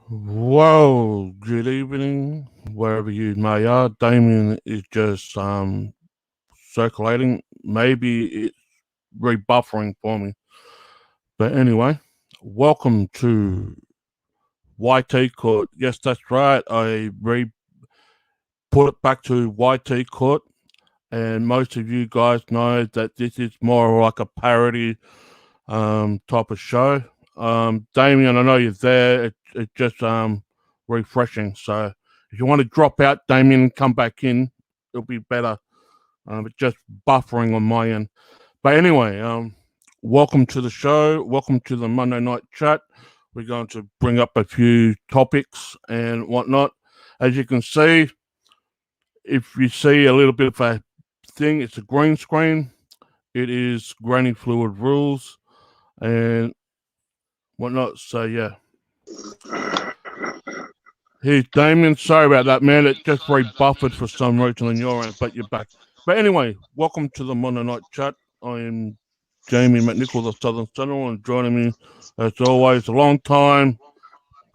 Well, good evening, wherever you may are. Damien is just circulating. Maybe it's rebuffering for me. But anyway, welcome to YT Court. Yes, that's right. I put it back to YT Court, and most of you guys know that this is more like a parody type of show. Damien, I know you're there. It's just refreshing. So if you want to drop out, Damien, and come back in, it'll be better. It's just buffering on my end. But anyway, welcome to the show. Welcome to the Monday night chat. We're going to bring up a few topics and whatnot. As you can see, if you see a little bit of a thing, it's a green screen. It is Granny Fluid rules and whatnot. So yeah. Here's Damien. Sorry about that, man. It just rebuffered for some reason on your end, but you're back. But anyway, welcome to the Monday Night Chat. I am Jamie McNichol, the Southern Sentinel, and joining me, as always, a long time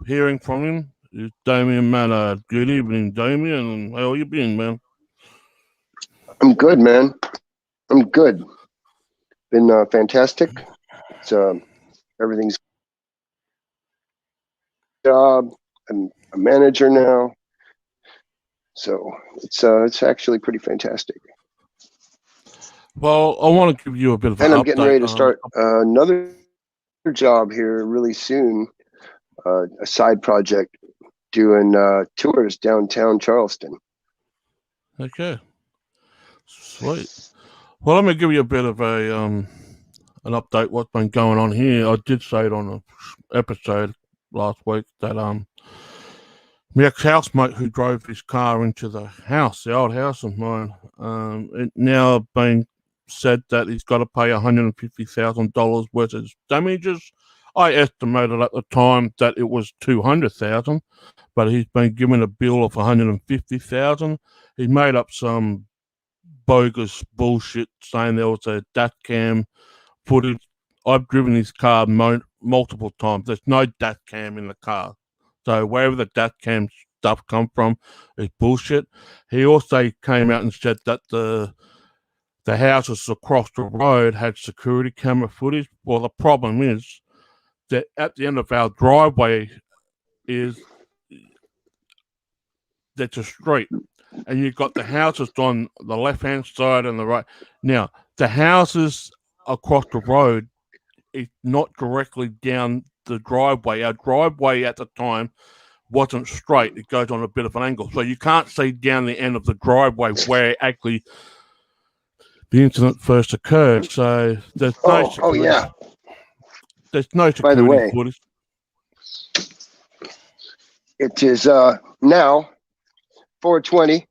hearing from him is Damion Manor. Good evening, Damion. How you been, man? I'm good, man. I'm good. Been fantastic. It's everything's job. I'm a manager now, so it's actually pretty fantastic. Well, I want to give you a bit of an and I'm update. getting ready to start another job here really soon. A side project doing tours downtown Charleston. Okay, sweet. Well, let me give you a bit of a an update what's been going on here. I did say it on an episode last week that my ex-housemate who drove his car into the house, the old house of mine, it now been said that he's got to pay $150,000 worth of damages. I estimated at the time that it was $200,000, but he's been given a bill of $150,000. He made up some bogus bullshit saying there was a dash cam footage. I've driven his car multiple times. There's no dash cam in the car. So wherever the dash cam stuff come from is bullshit. He also came out and said that the houses across the road had security camera footage. Well, the problem is that at the end of our driveway is that's a street, and you've got the houses on the left-hand side and the right. Now, the houses across the road is not directly down the driveway. Our driveway at the time wasn't straight. It goes on a bit of an angle. So you can't see down the end of the driveway where actually the incident first occurred. So there's no security. Yeah. There's no security By the way, footage. it is now 4:20.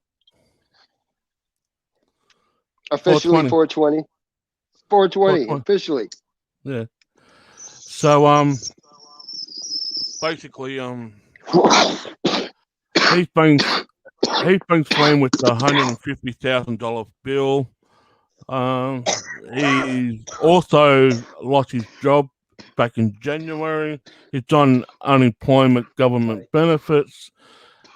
Officially 4:20. 4:20 officially. Yeah. So basically he's been slammed with the $150,000 bill. He also lost his job back in January. He's on unemployment government benefits.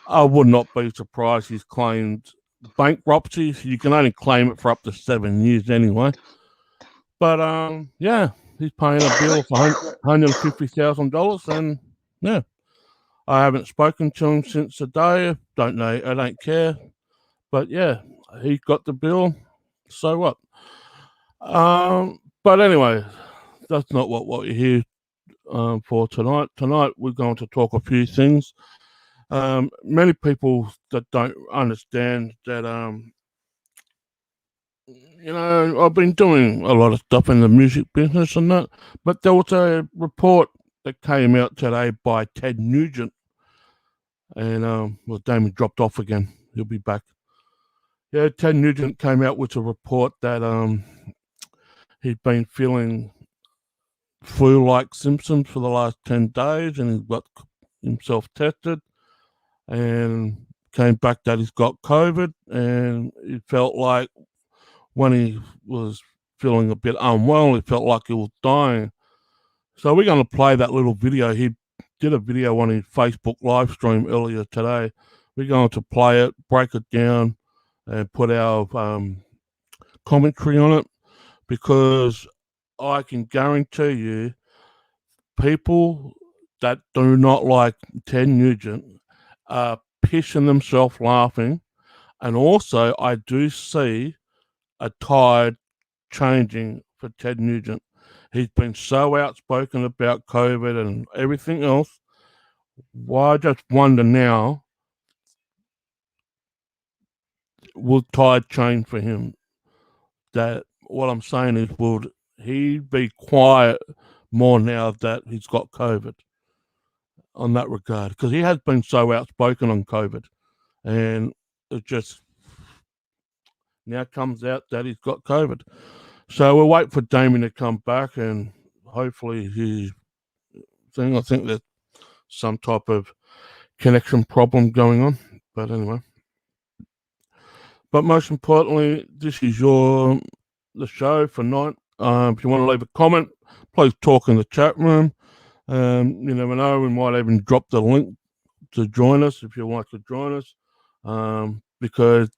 I would not be surprised he's claimed bankruptcy. You can only claim it for up to 7 years anyway. But yeah, he's paying a bill for $150,000, and yeah, I haven't spoken to him since the day. Don't know. I don't care. But yeah, he got the bill. So what? But anyway, that's not what we're here for tonight. Tonight we're going to talk a few things. Many people that don't understand that I've been doing a lot of stuff in the music business and that, but there was a report that came out today by Ted Nugent, and well, Damon dropped off again. He'll be back. Yeah, Ted Nugent came out with a report that he'd been feeling flu-like symptoms for the last 10 days, and he got himself tested, and came back that he's got COVID, and it felt like when he was feeling a bit unwell, it felt like he was dying. So we're going to play that little video he did a video on his Facebook live stream earlier today. We're going to play it, break it down, and put our commentary on it, because I can guarantee you people that do not like Ted Nugent are pissing themselves laughing. And also, I do see a tide changing for Ted Nugent. He's been so outspoken about COVID and everything else. Well, I just wonder now, will tide change for him? That what I'm saying is, would he be quiet more now that he's got COVID on that regard? Because he has been so outspoken on COVID, and it just now comes out that he's got COVID. So we'll wait for Damion to come back, and hopefully he's thing. I think there's some type of connection problem going on. But anyway. But most importantly, this is the show for night. If you want to leave a comment, please talk in the chat room. You never know, we might even drop the link to join us if you'd like to join us. Because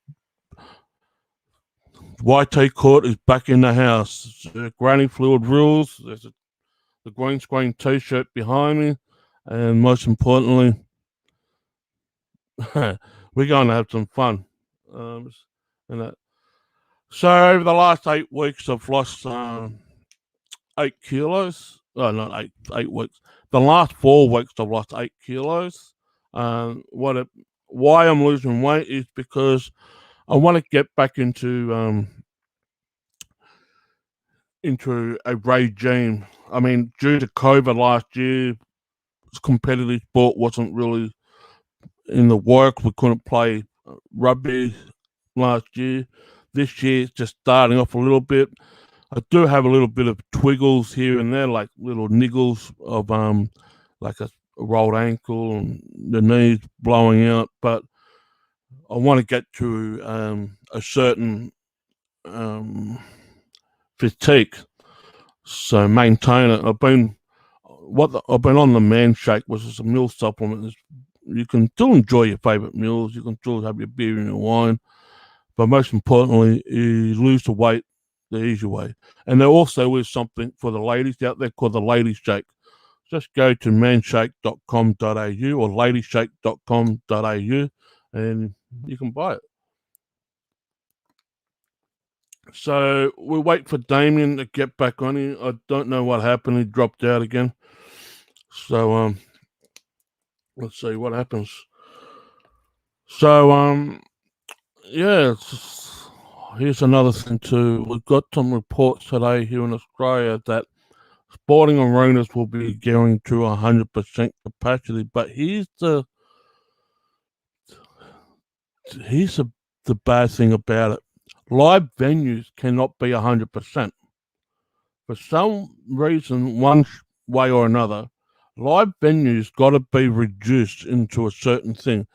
YT Court is back in the house. Granny Fluid rules. There's the green screen t-shirt behind me. And most importantly, we're going to have some fun. And that. So over the last 8 weeks, I've lost 8 kilos. Oh, not 8 weeks. The last 4 weeks, I've lost 8 kilos. Why I'm losing weight is because I want to get back into a regime. I mean, due to COVID last year, competitive sport wasn't really in the works. We couldn't play rugby last year. This year, it's just starting off a little bit. I do have a little bit of twiggles here and there, like little niggles of like a rolled ankle and the knees blowing out. But I want to get to a certain physique, so maintain it. I've been on the Man Shake, which is a meal supplement. You can still enjoy your favorite meals. You can still have your beer and your wine, but most importantly, you lose the weight the easy way. And there also is something for the ladies out there called the Lady Shake. Just go to manshake.com.au or ladyshake.com.au and you can buy it. So we'll wait for Damion to get back on here. I don't know what happened. He dropped out again. So let's see what happens. So yeah, here's another thing too. We've got some reports today here in Australia that sporting arenas will be going to 100% capacity. But here's the bad thing about it. Live venues cannot be 100%. For some reason, one way or another, live venues got to be reduced into a certain thing.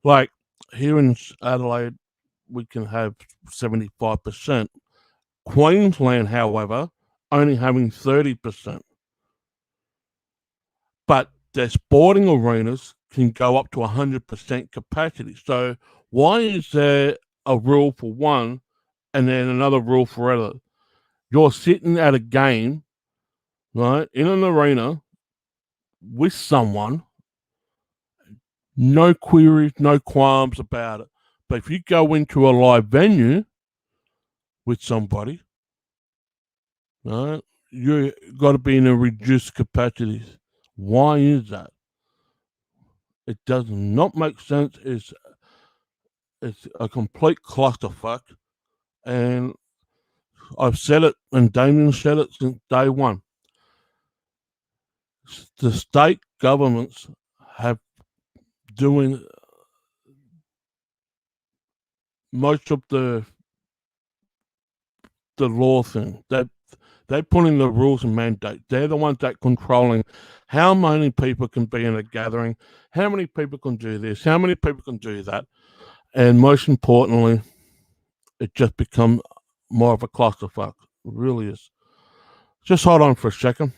Like here in Adelaide, we can have 75%. Queensland, however, only having 30%. But their sporting arenas can go up to 100% capacity. So why is there a rule for one and then another rule for other? You're sitting at a game, right, in an arena with someone, no queries, no qualms about it. But if you go into a live venue with somebody, right, you got to be in a reduced capacity. Why is that? It does not make sense. It's a complete clusterfuck. And I've said it, and Damion said it since day one. The state governments have doing most of the law thing. They put in the rules and mandates. They're the ones that controlling how many people can be in a gathering, how many people can do this, how many people can do that. And most importantly, it just becomes more of a clusterfuck. It really is. Just hold on for a second.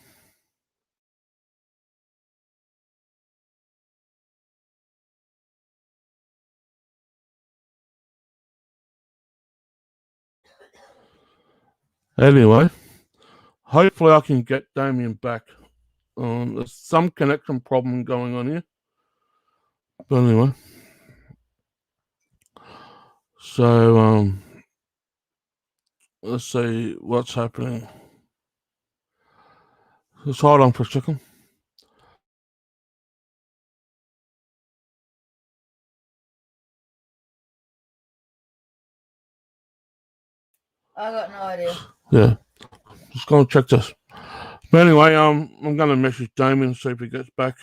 Anyway, hopefully I can get Damien back. There's some connection problem going on here. But anyway. So, let's see what's happening. Just hold on for a second. I got no idea. Yeah, just go and check this. But anyway, I'm gonna message Damien, see if he gets back.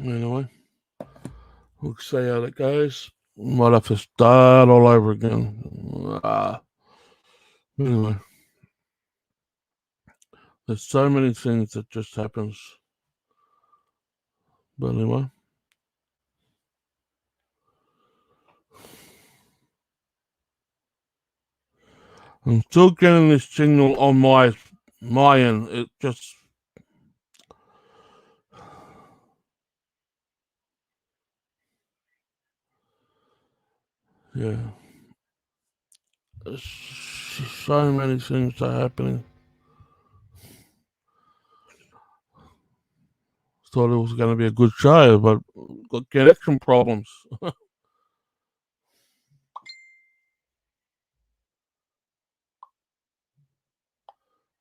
Anyway, we'll see how that goes. Might have to start all over again. Anyway, there's so many things that just happens. But anyway. I'm still getting this signal on my end. It just yeah. There's so many things are happening. Thought it was going to be a good show, but got connection problems.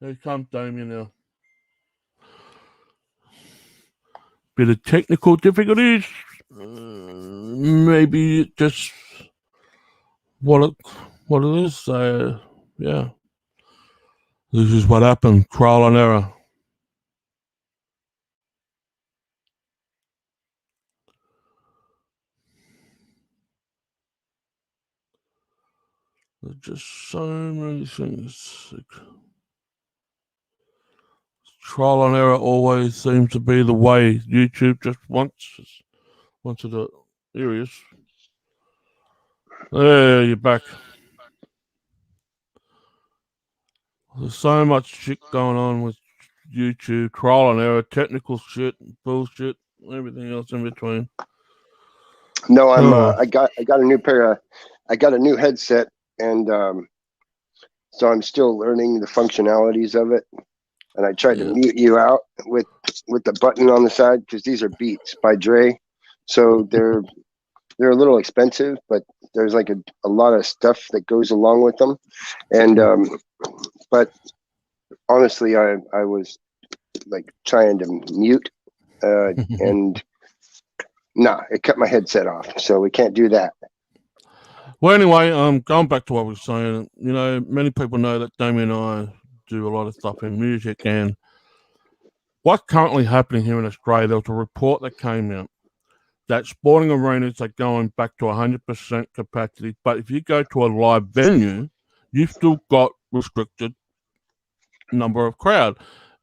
Here comes Damion now. Bit of technical difficulties. Maybe just what it is. So yeah, this is what happened. Trial and error. There's just so many things. Trial and error always seems to be the way. YouTube just wants to do it. Here he is. There, you're back. There's so much shit going on with YouTube, trial and error, technical shit, bullshit, everything else in between. No, I got a new I got a new headset, and so I'm still learning the functionalities of it. And I tried to mute you out with the button on the side, because these are Beats by Dre, so they're a little expensive, but there's like a lot of stuff that goes along with them. And but honestly, I was like trying to mute, and it cut my headset off, so we can't do that. Well, anyway, going back to what we were saying, many people know that Damion and I do a lot of stuff in music, and what's currently happening here in Australia, there was a report that came out that sporting arenas are going back to 100% capacity, but if you go to a live venue, you've still got restricted number of crowd.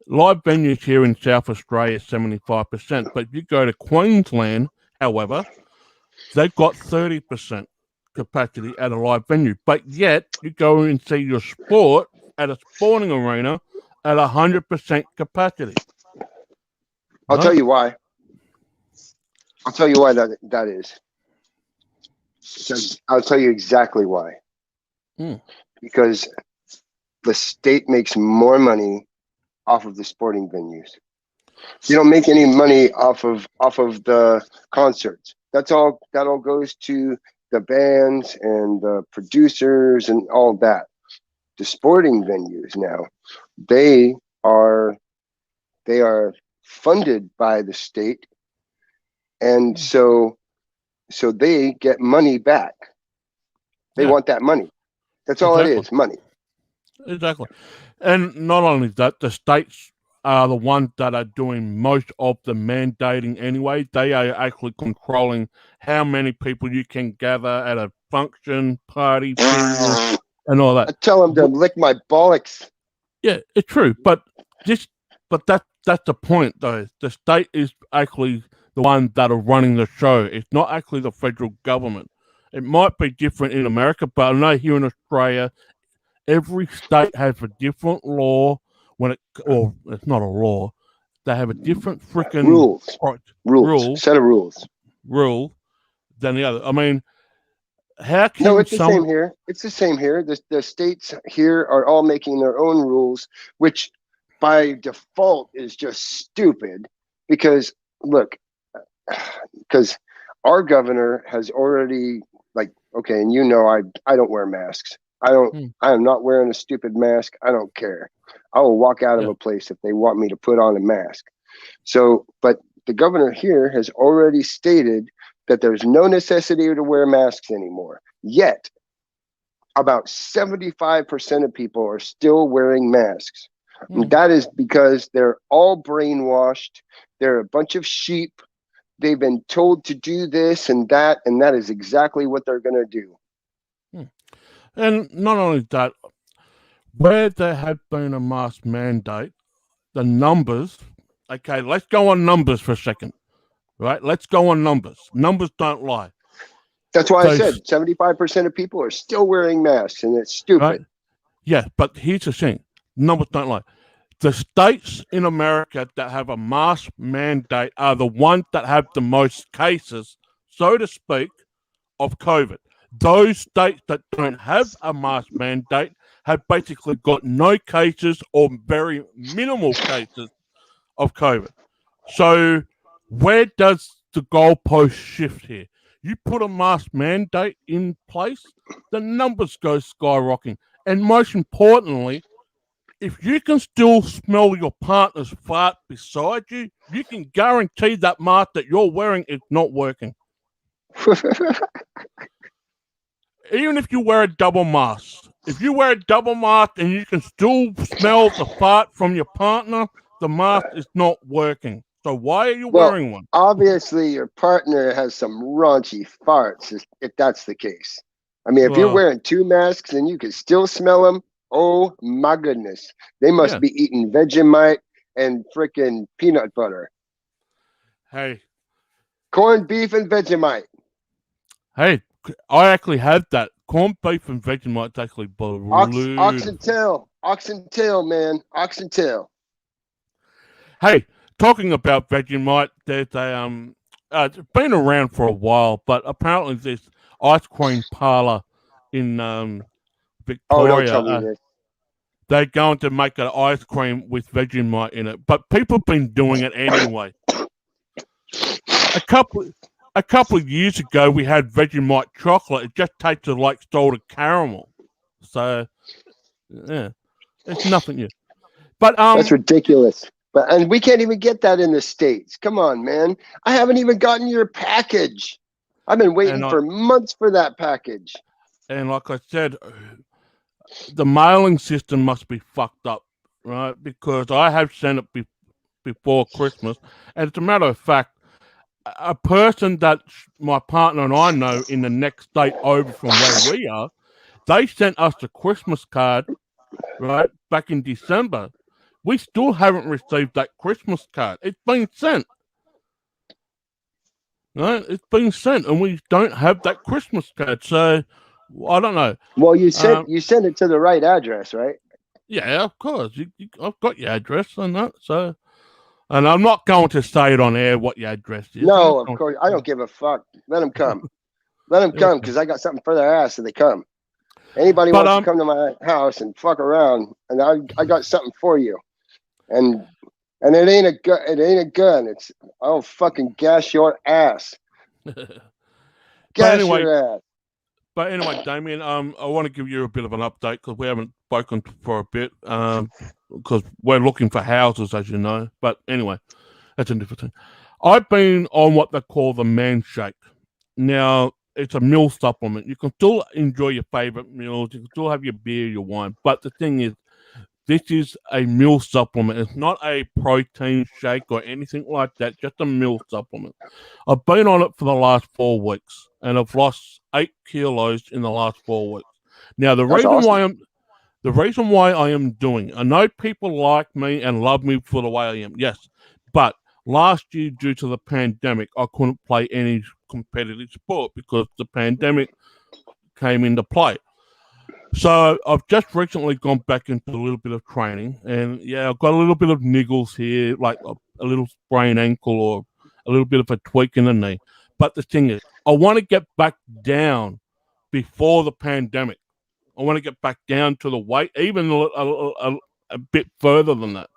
Live venues here in South Australia, 75%, but if you go to Queensland, however, they've got 30% capacity at a live venue, but yet you go and see your sport at a sporting arena at 100% capacity. I'll tell you why. I'll tell you why that is. I'll tell you exactly why. Because the state makes more money off of the sporting venues. You don't make any money off of the concerts. That all goes to the bands and the producers and all that. The sporting venues now, they are funded by the state, and so they get money back. They want that money. That's all it is, money. Exactly. And not only that, the states are the ones that are doing most of the mandating anyway. They are actually controlling how many people you can gather at a function, party, and all that. I tell them to lick my bollocks. Yeah, it's true. But that's the point, though. The state is actually the one that are running the show. It's not actually the federal government. It might be different in America, but I know here in Australia, every state has a different law or it's not a law. They have a different freaking rules, set of rule than the other. I mean, how can No, it's the same here. It's the same here. The states here are all making their own rules, which by default is just stupid because look, because our governor has already okay, and I don't wear masks. I am not wearing a stupid mask. I don't care. I will walk out of a place if they want me to put on a mask. So, but the governor here has already stated that there's no necessity to wear masks anymore. Yet, about 75% of people are still wearing masks. And that is because they're all brainwashed. They're a bunch of sheep. They've been told to do this and that is exactly what they're going to do. And not only that, where there had been a mask mandate, the numbers, okay, let's go on numbers for a second, right? Let's go on numbers. Numbers don't lie. That's why I said 75% of people are still wearing masks, and it's stupid. Right? Yeah, but here's the thing. Numbers don't lie. The states in America that have a mask mandate are the ones that have the most cases, so to speak, of COVID. Those states that don't have a mask mandate have basically got no cases or very minimal cases of COVID. So where does the goalpost shift here? You put a mask mandate in place, the numbers go skyrocketing. And most importantly, if you can still smell your partner's fart beside you, you can guarantee that mask that you're wearing is not working. Even if you wear a double mask. If you wear a double mask and you can still smell the fart from your partner, the mask is not working. So why are you wearing one? Obviously, your partner has some raunchy farts, if that's the case. I mean, if you're wearing two masks and you can still smell them, oh my goodness. They must be eating Vegemite and freaking peanut butter. Hey. Corned beef and Vegemite. Hey, I actually had that. Corned beef and Vegemite actually blue. Oxentail, man. Oxentail. Hey, talking about Vegemite, there's it's been around for a while, but apparently this ice cream parlor in Victoria. Oh, don't tell me this. They're going to make an ice cream with Vegemite in it, but people have been doing it anyway. A couple of years ago, we had Vegemite chocolate. It just tasted like salted caramel. So, yeah, it's nothing new. But that's ridiculous. And we can't even get that in the States. Come on, man. I haven't even gotten your package. I've been waiting for months for that package. And like I said, the mailing system must be fucked up, right? Because I have sent it before Christmas. And as a matter of fact, a person that my partner and I know in the next state over from where we are, they sent us a Christmas card, right, back in December. We still haven't received that Christmas card. It's been sent. Right? It's been sent, and we don't have that Christmas card. So, I don't know. Well, you sent it to the right address, right? Yeah, of course. I've got your address and that, so... And I'm not going to say it on air what your address is. No, of course. I don't give a fuck. Let them come. Let them come, because I got something for their ass, so they come. Anybody wants to come to my house and fuck around, and I got something for you. And it ain't a gun. It ain't a gun. I'll fucking gas your ass. Your ass. But anyway, Damion, I want to give you a bit of an update because we haven't spoken for a bit because we're looking for houses, as you know. But anyway, that's a different thing. I've been on what they call the Man Shake. Now, it's a meal supplement. You can still enjoy your favorite meals. You can still have your beer, your wine. But the thing is, this is a meal supplement. It's not a protein shake or anything like that, just a meal supplement. I've been on it for the last 4 weeks, and I've lost 8 kilos in the last 4 weeks. Now, the reason why I am doing, I know people like me and love me for the way I am, yes, but last year, due to the pandemic, I couldn't play any competitive sport because the pandemic came into play. So I've just recently gone back into a little bit of training, and yeah, I've got a little bit of niggles here, like a little sprained ankle or a little bit of a tweak in the knee. But the thing is, I want to get back down before the pandemic. I want to get back down to the weight, even a bit further than that.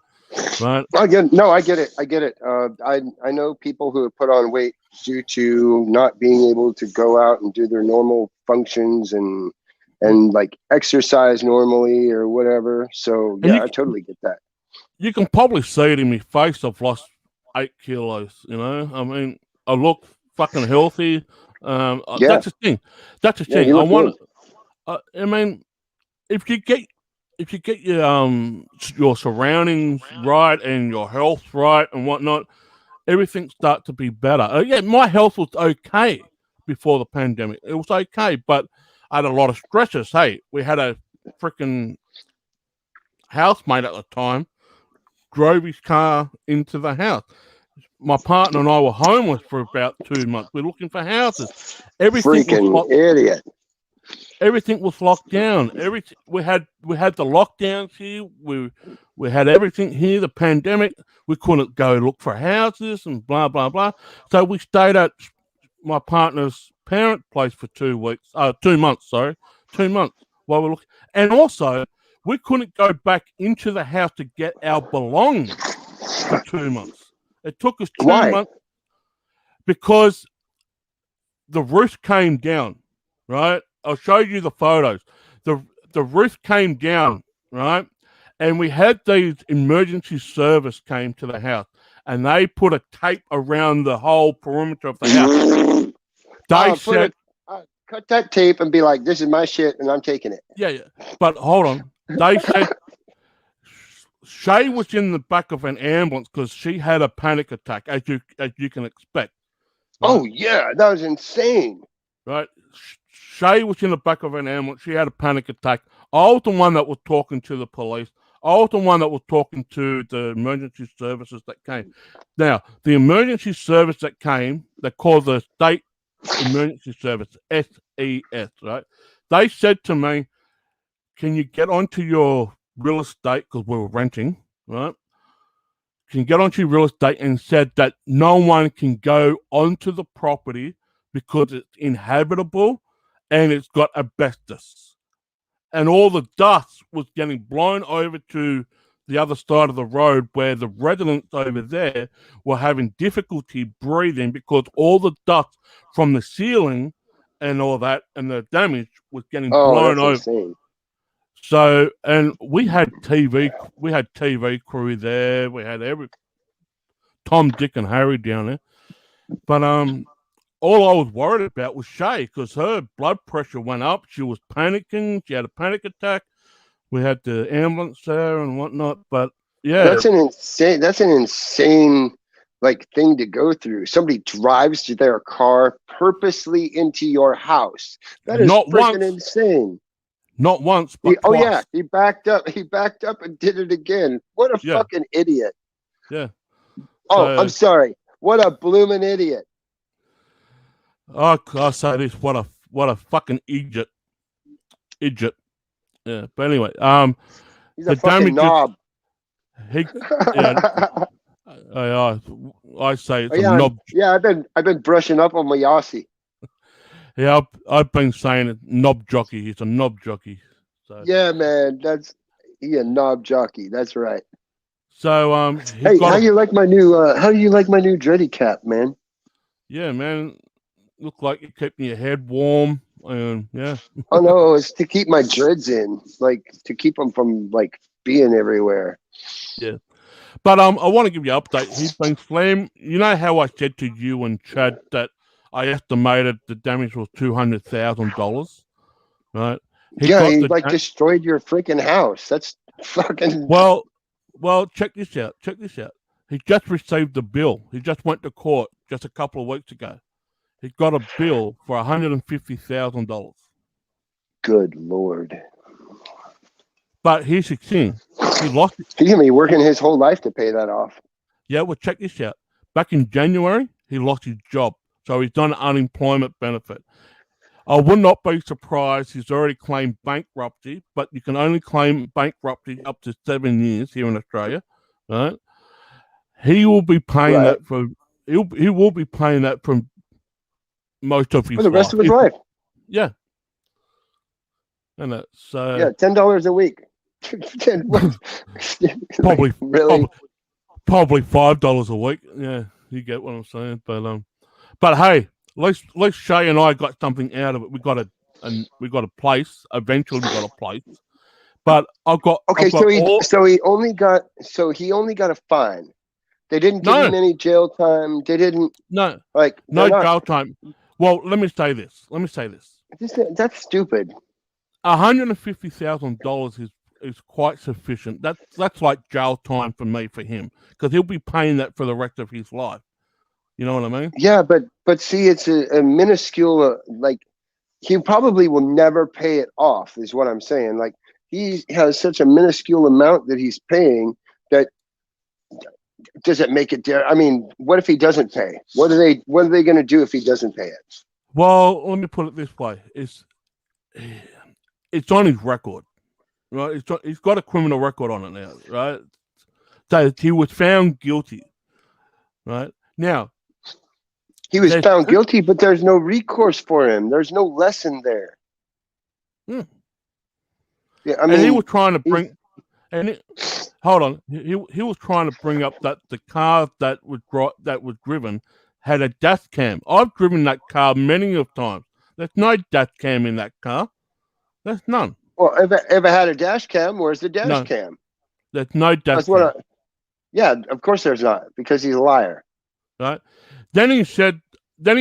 Right? I get it. I get it. I know people who have put on weight due to not being able to go out and do their normal functions and like exercise normally or whatever. So yeah, I totally get that. You can probably see it in my face. I've lost 8 kilos. You know, I mean, I look fucking healthy. Yeah. That's the thing. That's the thing. I want. I mean, if you get your surroundings right and your health right and whatnot, everything starts to be better. Yeah, my health was okay before the pandemic. It was okay, but I had a lot of stresses. Hey, we had a freaking housemate at the time drove his car into the house. My partner and I were homeless for about 2 months. We're looking for houses. Freaking idiot. Everything was locked down. We had the lockdowns here. We had everything here. The pandemic. We couldn't go look for houses and blah blah blah. So we stayed at my partner's parent place for 2 weeks. 2 months. Sorry, 2 months while we look. And also, we couldn't go back into the house to get our belongings for 2 months. It took us 2 months because the roof came down. Right. I'll show you the photos. The roof came down, right? And we had these emergency service came to the house, and they put a tape around the whole perimeter of the house. They said, cut that tape and be like, this is my shit, and I'm taking it. Yeah. But hold on. They said Shay was in the back of an ambulance because she had a panic attack, as you can expect. Right? Oh, yeah. That was insane. Right? Shay was in the back of an ambulance. She had a panic attack. I was the one that was talking to the police. I was the one that was talking to the emergency services that came. Now, the emergency service that came, they call the State Emergency Service, SES, right? They said to me, can you get onto your real estate, because we were renting, right? Can you get onto your real estate, and said that no one can go onto the property because it's inhabitable and it's got asbestos. And all the dust was getting blown over to the other side of the road where the residents over there were having difficulty breathing because all the dust from the ceiling and all that and the damage was getting blown over. Insane. So, and we had TV crew there. We had Tom, Dick, and Harry down there. But all I was worried about was Shay because her blood pressure went up. She was panicking. She had a panic attack. We had the ambulance there and whatnot. But yeah, that's an insane like thing to go through. Somebody drives their car purposely into your house. That is freaking insane. Not once, but twice. He backed up. He backed up and did it again. What a fucking idiot. Yeah. Oh, I'm sorry. What a blooming idiot. Oh, I say this, what a fucking idiot. Yeah, but anyway, he's a fucking knob. I say it's a knob. Yeah, I've been brushing up on my Yossi. Yeah, I've been saying it, knob jockey. He's a knob jockey. So. Yeah, man, he's a knob jockey. That's right. So hey, how do you like my new dready cap, man? Yeah, man. Look like you're keeping your head warm, and yeah. Oh no, it's to keep my dreads in, like to keep them from like being everywhere. Yeah, but I want to give you an update. He's been slammed. You know how I said to you and Chad that I estimated the damage was $200,000, right? He destroyed your freaking house. That's fucking. Well, check this out. He just received the bill. He just went to court just a couple of weeks ago. He got a bill for $150,000. Good Lord. But here's the thing. He lost it. He's going to be working his whole life to pay that off. Yeah, well, check this out. Back in January, he lost his job. So he's done unemployment benefit. I would not be surprised he's already claimed bankruptcy, but you can only claim bankruptcy up to 7 years here in Australia, right? He will be paying that for he will be paying that for most of his for the rest of his life. Yeah. And that, so yeah, $10 a week. probably really probably $5 a week. Yeah, you get what I'm saying. But hey, at least Shay and I got something out of it. We got a place. Eventually, we got a place. But I've got so he only got a fine. They didn't give him any jail time. They didn't no jail time. Well, let me say this. That's stupid. $150,000 is quite sufficient. That's like jail time for him, because he'll be paying that for the rest of his life. You know what I mean? Yeah, but see, it's a minuscule. Like, he probably will never pay it off. Is what I'm saying. Like, he has such a minuscule amount that he's paying that. Does it make it there? I mean, what if he doesn't pay? What are they going to do if he doesn't pay it? Well, let me put it this way: it's on his record, right? He's got a criminal record on it now, right? So he was found guilty, right? Now, he was found guilty, but there's no recourse for him. There's no lesson there. Yeah, I mean, and he was trying to bring. Hold on. He was trying to bring up that the car that was driven had a dash cam. I've driven that car many of times. There's no dash cam in that car. There's none. Well, ever had a dash cam? Where's the dash cam? There's no dash cam. Yeah, of course there's not, because he's a liar. Right. Then he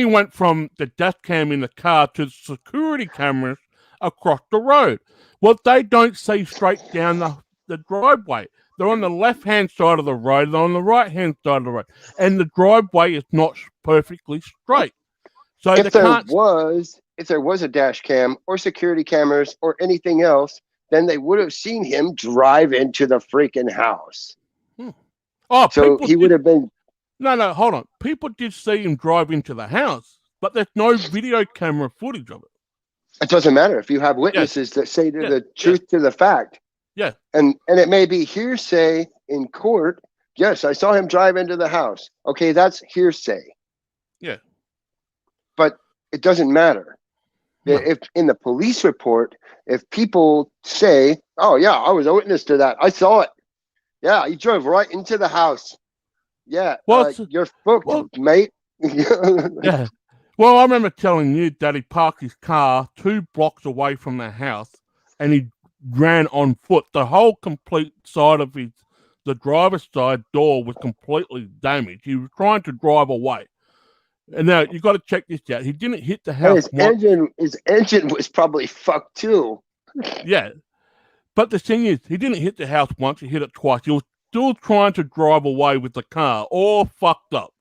went from the dash cam in the car to the security cameras across the road. Well, they don't see straight down the driveway. They're on the left-hand side of the road. They're on the right-hand side of the road. And the driveway is not perfectly straight. So if there was a dash cam or security cameras or anything else, then they would have seen him drive into the freaking house. Oh, so he would have been... No, hold on. People did see him drive into the house, but there's no video camera footage of it. It doesn't matter if you have witnesses that say the truth to the fact. Yeah. And it may be hearsay in court. Yes, I saw him drive into the house. Okay, that's hearsay. Yeah. But it doesn't matter. No. If in the police report, if people say, "Oh yeah, I was a witness to that. I saw it. Yeah, he drove right into the house." Yeah. Well, you're fucked, mate. Yeah. Well, I remember telling you that he parked his car 2 blocks away from the house, and he ran on foot. The whole complete side of the driver's side door was completely damaged. He was trying to drive away. And now you got to check this out. He didn't hit the house. His engine was probably fucked too. Yeah, but the thing is, he didn't hit the house once. He hit it twice. He was still trying to drive away with the car, all fucked up.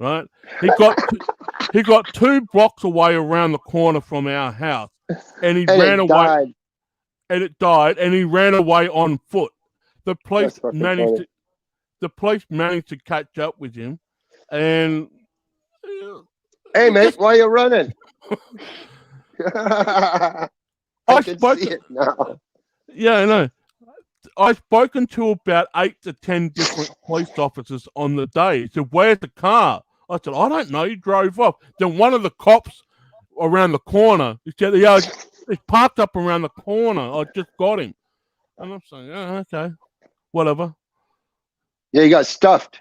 Right? He got 2 blocks away around the corner from our house, and he ran away. Died. And it died, and he ran away on foot. The police managed to catch up with him, and hey, mate, why are you running? I can see it now. Yeah, I know. I've spoken to about 8 to 10 different police officers on the day. He said, "Where's the car?" I said, "I don't know. He drove off." Then one of the cops around the corner, he said, "Yeah, it's parked up around the corner. I just got him." And I'm saying, "Yeah, okay, whatever." Yeah, he got stuffed.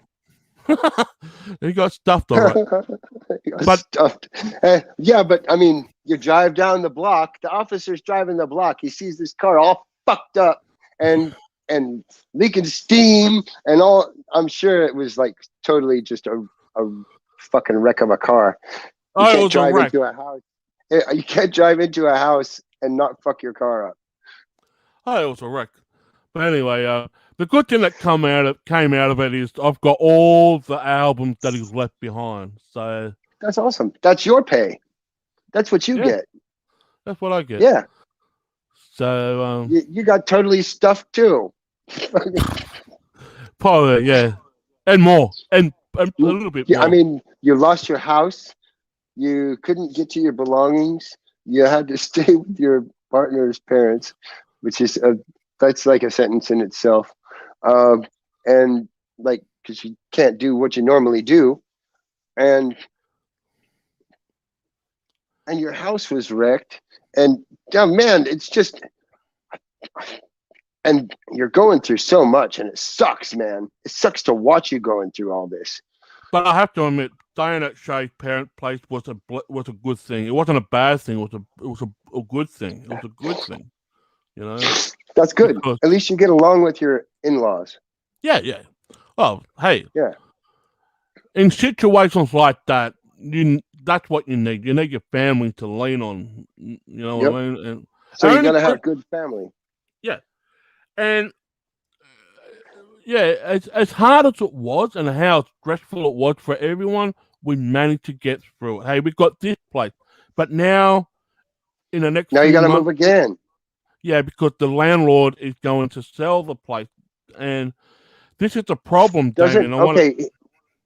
He got stuffed, all right. Stuffed. Yeah, but I mean, you drive down the block. The officer's driving the block. He sees this car all fucked up and leaking steam and all. I'm sure it was like totally just a fucking wreck of a car. You can't drive into a house. You can't drive into a house and not fuck your car up. Oh, it was a wreck. But anyway, the good thing that came out of it is I've got all the albums that he's left behind. So that's awesome. That's your pay. That's what you get. That's what I get. Yeah. So you got totally stuffed too. Probably, yeah, and more, and a little bit more. I mean, you lost your house. You couldn't get to your belongings. you had to stay with your partner's parents, which is that's like a sentence in itself, and like because you can't do what you normally do, and your house was wrecked, and oh man, it's just, and you're going through so much, and it sucks, man. It sucks to watch you going through all this. But I have to admit, staying at Shay's parent place was a good thing. It wasn't a bad thing. It was a good thing. It was a good thing. You know. That's good. Because, at least you get along with your in-laws. Yeah. Oh, hey. Yeah. In situations like that, that's what you need. You need your family to lean on. You know what I mean? And so you gotta have good family. Yeah. And yeah, as hard as it was and how stressful it was for everyone, we managed to get through it. Hey, we've got this place. But now, in the next Now you few got to months, move again. Yeah, because the landlord is going to sell the place. And this is the problem, Damion. Okay,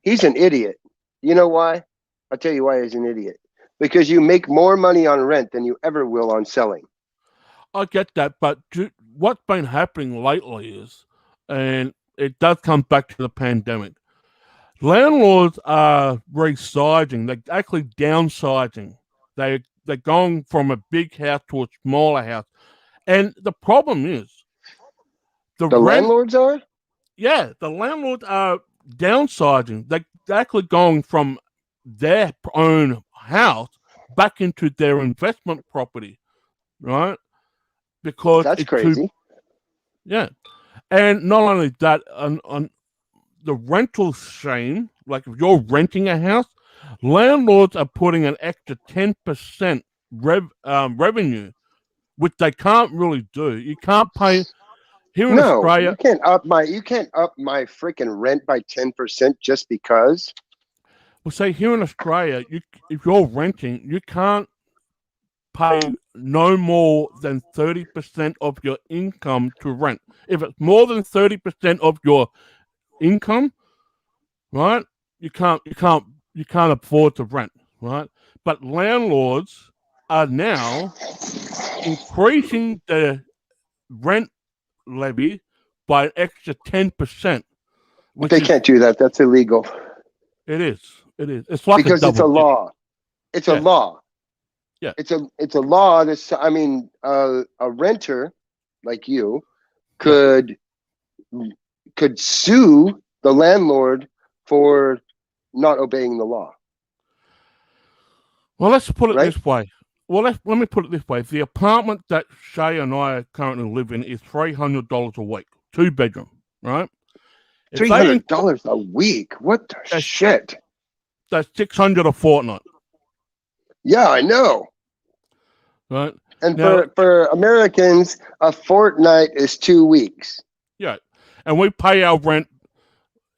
he's an idiot. You know why? I'll tell you why he's an idiot. Because you make more money on rent than you ever will on selling. I get that, but what's been happening lately is, and it does come back to the pandemic, landlords are resizing. They're actually downsizing. They're going from a big house to a smaller house. And the problem is, the landlords are? Yeah, the landlords are downsizing. They're actually going from their own house back into their investment property, right? Because that's crazy. Yeah. And not only that, on the rental scheme, like if you're renting a house, landlords are putting an extra 10% revenue, which they can't really do. You can't pay here in Australia. You can't up my freaking rent by 10% just because. Well, say here in Australia, if you're renting, you can't pay no more than 30% of your income to rent. If it's more than 30% of your income, right, you can't afford to rent, right? But landlords are now increasing the rent levy by an extra 10%. They can't do that. That's illegal. It is. It's like because it's a law. It's a law. Yeah. It's a law. A renter like you could sue the landlord for not obeying the law. Well, let's put it this way. Well, let me put it this way. The apartment that Shay and I currently live in is $300 a week, 2-bedroom, right? $300 a week? What the shit? That's $600 a fortnight. Yeah, I know. Right. And now, for Americans, a fortnight is 2 weeks. Yeah. And we pay our rent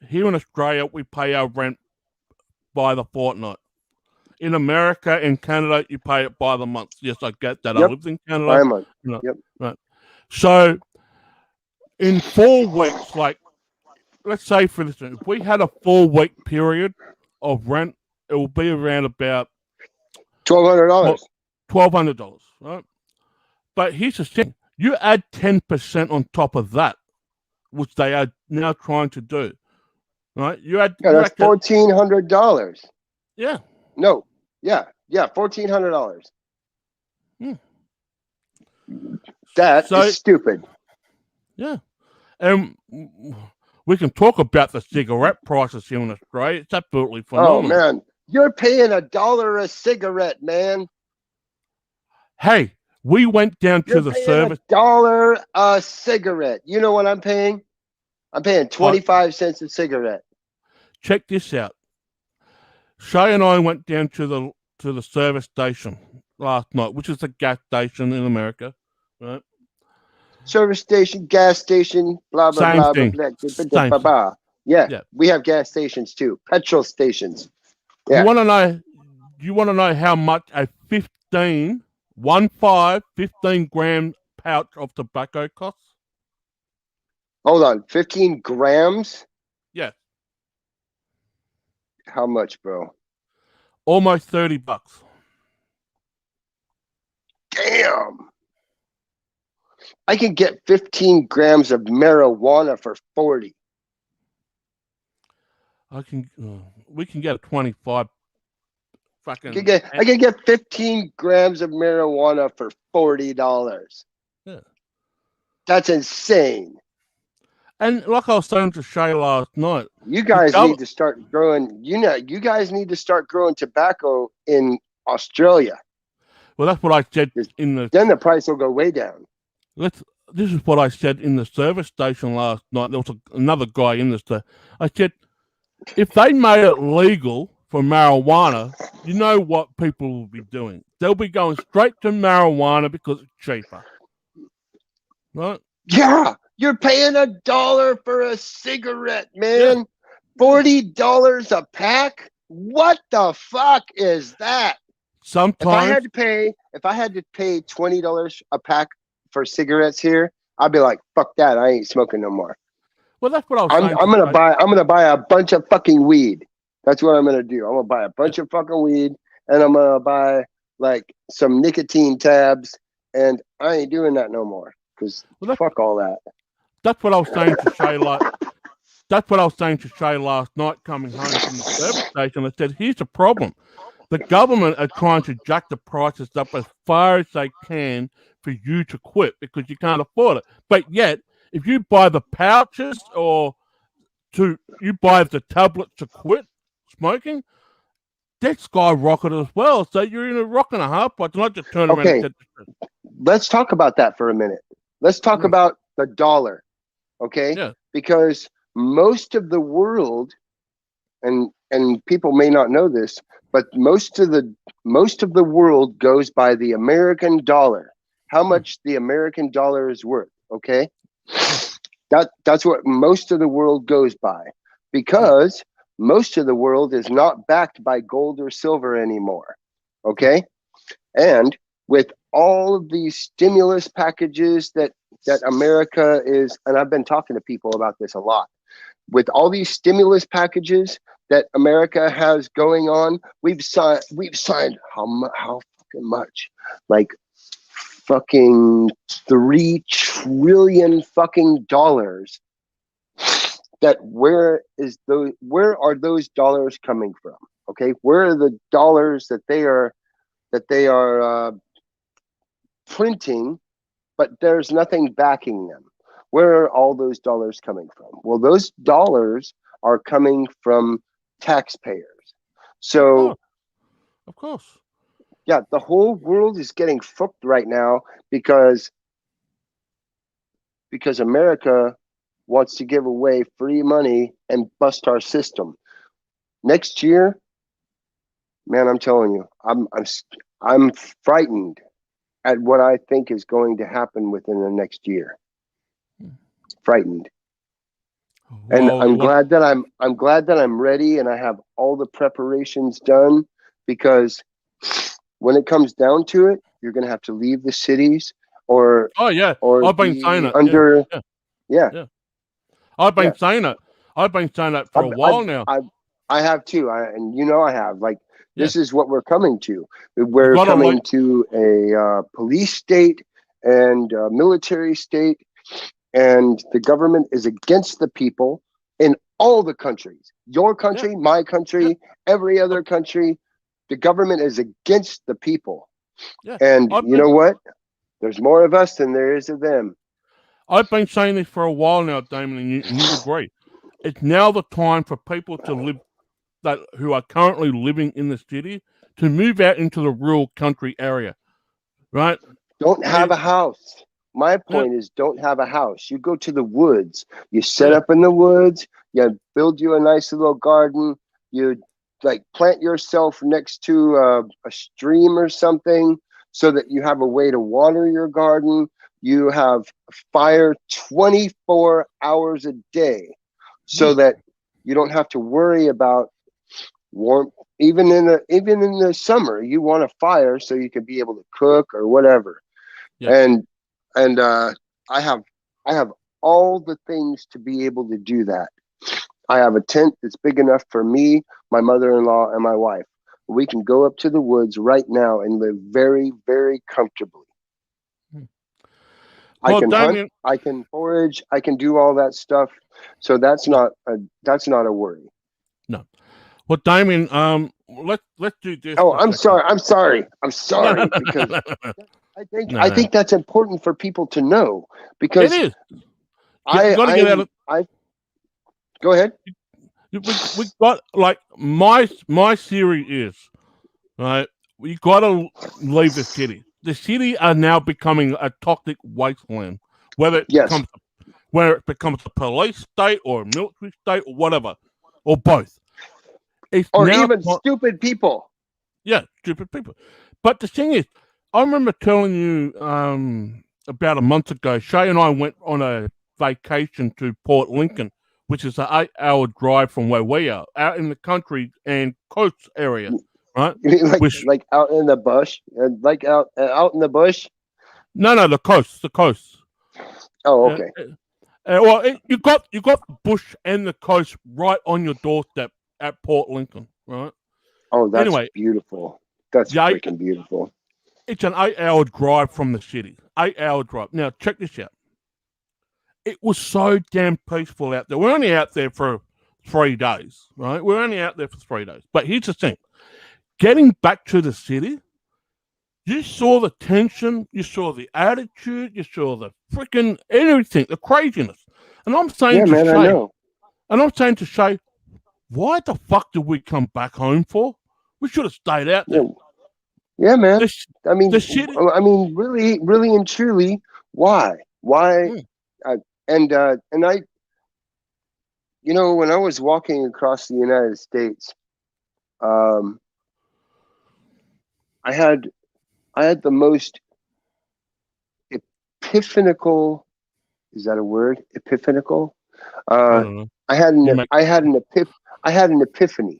here in Australia, we pay our rent by the fortnight. In America and Canada, you pay it by the month. Yes, I get that. Yep. I lived in Canada. By a month. Yep. Right. So in 4 weeks, like, let's say, for instance, if we had a 4-week period of rent, it will be around about $1,200. $1,200, right? But here's the thing. You add 10% on top of that, which they are now trying to do, right? That's $1,400. Yeah. No. Yeah, $1,400. That is stupid. Yeah. And we can talk about the cigarette prices here in Australia. It's absolutely phenomenal. Oh, man. You're paying $1 a cigarette, man. Hey, we went down to the service. $1 a cigarette. You know what I'm paying? I'm paying 25 cents a cigarette. Check this out. Shay and I went down to the service station last night, which is a gas station in America, right? Service station, gas station, blah blah Same blah thing. blah blah blah blah. Yeah, we have gas stations too, petrol stations. Yeah. You want to know how much a 15 gram pouch of tobacco costs? Hold on, 15 grams? Yeah. How much, bro? Almost $30. I can get 15 grams of marijuana for 40. We can get a 25 fucking. I can get 15 grams of marijuana for $40. Yeah. That's insane. And like I was saying to Shay last night, you guys need to start growing. You guys need to start growing tobacco in Australia. Well, that's what I said in the. Then the price will go way down. This is what I said in the service station last night. There was another guy in this. I said, if they made it legal for marijuana, you know what people will be doing? They'll be going straight to marijuana because it's cheaper. Right? Yeah, you're paying $1 for a cigarette, man. Yeah. $40 a pack? What the fuck is that? Sometimes if I had to pay $20 a pack for cigarettes here, I'd be like, fuck that. I ain't smoking no more. Well, that's what I was saying. I'm gonna buy a bunch of fucking weed. That's what I'm gonna do. I'm gonna buy a bunch of fucking weed, and I'm gonna buy like some nicotine tabs, and I ain't doing that no more because fuck all that. That's what I was saying to Shay. That's what I was saying to Shay last night coming home from the service station. I said, here's the problem. The government are trying to jack the prices up as far as they can for you to quit because you can't afford it. But yet, if you buy the pouches or you buy the tablets to quit smoking, that skyrocketed as well. So you're in a rock and a hard place. Not just turn around and said, let's talk about that for a minute. Let's talk about the dollar, okay? Yeah. Because most of the world, and people may not know this, but most of the world goes by the American dollar. How much the American dollar is worth, okay? That's what most of the world goes by, because most of the world is not backed by gold or silver anymore, okay? And with all of these stimulus packages that America is, and I've been talking to people about this a lot, with all these stimulus packages that America has going on, we've signed how fucking much? Like fucking $3 trillion fucking dollars. That where are those dollars coming from? Okay, where are the dollars that they are printing, but there's nothing backing them? Where are all those dollars coming from? Well, those dollars are coming from taxpayers. So, of course. Yeah, the whole world is getting fucked right now because America wants to give away free money and bust our system. Next year, man, I'm telling you, I'm frightened at what I think is going to happen within the next year. Frightened. And I'm glad that I'm ready and I have all the preparations done, because when it comes down to it, you're going to have to leave the cities or I've been saying it. I've been saying it. I've been saying that for a while now. I have too. I have. Like, this is what we're coming to. We're coming to a police state and a military state, and the government is against the people in all the countries. Your country, my country, every other country. The government is against the people. Yeah. And you know what? There's more of us than there is of them. I've been saying this for a while now, Damion, and you agree. It's now the time for people to live who are currently living in the city to move out into the rural country area, right? Don't have a house. My point is, don't have a house. You go to the woods. You set up in the woods. You build you a nice little garden. You plant yourself next to a stream or something, so that you have a way to water your garden. You have fire 24 hours a day, so that you don't have to worry about warmth. Even in the summer, you want a fire so you can be able to cook or whatever. Yeah. And I have all the things to be able to do that. I have a tent that's big enough for me, my mother-in-law, and my wife. We can go up to the woods right now and live very, very comfortably. I can hunt, Damion, I can forage, I can do all that stuff. So that's not a worry. no. Well, Damion, let's do this Oh, for a second. I'm No, sorry because I think that's important for people to know because it is. You got to get out of. I go ahead. We got like my theory is right. We got to leave the city. The city are now becoming a toxic wasteland. Whether Yes. it becomes a police state or a military state or whatever, or both. It's Or now even stupid people. Yeah, stupid people. But the thing is, I remember telling you about a month ago, Shay and I went on a vacation to Port Lincoln, which is an 8-hour drive from where we are, out in the country and coast area, right? You mean Which like out in the bush, like out in the bush. no, the coast. Oh, okay. You got the bush and the coast right on your doorstep at Port Lincoln, right? Oh, that's Anyway, beautiful. That's yeah, freaking beautiful. it's an 8-hour drive from the city. 8-hour drive. Now, check this out. It was so damn peaceful out there. We're only out there for 3 days, right? We're only out there for 3 days. But here's the thing. Getting back to the city, you saw the tension, you saw the attitude, you saw the freaking everything, the craziness. And I'm saying I know. Shay, why the fuck did we come back home for? We should have stayed out there. Yeah, man. I mean, really, really and truly, why? And I, when I was walking across the United States, I had the most epiphanical. Is that a word? Epiphanical. I don't know. I had an epiphany,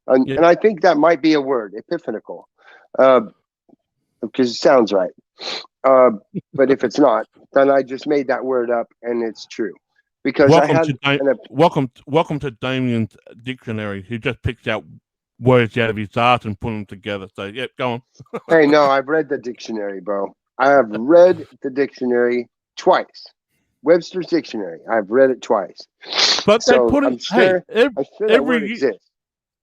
and I think that might be a word, epiphanical, because it sounds right. But if it's not, then I just made that word up, and it's true. Because welcome to Damien's dictionary. He just picks out words out of his ass and put them together. So, yeah, go on. Hey, no, I've read the dictionary, bro. I have read the dictionary twice. Webster's dictionary. I've read it twice. But so they put I'm sure that word exists.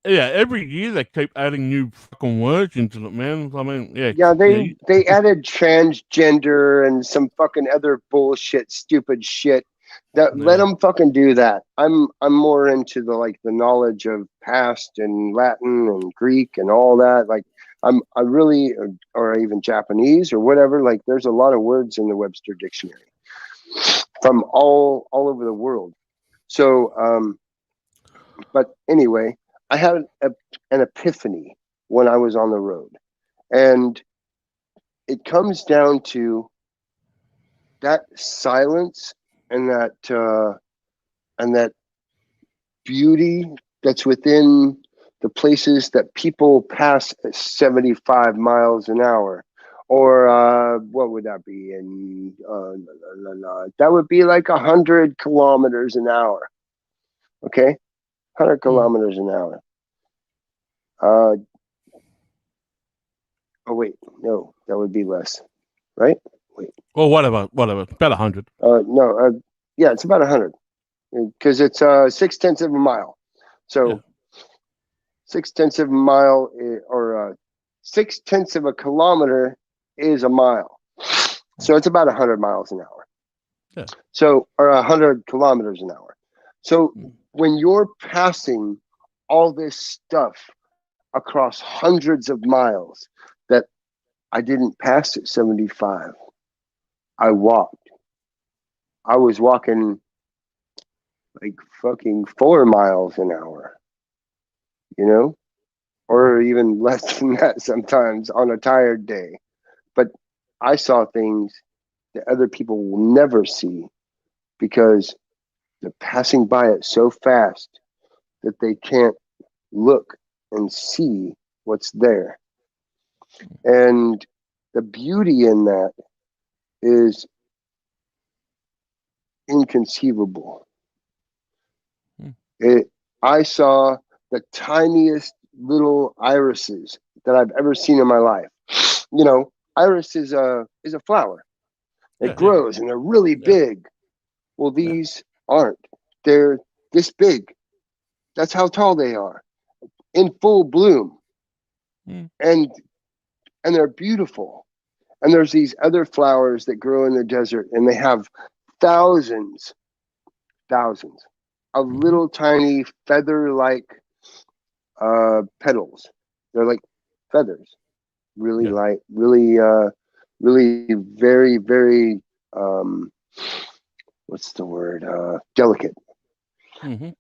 Yeah, every year they keep adding new fucking words into it, man. I mean, yeah. Yeah, they added transgender and some fucking other bullshit, stupid shit. Let them fucking do that. I'm more into the knowledge of past and Latin and Greek and all that. Like I really, or even Japanese or whatever. Like there's a lot of words in the Webster dictionary from all over the world. So, but anyway, I had an epiphany when I was on the road, and it comes down to that silence and that beauty that's within the places that people pass at 75 miles an hour, or what would that be? And that would be like 100 kilometers an hour. Okay, 100 kilometers an hour. Oh wait, no, that would be less, right? Wait. Well, whatever. It's about 100. No, yeah, it's about 100 because it's 0.6 of a mile. So 0.6 of a mile or 0.6 of a kilometer is a mile. So it's about 100 miles an hour. Yeah. So, or 100 kilometers an hour. So when you're passing all this stuff across hundreds of miles that I didn't pass at 75, I walked. I was walking like fucking 4 miles an hour, or even less than that sometimes on a tired day. But I saw things that other people will never see because they're passing by it so fast that they can't look and see what's there. And the beauty in that is inconceivable. I saw the tiniest little irises that I've ever seen in my life. Iris is a flower. It grows and they're really big. Well, these aren't. They're this big. That's how tall they are, in full bloom, and they're beautiful. And there's these other flowers that grow in the desert, and they have thousands of little tiny feather-like petals. They're like feathers, really light, really very, very. What's the word? Delicate, and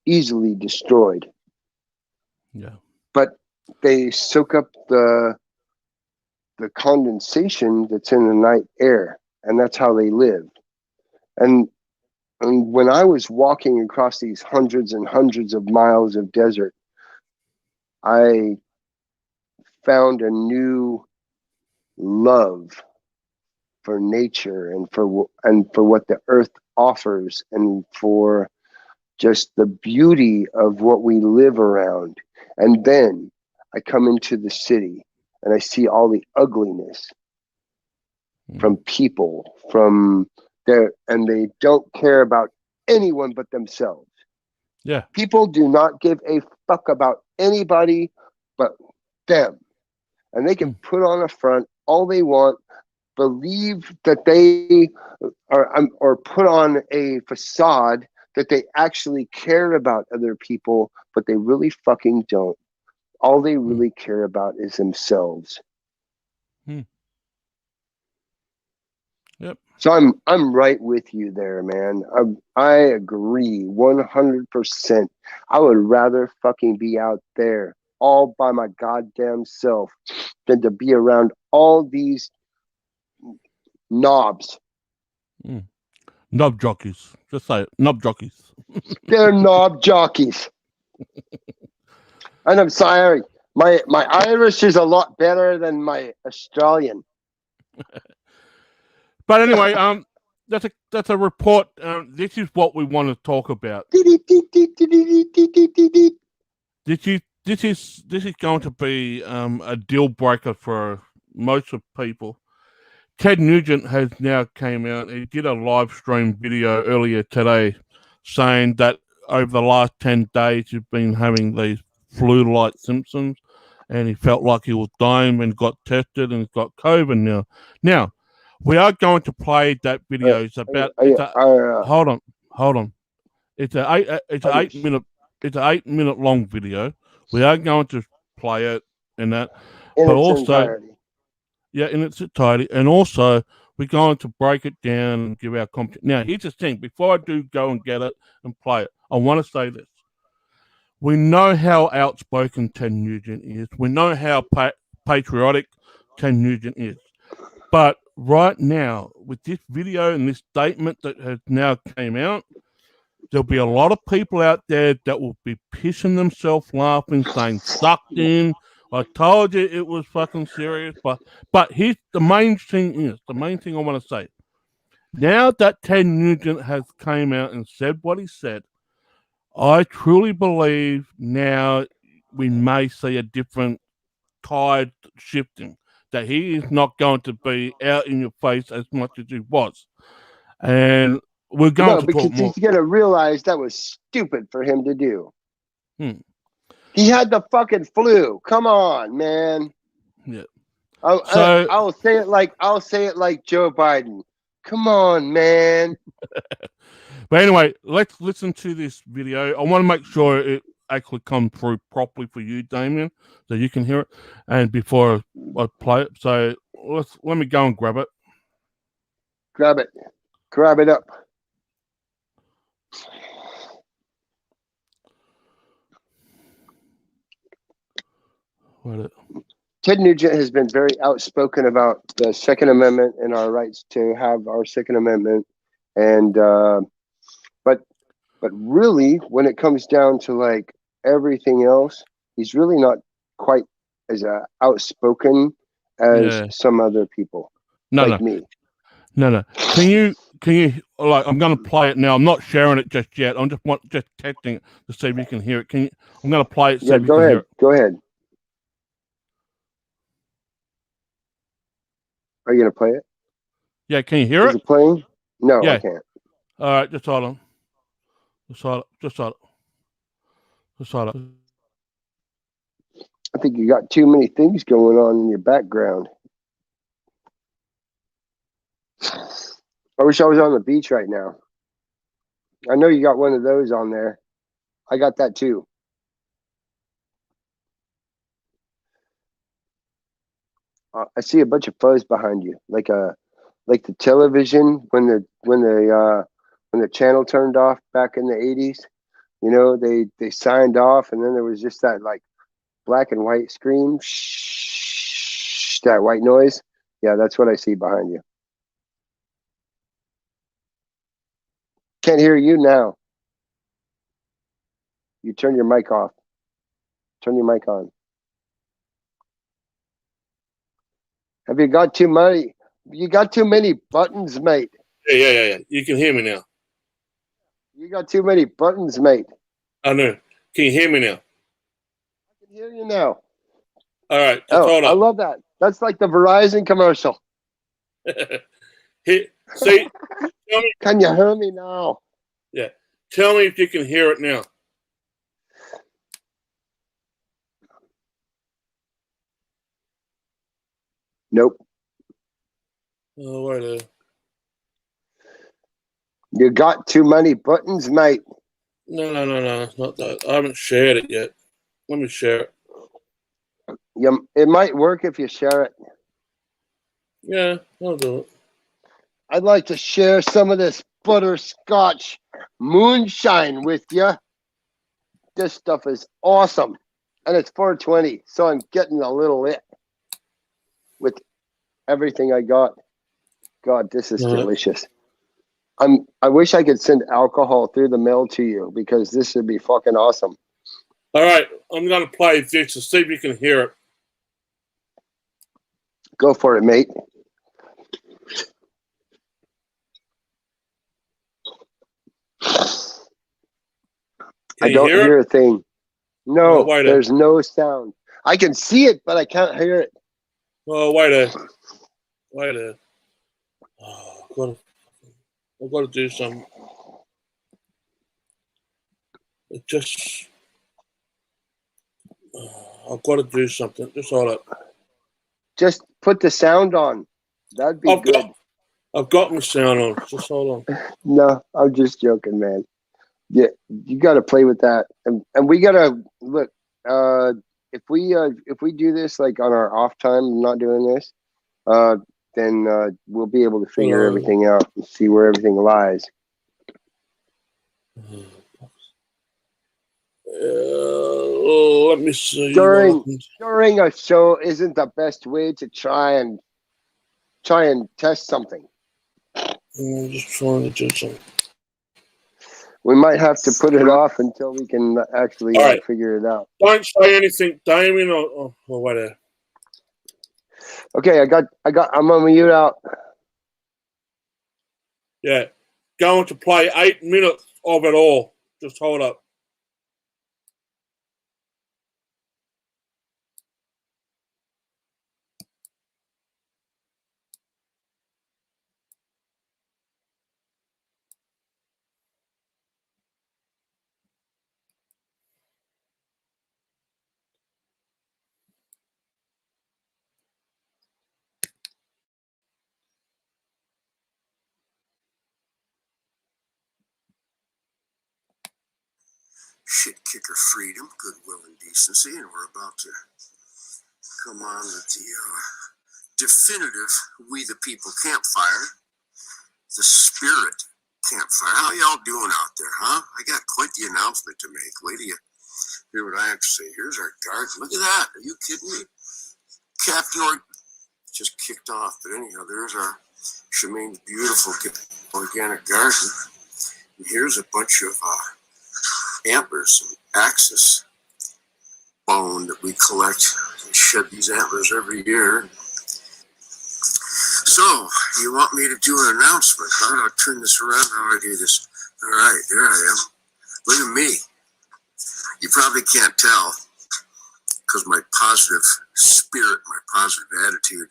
easily destroyed. Yeah. But they soak up the condensation that's in the night air, and that's how they live. And when I was walking across these hundreds and hundreds of miles of desert, I found a new love for nature and for what the earth offers, and for just the beauty of what we live around. And then I come into the city and I see all the ugliness from people, from there, and they don't care about anyone but themselves. Yeah. People do not give a fuck about anybody but them. And they can put on a front all they want, believe that they are, or put on a facade that they actually care about other people, but they really fucking don't. All they really care about is themselves. Yep. So I'm right with you there, man. I agree 100%. I would rather fucking be out there all by my goddamn self than to be around all these knobs. Knob jockeys. Just say it. Knob jockeys. They're knob jockeys. And I'm sorry, my Irish is a lot better than my Australian. But anyway, that's a report. This is what we want to talk about. This is going to be a deal breaker for most of people. Ted Nugent has now came out. He did a live stream video earlier today, saying that over the last 10 days he's been having these flu-like symptoms, and he felt like he was dying and got tested and got COVID now. Now, we are going to play that video. It's about. Hold on. It's an 8 minute long video. We are going to play it and that, but also, in its entirety, and also we're going to break it down and give our comment. Now, here's the thing: before I do go and get it and play it, I want to say this. We know how outspoken Ted Nugent is. We know how patriotic Ted Nugent is. But right now, with this video and this statement that has now came out, there'll be a lot of people out there that will be pissing themselves laughing, saying, sucked in. I told you it was fucking serious. But here's the main thing I want to say. Now that Ted Nugent has came out and said what he said, I truly believe now we may see a different tide shifting, that he is not going to be out in your face as much as he was. And we're going to talk more. He's going to realize that was stupid for him to do. He had the fucking flu. Come on, man. Yeah. I'll say it like Joe Biden. Come on, man. But anyway, let's listen to this video. I want to make sure it actually comes through properly for you, Damion, so you can hear it. And before I play it, so let me go and grab it. Grab it up. Ted Nugent has been very outspoken about the Second Amendment and our rights to have our Second Amendment, and but really, when it comes down to like everything else, he's really not quite as outspoken as some other people. Me. No. Can you like? I'm going to play it now. I'm not sharing it just yet. I'm just testing it to see if you can hear it. I'm going to play it. Yeah, go ahead. Go ahead. Are you gonna play it? Yeah, can you hear Is it? it playing? No, I Yeah. can't. All right, just hold on. Just hold on. I think you got too many things going on in your background. I wish I was on the beach right now. I know you got one of those on there. I got that too. I see a bunch of fuzz behind you, like the television when the channel turned off back in the 80s. You know, they signed off, and then there was just that like black and white screen, shh, that white noise. Yeah, that's what I see behind you. Can't hear you now. You turn your mic off. Turn your mic on. Have you got too many? You got too many buttons, mate. Yeah. You can hear me now. You got too many buttons, mate. I know. Can you hear me now? I can hear you now. All right, just hold I up. love that. That's like the Verizon commercial. See, tell me. Can you hear me now? Yeah, tell me if you can hear it now. Nope. Oh, wait. You got too many buttons, mate. No, it's not that. I haven't shared it yet. Let me share it. It might work if you share it. Yeah, I'll do it. I'd like to share some of this butterscotch moonshine with you. This stuff is awesome. And it's 420, so I'm getting a little lit with everything I got. God, this is delicious. I wish I could send alcohol through the mail to you because this would be fucking awesome. All right, I'm gonna play this to see if you can hear it. Go for it, mate. I don't hear a thing. No, there's no sound. I can see it, but I can't hear it. Oh, wait a. Oh, I've got to do some. It just. I've got to do something. Just hold up. Just put the sound on. That'd be good. I've got my sound on. Just hold on. No, I'm just joking, man. Yeah, you got to play with that, and we got to look. If we do this like on our off time, not doing this, then we'll be able to figure everything out and see where everything lies. Let me see. During a show isn't the best way to try and test something. I'm just trying to do something. We might have to put it off until we can actually figure it out. Don't say anything, Damion, or whatever. Okay, I'm gonna mute out. Yeah, going to play 8 minutes of it all. Just hold up. Shit kicker freedom, goodwill, and decency, and we're about to come on with the definitive We the People campfire, the spirit campfire. How y'all doing out there, huh? I got quite the announcement to make. Wait till you hear what I have to say. Here's our garden. Look at that. Are you kidding me? Captain just kicked off, but anyhow, there's our Shemaine's beautiful organic garden. And here's a bunch of antlers and axis bone that we collect and shed these antlers every year. So, you want me to do an announcement? How do I turn this around? How do I do this? All right, there I am. Look at me. You probably can't tell because my positive spirit, my positive attitude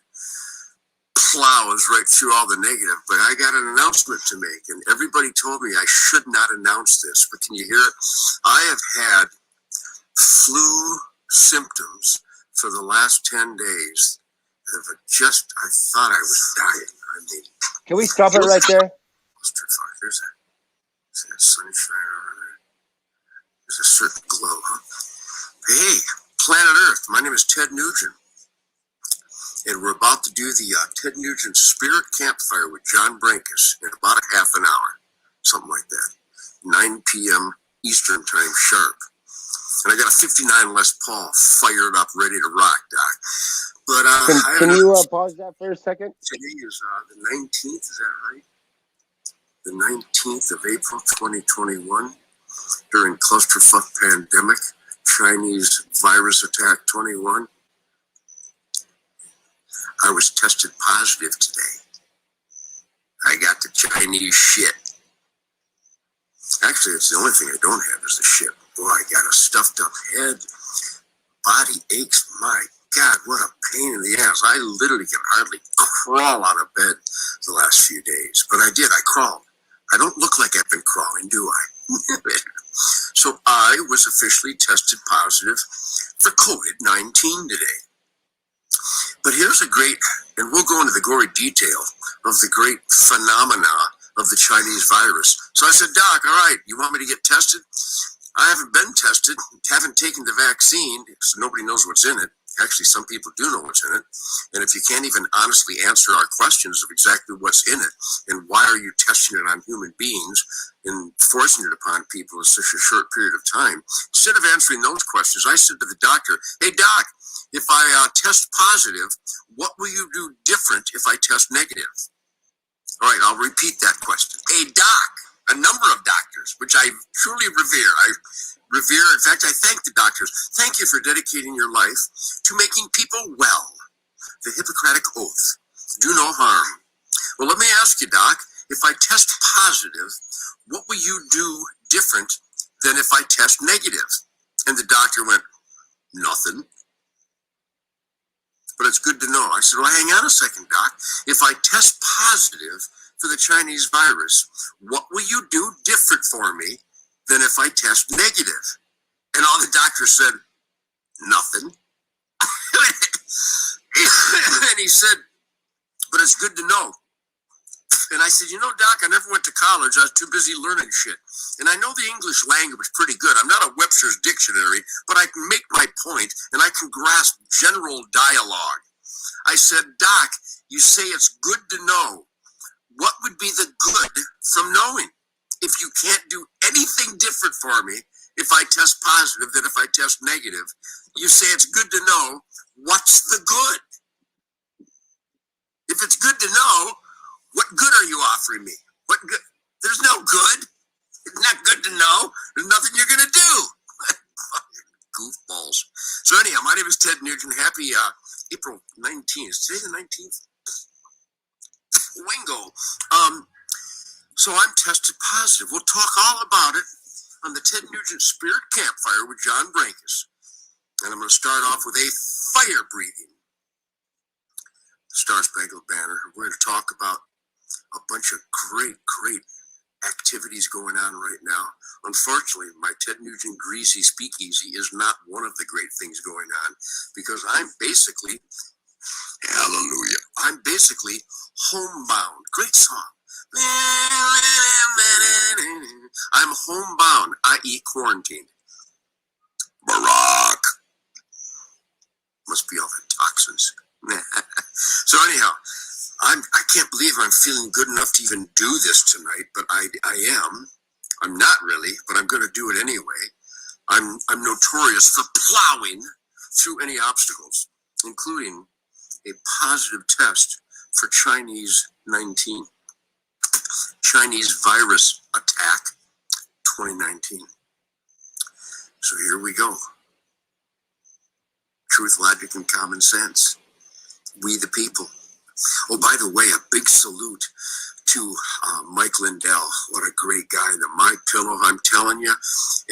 plows right through all the negative, but I got an announcement to make, and everybody told me I should not announce this, but can you hear it? I have had flu symptoms for the last 10 days. I thought I was dying. I mean, can we stop it right there? There's that sunshine over there. There's a certain glow, huh? Hey, planet Earth, my name is Ted Nugent. And we're about to do the Ted Nugent Spirit Campfire with John Brankus in about a half an hour, something like that. 9 p.m. Eastern time sharp. And I got a 59 Les Paul fired up, ready to rock, Doc. But can you pause that for a second? Today is the 19th, is that right? The 19th of April, 2021, during clusterfuck pandemic, Chinese virus attack 21. I was tested positive today. I got the Chinese shit. Actually, it's the only thing I don't have is the shit. Boy, I got a stuffed up head. Body aches. My God, what a pain in the ass. I literally can hardly crawl out of bed the last few days. But I did. I crawled. I don't look like I've been crawling, do I? So I was officially tested positive for COVID-19 today. But here's a great, and we'll go into the gory detail of the great phenomena of the Chinese virus. So I said, Doc, all right, you want me to get tested? I haven't been tested, haven't taken the vaccine, so nobody knows what's in it. Actually, some people do know what's in it. And if you can't even honestly answer our questions of exactly what's in it, and why are you testing it on human beings and forcing it upon people in such a short period of time, instead of answering those questions, I said to the doctor, hey, Doc, if I test positive, what will you do different if I test negative? All right, I'll repeat that question. Hey, Doc, a number of doctors, which I truly revere. In fact, I thank the doctors. Thank you for dedicating your life to making people well. The Hippocratic Oath. Do no harm. Well, let me ask you, Doc, if I test positive, what will you do different than if I test negative? And the doctor went, nothing. But it's good to know. I said, well, hang on a second, Doc. If I test positive for the Chinese virus, what will you do different for me than if I test negative? And all the doctors said, nothing. And he said, but it's good to know. And I said, you know, Doc, I never went to college. I was too busy learning shit. And I know the English language pretty good. I'm not a Webster's dictionary, but I can make my point and I can grasp general dialogue. I said, Doc, you say it's good to know. What would be the good from knowing? If you can't do anything different for me if I test positive than if I test negative, you say it's good to know. What's the good? If it's good to know, what good are you offering me? What good? There's no good. It's not good to know. There's nothing you're going to do. Goofballs. So anyhow, my name is Ted Nugent. Happy April 19th. Is today the 19th? Wingo. So I'm tested positive. We'll talk all about it on the Ted Nugent Spirit Campfire with John Brankus. And I'm going to start off with a fire breathing. Star Spangled Banner. We're going to talk about a bunch of great activities going on right now. Unfortunately, my Ted Nugent Greasy Speakeasy is not one of the great things going on because I'm basically, hallelujah, I'm basically homebound. Great song. I'm homebound, i.e. quarantined. Barack. Must be all the toxins. So anyhow, I can't believe I'm feeling good enough to even do this tonight, but I am. I'm not really, but I'm going to do it anyway. I'm notorious for plowing through any obstacles, including a positive test for Chinese 19, Chinese virus attack 2019. So here we go. Truth, logic, and common sense. We the people. Oh, by the way, a big salute to Mike Lindell. What a great guy. The My Pillow, I'm telling you,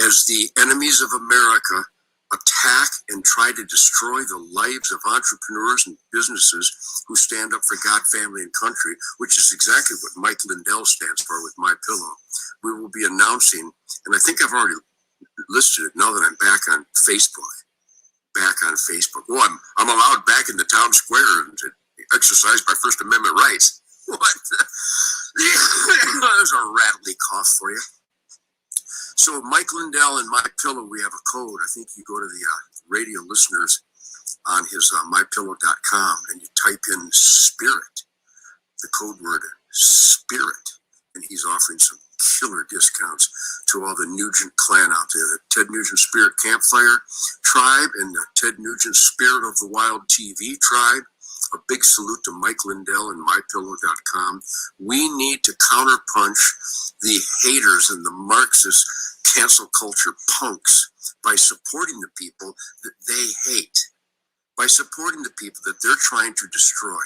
as the enemies of America attack and try to destroy the lives of entrepreneurs and businesses who stand up for God, family, and country, which is exactly what Mike Lindell stands for with My Pillow. We will be announcing, and I think I've already listed it now that I'm back on Facebook. Oh, I'm allowed back in the town square to exercise my First Amendment rights. What? There's a rattly cough for you. So Mike Lindell and My Pillow, we have a code. I think you go to the radio listeners on his mypillow.com and you type in spirit, the code word spirit, and he's offering some killer discounts to all the Nugent clan out there, the Ted Nugent Spirit Campfire Tribe and the Ted Nugent Spirit of the Wild TV Tribe. A big salute to Mike Lindell and mypillow.com. We need to counterpunch the haters and the Marxist cancel culture punks by supporting the people that they hate, by supporting the people that they're trying to destroy.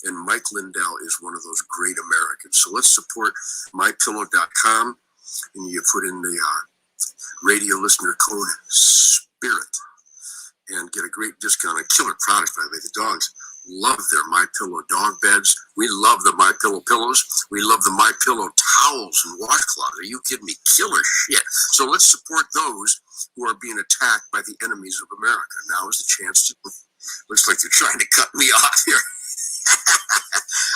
And Mike Lindell is one of those great Americans. So let's support mypillow.com, and you put in the radio listener code SPIRIT and get a great discount on killer products. By the way, the dogs love their My Pillow dog beds. We love the My Pillow pillows. We love the My Pillow towels and washcloths. Are you kidding me? Killer shit. So let's support those who are being attacked by the enemies of America. Now is the chance to. Looks like they're trying to cut me off here.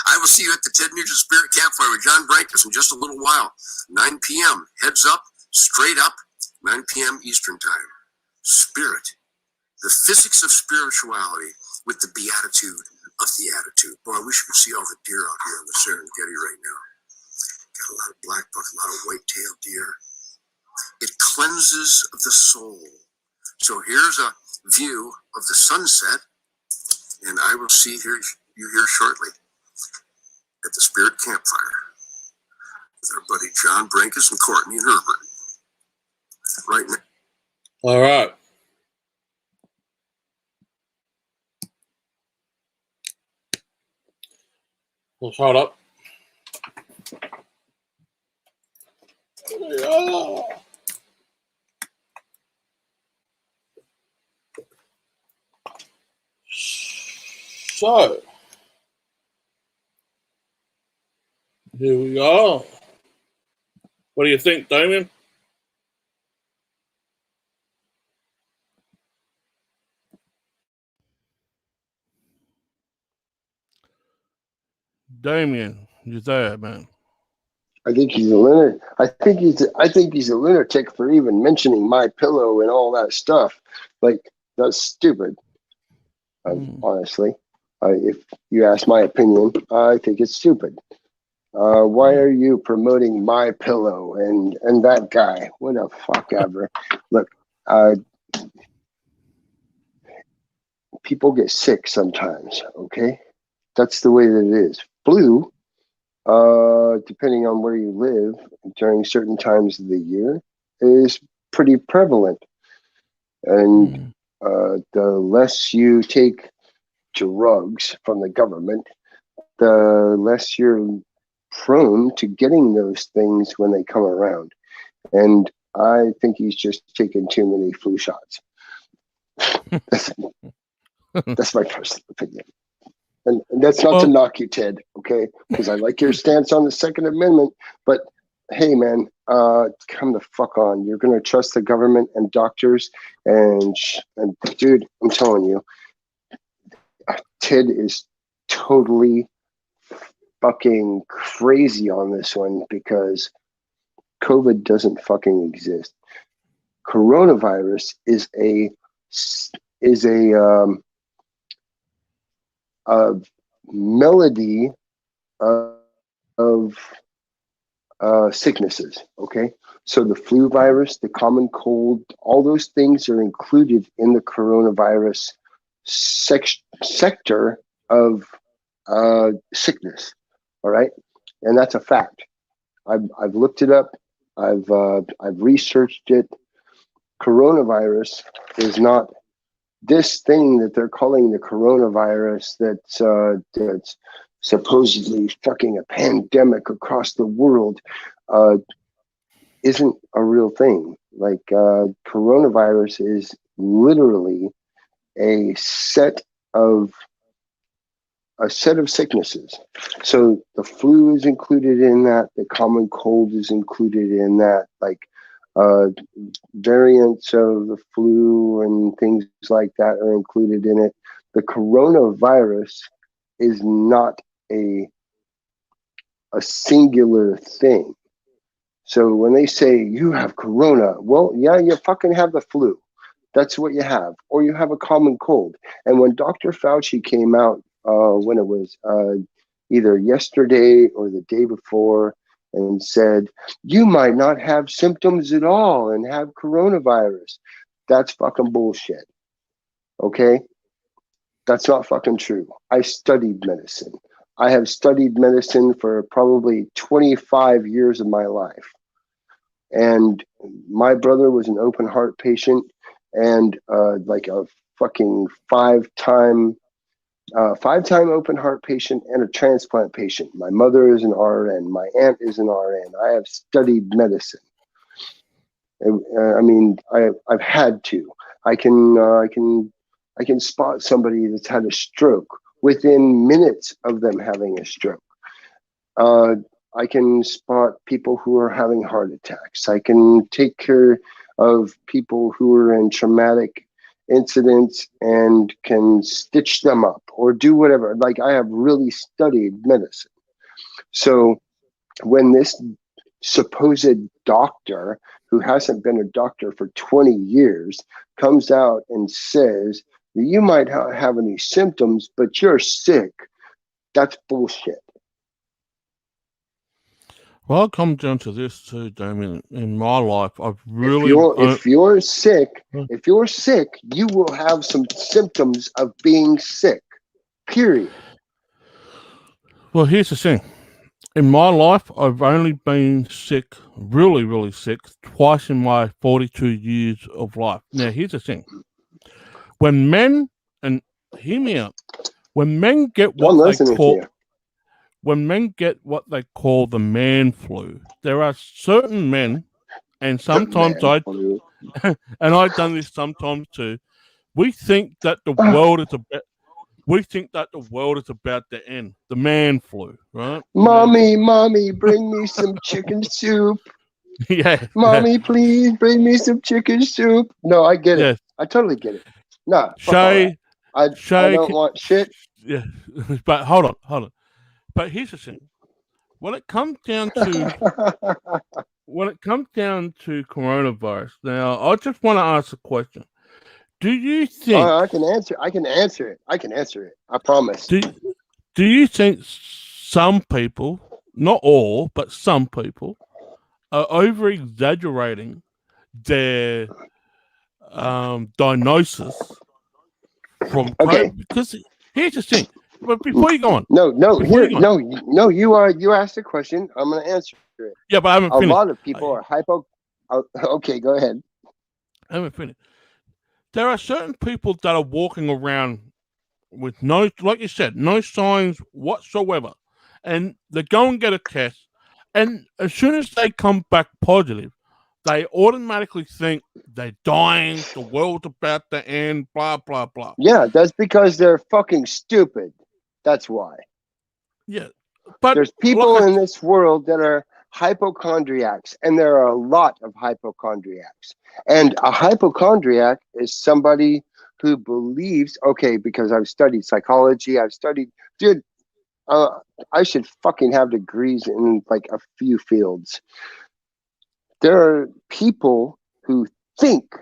I will see you at the Ted Nugent Spirit Campfire with John Brankus in just a little while. 9 p.m. Heads up, straight up, 9 p.m. Eastern Time. Spirit. The physics of spirituality with the beatitude of the attitude. Boy, I wish you could see all the deer out here on the Serengeti right now. Got a lot of black buck, a lot of white-tailed deer. It cleanses the soul. So here's a view of the sunset, and I will see you here shortly at the Spirit Campfire with our buddy John Brankus and Courtney and Herbert. Right now. All right. Well, shut up. Yeah. So, here we are. What do you think, Damion? Damion, you there, man? I think he's a lunatic. I think he's a lunatic for even mentioning My Pillow and all that stuff. Like, that's stupid. Honestly, if you ask my opinion, I think it's stupid. Why are you promoting My Pillow and that guy? What the fuck ever. Look, people get sick sometimes. Okay, that's the way that it is. Flu. Depending on where you live during certain times of the year, is pretty prevalent. And the less you take drugs from the government, the less you're prone to getting those things when they come around. And I think he's just taken too many flu shots. That's my personal opinion. And that's not to knock you, Ted, okay? Because I like your stance on the Second Amendment. But hey, man, come the fuck on. You're going to trust the government and doctors. And dude, I'm telling you, Ted is totally fucking crazy on this one because COVID doesn't fucking exist. Coronavirus is a melody of sicknesses. Okay, so the flu virus, the common cold, all those things are included in the coronavirus sector of sickness. All right, and that's a fact. I've looked it up. I've researched it. Coronavirus is not this thing that they're calling the coronavirus that's supposedly fucking a pandemic across the world isn't a real thing. Like coronavirus literally a set of sicknesses. So the flu is included in that. The common cold is included in that. Like variants of the flu and things like that are included in it. The coronavirus is not a singular thing. So when they say you have corona, well, yeah, you fucking have the flu. That's what you have. Or you have a common cold. And when Dr. Fauci came out, when it was either yesterday or the day before, and said, you might not have symptoms at all and have coronavirus, that's fucking bullshit. Okay? That's not fucking true. I studied medicine. I have studied medicine for probably 25 years of my life. And my brother was an open heart patient and like a fucking five-time open heart patient and a transplant patient. My mother is an RN. My aunt is an RN. I have studied medicine. I mean, I've had to. I can spot somebody that's had a stroke within minutes of them having a stroke. I can spot people who are having heart attacks. I can take care of people who are in traumatic incidents and can stitch them up or do whatever. Like, I have really studied medicine. So when this supposed doctor who hasn't been a doctor for 20 years comes out and says, you might not have any symptoms, but you're sick, that's bullshit. Well, I'll come down to this too, Damion. In my life, I've really... If you're sick, you will have some symptoms of being sick, period. Well, here's the thing. In my life, I've only been sick, really, really sick, twice in my 42 years of life. Now, here's the thing. When men, and hear me out, when men get what they call the man flu, there are certain men, and sometimes and I've done this sometimes too, we think that the world is about to end. The man flu, right? Mommy, bring me some chicken soup. Yeah. Mommy, please bring me some chicken soup. No, I get it. I totally get it. No, Shay, I don't want shit. Yeah, but hold on. But here's the thing: when it comes down to coronavirus, now I just want to ask a question. Do you think I can answer it. I promise. Do you think some people, not all, but some people, are over exaggerating their diagnosis from COVID? Because here's the thing. But before you go on, you asked a question. I'm going to answer it. Yeah, but I haven't finished. A lot of people are hypo. Okay, go ahead. I haven't finished. There are certain people that are walking around with no, like you said, no signs whatsoever, and they go and get a test, and as soon as they come back positive, they automatically think they're dying, the world's about to end, blah, blah, blah. Yeah, that's because they're fucking stupid. That's why. Yeah, but there's people in this world that are hypochondriacs, and there are a lot of hypochondriacs. And a hypochondriac is somebody who believes, because I've studied psychology, dude, I should fucking have degrees in like a few fields. There are people who think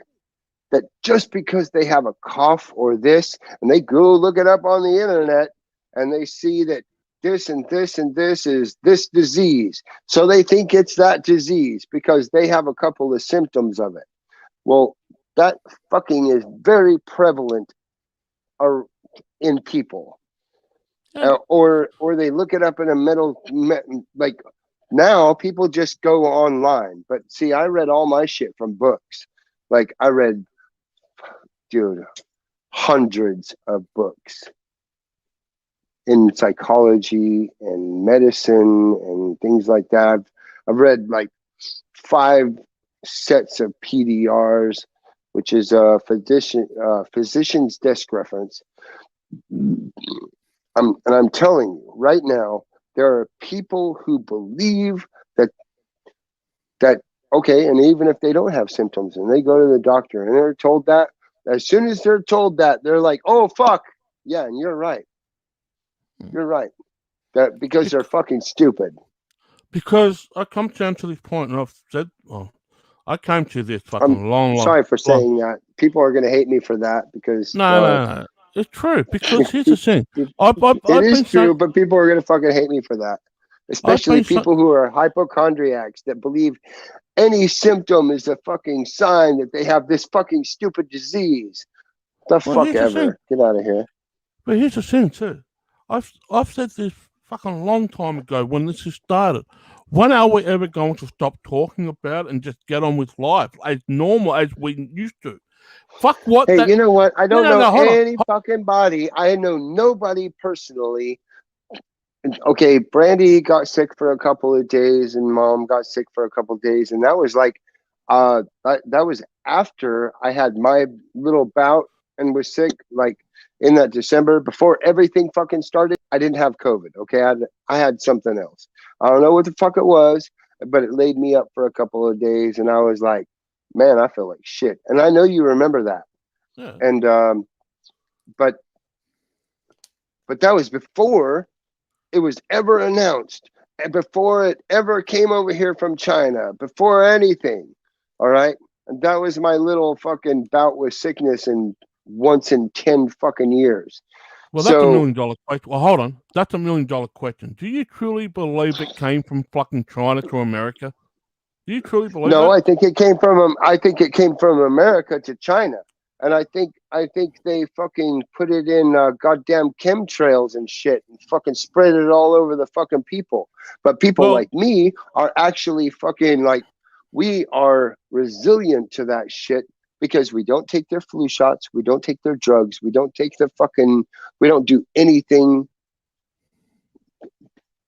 that just because they have a cough or this, and they go look it up on the internet, and they see that this and this and this is this disease. So they think it's that disease because they have a couple of symptoms of it. Well, that fucking is very prevalent in people. Or they look it up in a like now people just go online. But see, I read all my shit from books. Like I read, hundreds of books in psychology and medicine and things like that. I've read like 5 sets of PDRs. which is a physician's desk reference. I'm telling you right now, there are people who believe that okay, and even if they don't have symptoms and they go to the doctor and they're told that, as soon as they're told that, they're like, oh fuck, yeah, and you're right. You're right. That because they're fucking stupid. Because I come down to this point, and I've said, well, I came to this fucking long. Sorry for saying that. People are going to hate me for that because no, it's true. Because here's the thing, it is true, but people are going to fucking hate me for that. Especially people who are hypochondriacs that believe any symptom is a fucking sign that they have this fucking stupid disease. Fuck ever. Get out of here. But here's the thing too. I've said this fucking long time ago when this has started. When are we ever going to stop talking about it and just get on with life as normal as we used to? Fuck what? Hey, you know what? I don't know any fucking body. I know nobody personally. Okay, Brandy got sick for a couple of days, and Mom got sick for a couple of days, and that was like, that was after I had my little bout and was sick, like in that December before everything fucking started. I didn't have COVID. Okay, I had something else. I don't know what the fuck it was, but it laid me up for a couple of days, and I was like, man, I feel like shit. And I know you remember that. Yeah. And but that was before it was ever announced, and before it ever came over here from China, before anything. All right. And that was my little fucking bout with sickness in once in 10 fucking years. Well, that's $1 million question. Well, hold on. That's $1 million question. Do you truly believe it came from fucking China to America? Do you truly believe that? No, I think it came from America to China. And I think they fucking put it in goddamn chemtrails and shit and fucking spread it all over the fucking people. But people like me are actually fucking like, we are resilient to that shit because we don't take their flu shots, we don't take their drugs, we don't do anything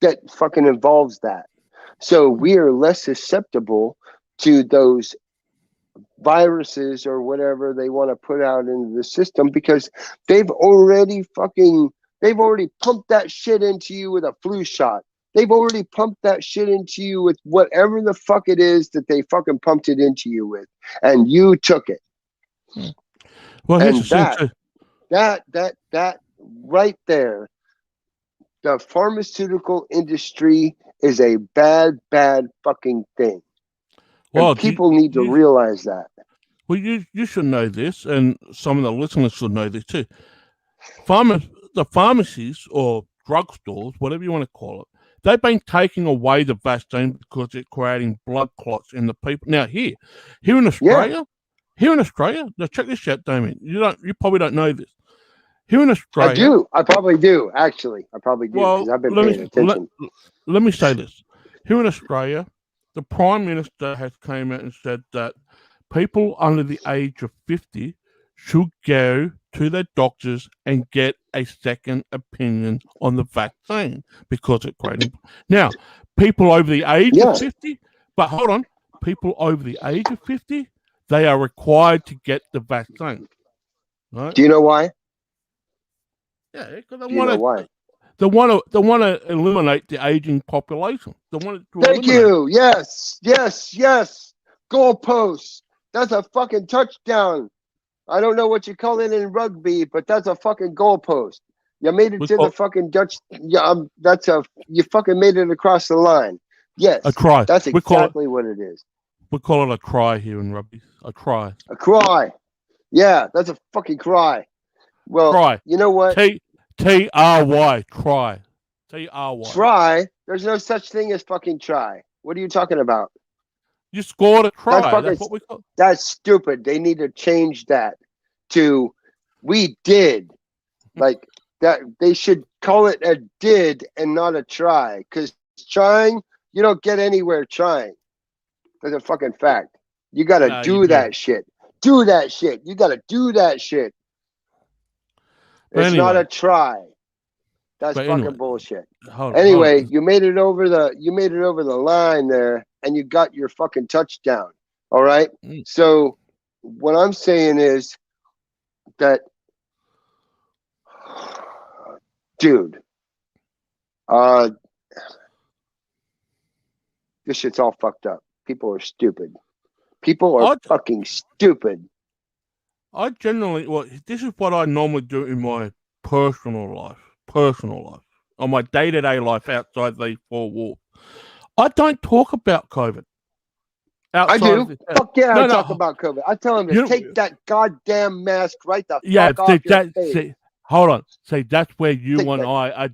that fucking involves that. So we are less susceptible to those viruses or whatever they want to put out into the system because they've already pumped that shit into you with a flu shot. They've already pumped that shit into you with whatever the fuck it is that they fucking pumped it into you with, and you took it. Well, and that right there, the pharmaceutical industry is a bad fucking thing. Well, and people need to realize that. Well, you should know this, and some of the listeners should know this too. The pharmacies or drugstores, whatever you want to call it, they've been taking away the vaccine because it's creating blood clots in the people. Now here in Australia, now check this out, Damion. You probably don't know this. Here in Australia, I do. I probably do. Actually, I probably do because I've been paying attention. Let me say this: here in Australia, the Prime Minister has came out and said that people under the age of 50 should go to their doctors and get a second opinion on the vaccine because it's creating. Now, people over the age of 50, but hold on, people over the age of 50, they are required to get the vaccine. Right? Do you know why? Yeah, because they want to eliminate the aging population. They want to Thank you. Yes. Goalposts. That's a fucking touchdown. I don't know what you call it in rugby, but that's a fucking goalpost. You made it to the fucking Dutch. Yeah, you fucking made it across the line. Yes, a try. That's exactly what it is. We call it a try here in rugby. A try. A cry. Yeah, that's a fucking cry. Well, try. You know what? T-R-Y. Try. T-R-Y. Try. There's no such thing as fucking try. What are you talking about? You scored a try. That's what we call. That's stupid. They need to change that to we did. Like that. They should call it a did and not a try. Because trying, you don't get anywhere trying. That's a fucking fact. You got to do that shit. Do that shit. You got to do that shit. It's not a try. That's fucking bullshit. Anyway, you made it over the line there, and you got your fucking touchdown. All right. So what I'm saying is that, dude, this shit's all fucked up. People are stupid. People are fucking stupid. I generally, well, this is what I normally do in my personal life, on my day-to-day life outside these four walls. I don't talk about COVID. I do. Fuck yeah, I talk about COVID. I tell them to take that goddamn mask right the fuck off your face. See, hold on. See, that's where you and I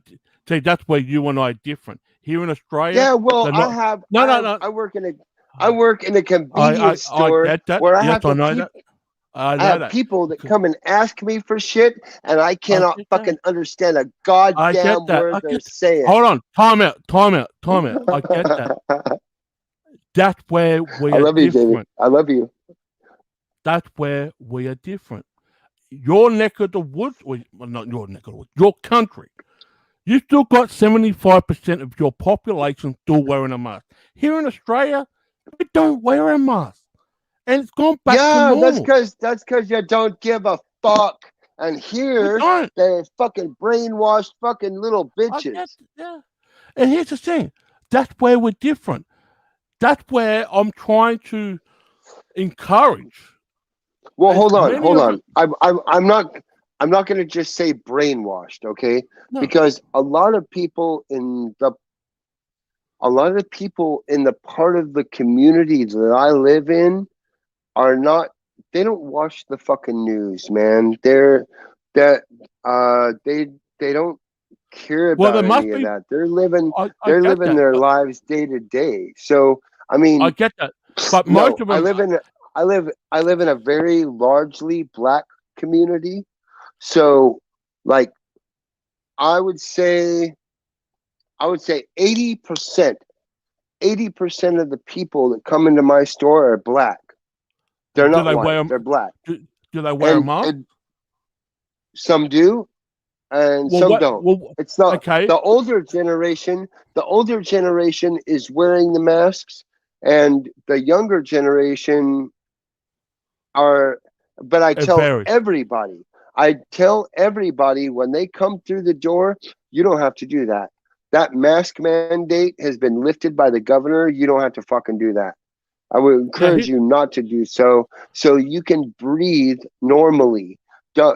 see, that's where you and I are different. Here in Australia. Yeah, well, I work in a convenience store where I have to I have people that come and ask me for shit, and I cannot fucking understand a goddamn word they're saying. Hold on, time out. I get that. That's where we are different. Jamie. I love you. That's where we are different. Your neck of the woods, well, not your neck of the woods, your country, you still got 75% of your population still wearing a mask. Here in Australia, we don't wear a mask. And it's gone back to normal. That's because you don't give a fuck. And here, they're fucking brainwashed fucking little bitches. Yeah. And here's the thing. That's where we're different. That's where I'm trying to encourage. Well, hold on. I'm not going to just say brainwashed, okay? No. Because a lot of people in the part of the community that I live in are not. They don't watch the fucking news, man. They don't care about any of that. They're living their lives day to day. So I mean, I get that, but most of them. I live in a very largely black community, so like I would say 80% of the people that come into my store are black. They're not white. They're black. Do they wear a mask? Some do, and some don't. It's not okay. The older generation is wearing the masks, and the younger generation are. But I tell everybody when they come through the door, you don't have to do that. That mask mandate has been lifted by the governor. You don't have to fucking do that. I would encourage you not to do so you can breathe normally.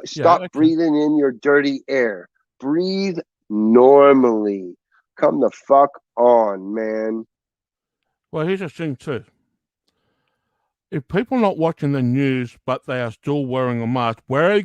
Stop breathing in your dirty air. Breathe normally. Come the fuck on, man. Well, here's the thing too. If people are not watching the news but they are still wearing a mask, where are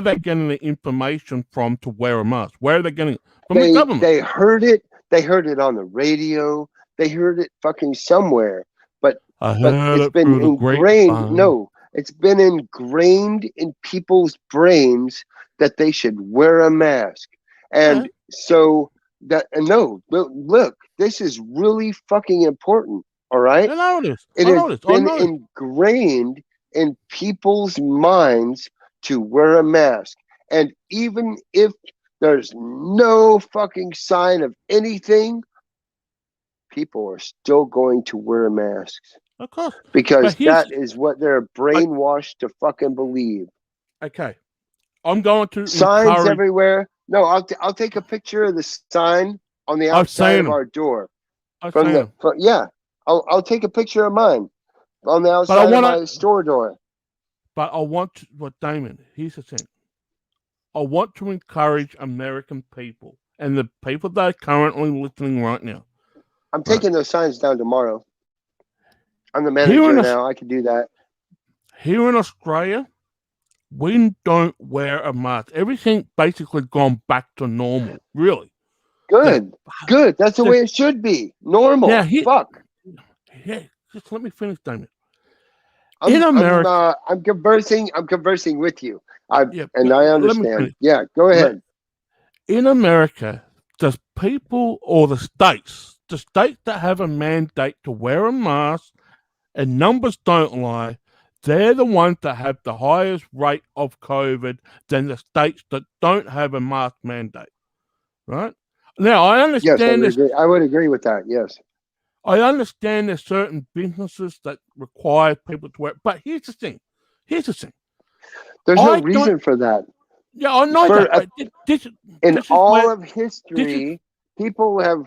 they getting the information from to wear a mask? Where are they getting it? From the government. They heard it. They heard it on the radio. They heard it fucking somewhere. But it's been ingrained. No, it's been ingrained in people's brains that they should wear a mask. And so look, this is really fucking important. All right. I know this. It has been ingrained in people's minds to wear a mask. And even if there's no fucking sign of anything, people are still going to wear masks. Of course. Because that is what they're brainwashed to fucking believe. Okay. I'm going to signs everywhere. No, I'll take a picture of the sign on the outside of our door. I'll take a picture of mine on the outside of my store door. But I want Damion, here's the thing. I want to encourage American people and the people that are currently listening right now. I'm taking those signs down tomorrow. I'm the manager now. I can do that. Here in Australia, we don't wear a mask. Everything basically gone back to normal. Really. Good. That's the way it should be. Normal. Fuck. Yeah, just let me finish, Damion. In America, I'm conversing with you. I understand. Yeah, go ahead. In America, does people or the states that have a mandate to wear a mask, and numbers don't lie, they're the ones that have the highest rate of COVID than the states that don't have a mask mandate. Right? Now, I understand this. I would agree with that, yes. I understand there's certain businesses that require people to wear it. But here's the thing. here's the thing. There's no reason for that. Yeah, I know that. But in all of history, people have.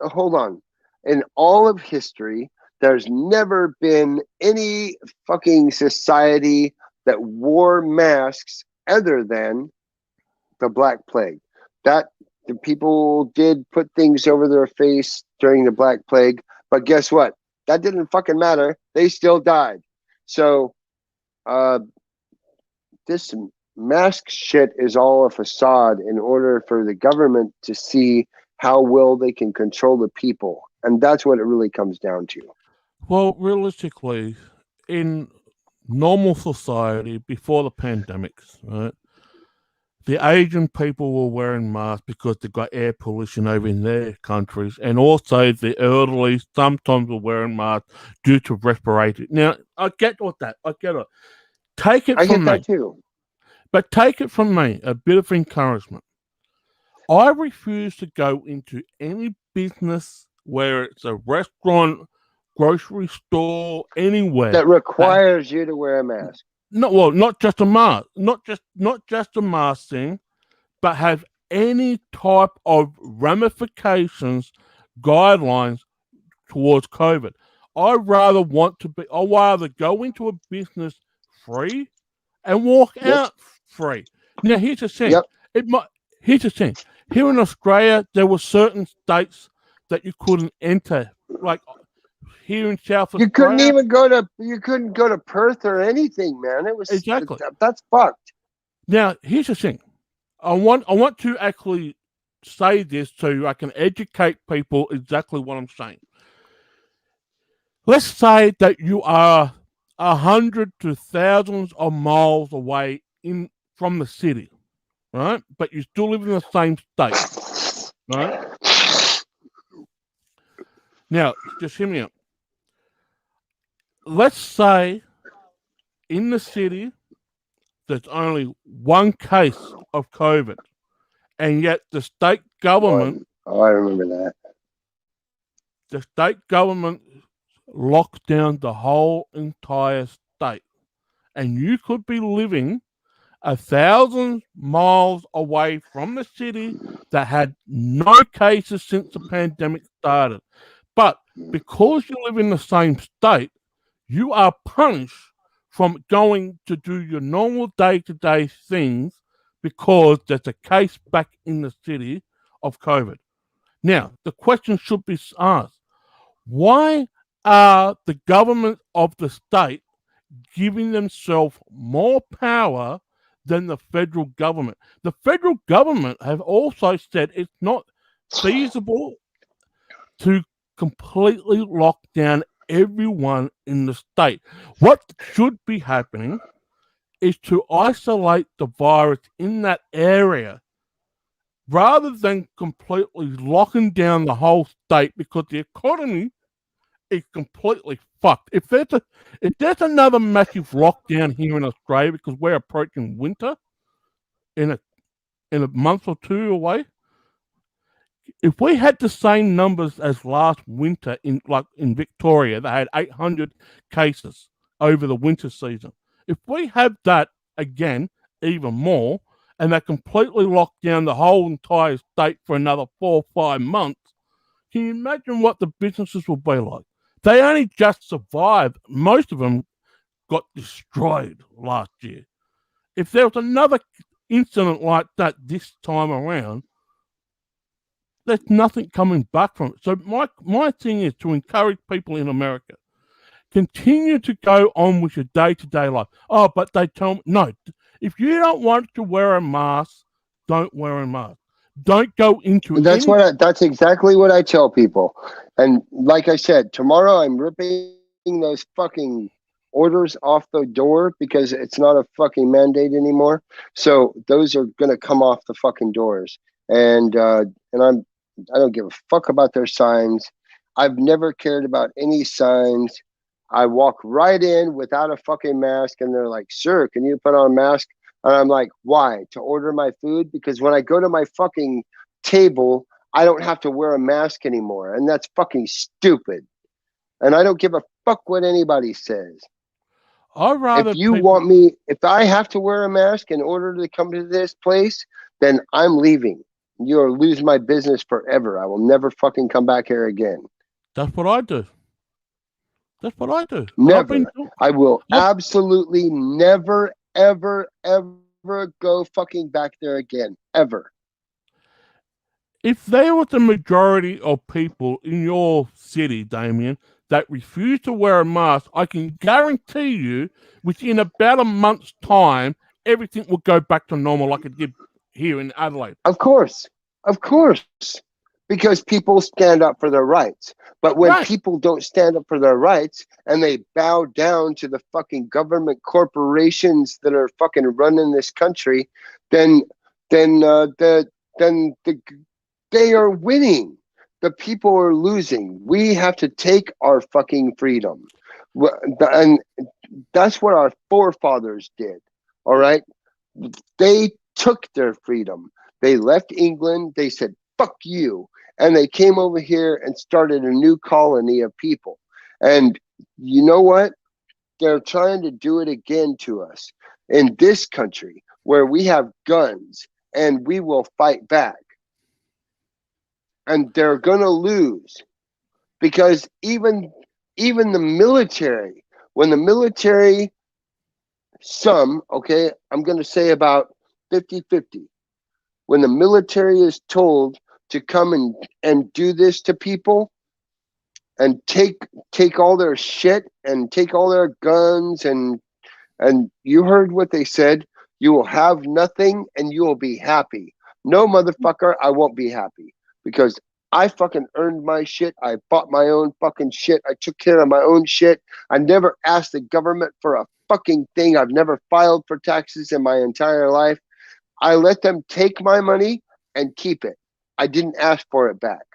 Hold on. In all of history, there's never been any fucking society that wore masks other than the Black Plague. That the people did put things over their face during the Black Plague, but guess what? That didn't fucking matter. They still died. So, this mask shit is all a facade in order for the government to see how well they can control the people. And that's what it really comes down to. Well, realistically, in normal society before the pandemics, right, the Asian people were wearing masks because they got air pollution over in their countries, and also the elderly sometimes were wearing masks due to respiratory. Now, I get all that. I get it. Take it from me. I get that too. But take it from me, a bit of encouragement. I refuse to go into any business where it's a restaurant, grocery store, anywhere that requires you to wear a mask. No, well, not just a mask, not just a mask thing, but have any type of ramifications, guidelines towards COVID. I rather go into a business free and walk out free. Now, here's the thing. Here's the thing. Here in Australia, there were certain states that you couldn't enter, like here in South Australia. You couldn't go to Perth or anything, man. It was exactly that's fucked. Now, here's the thing. I want to actually say this so I can educate people exactly what I'm saying. Let's say that you are 100 to thousands of miles away from the city, right? But you still live in the same state, right? Now, just hear me out. Let's say in the city there's only one case of COVID, and yet the state government... I remember that. The state government locked down the whole entire state, and you could be living 1,000 miles away from the city that had no cases since the pandemic started. But because you live in the same state, you are punished from going to do your normal day-to-day things because there's a case back in the city of COVID. Now, the question should be asked, why are the government of the state giving themselves more power than the federal government? The federal government have also said it's not feasible to completely lock down everyone in the state. What should be happening is to isolate the virus in that area rather than completely locking down the whole state, because the economy is completely fucked. If there's another massive lockdown here in Australia because we're approaching winter in a month or two away, if we had the same numbers as last winter in Victoria, they had 800 cases over the winter season. If we have that again, even more, and they completely lock down the whole entire state for another 4 or 5 months, can you imagine what the businesses will be like? They only just survived. Most of them got destroyed last year. If there was another incident like that this time around, there's nothing coming back from it. So my thing is to encourage people in America, continue to go on with your day-to-day life. Oh, but they tell me, no, if you don't want to wear a mask, don't wear a mask. Don't go into it. That's exactly what I tell people. And like I said, tomorrow I'm ripping those fucking orders off the door because it's not a fucking mandate anymore. So those are going to come off the fucking doors. And I don't give a fuck about their signs. I've never cared about any signs. I walk right in without a fucking mask, and they're like, "Sir, can you put on a mask?" And I'm like, "Why? To order my food? Because when I go to my fucking table, I don't have to wear a mask anymore." And that's fucking stupid. And I don't give a fuck what anybody says. I'd rather if I have to wear a mask in order to come to this place, then I'm leaving. You'll lose my business forever. I will never fucking come back here again. That's what I do. That's what I do. Never. I will absolutely never, ever, ever go fucking back there again. Ever. If there was a majority of people in your city, Damion, that refuse to wear a mask, I can guarantee you within about a month's time, everything will go back to normal like it did here in Adelaide. Of course. Because people stand up for their rights. But when people don't stand up for their rights and they bow down to the fucking government corporations that are fucking running this country, then they are winning. The people are losing. We have to take our fucking freedom. And that's what our forefathers did. All right? They took their freedom. They left England. They said, fuck you. And they came over here and started a new colony of people. And you know what? They're trying to do it again to us in this country where we have guns and we will fight back. And they're going to lose because even the military, when the military, I'm going to say about 50-50. When the military is told to come and do this to people and take all their shit and take all their guns and you heard what they said, you will have nothing and you will be happy. No, motherfucker, I won't be happy because I fucking earned my shit. I bought my own fucking shit. I took care of my own shit. I never asked the government for a fucking thing. I've never filed for taxes in my entire life. I let them take my money and keep it. I didn't ask for it back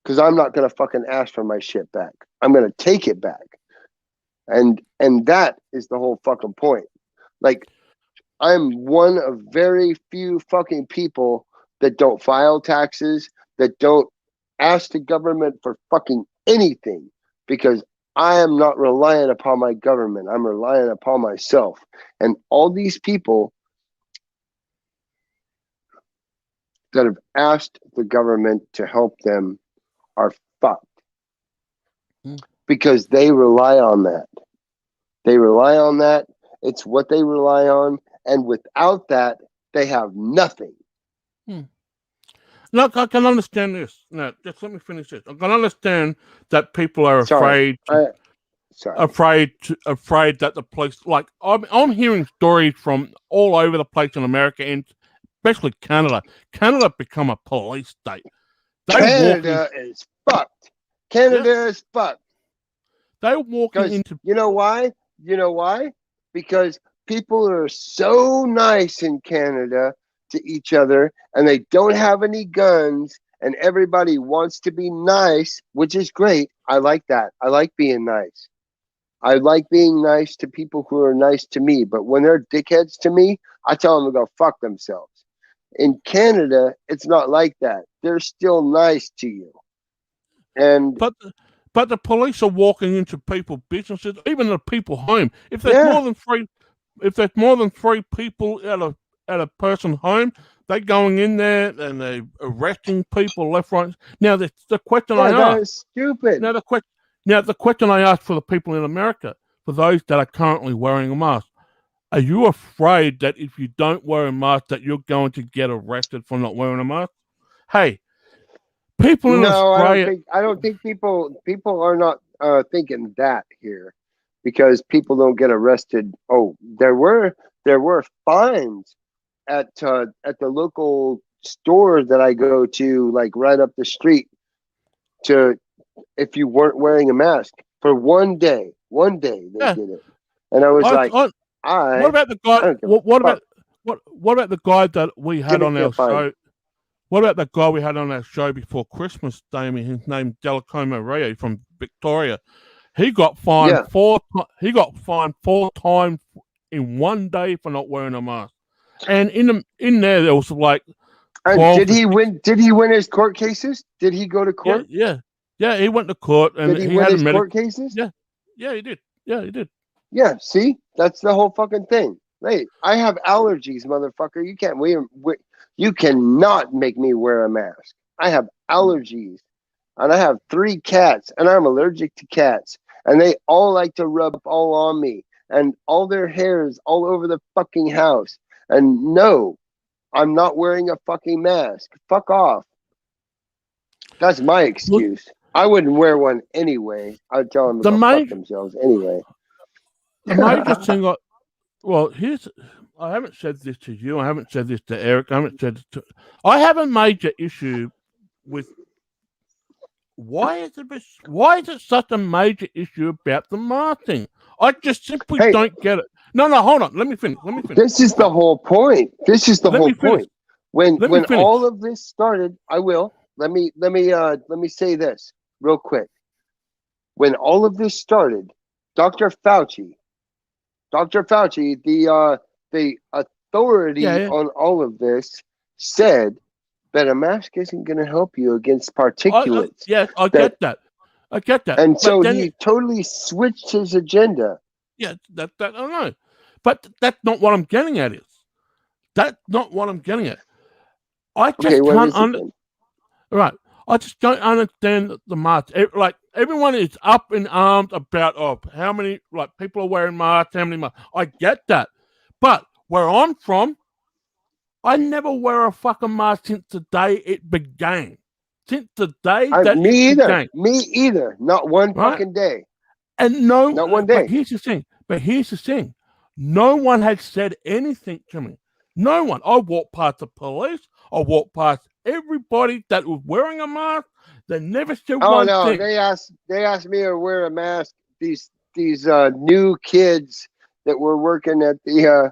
because I'm not going to fucking ask for my shit back. I'm going to take it back. And that is the whole fucking point. Like, I'm one of very few fucking people that don't file taxes, that don't ask the government for fucking anything because I am not reliant upon my government. I'm reliant upon myself. And all these people that have asked the government to help them are fucked because they rely on that. They rely on that. It's what they rely on. And without that, they have nothing. Look, I can understand this. No, just let me finish this. I can understand that people are afraid that the police, like I'm hearing stories from all over the place in America and especially Canada. Canada become a police state. Canada is fucked. Canada is fucked. They're walking into... You know why? Because people are so nice in Canada to each other and they don't have any guns and everybody wants to be nice, which is great. I like that. I like being nice. I like being nice to people who are nice to me. But when they're dickheads to me, I tell them to go fuck themselves. In Canada, it's not like that. They're still nice to you. But the police are walking into people's businesses, even the people home. If there's more than three people at a person's home, they're going in there and they're arresting people left, right. Now the question I ask, that is stupid. Now the question I ask for the people in America, for those that are currently wearing a mask, are you afraid that if you don't wear a mask that you're going to get arrested for not wearing a mask? Hey, people in Australia... I don't think people are not thinking that here because people don't get arrested. Oh, there were fines at the local store that I go to, like right up the street, to if you weren't wearing a mask for one day. One day they did it, and I was what about the guy? What about the guy that we had on our show? What about the guy we had on our show before Christmas, Damien? His name's Delacomo Rio from Victoria. He got fined He got fined 4 times in one day for not wearing a mask. And in there was like. Did he win? Did he win his court cases? Did he go to court? Yeah. He went to court and did he win had his court cases? Yeah, he did. Yeah, he did. Yeah, see, that's the whole fucking thing. Hey, I have allergies, motherfucker. You cannot make me wear a mask. I have allergies, and I have 3 cats, and I'm allergic to cats, and they all like to rub all on me, and all their hair is all over the fucking house. And no, I'm not wearing a fucking mask. Fuck off. That's my excuse. I wouldn't wear one anyway. I'd tell them to go fuck themselves anyway. The major thing, well, I haven't said this to you. I haven't said this to Eric. I have a major issue with why is it such a major issue about the mask thing? I just simply don't get it. No, hold on. Let me finish. This is the whole point. When all of this started, I will. Let me say this real quick. When all of this started, Dr. Fauci, the authority on all of this, said that a mask isn't going to help you against particulates. I get that. And so he totally switched his agenda. Yeah, that I know. But that's not what I'm getting at. That's not what I'm getting at. I just can't Right. I just don't understand the mask. Like, everyone is up in arms about how many people are wearing masks, how many masks. I get that. But where I'm from, I never wear a fucking mask since the day it began. Since the day that me it either. began. Me either. Not one fucking day. And not one day. But here's the thing. No one had said anything to me. No one. I walked past the police. I walked past everybody that was wearing a mask. They never said one thing. They asked me to wear a mask. These new kids that were working at the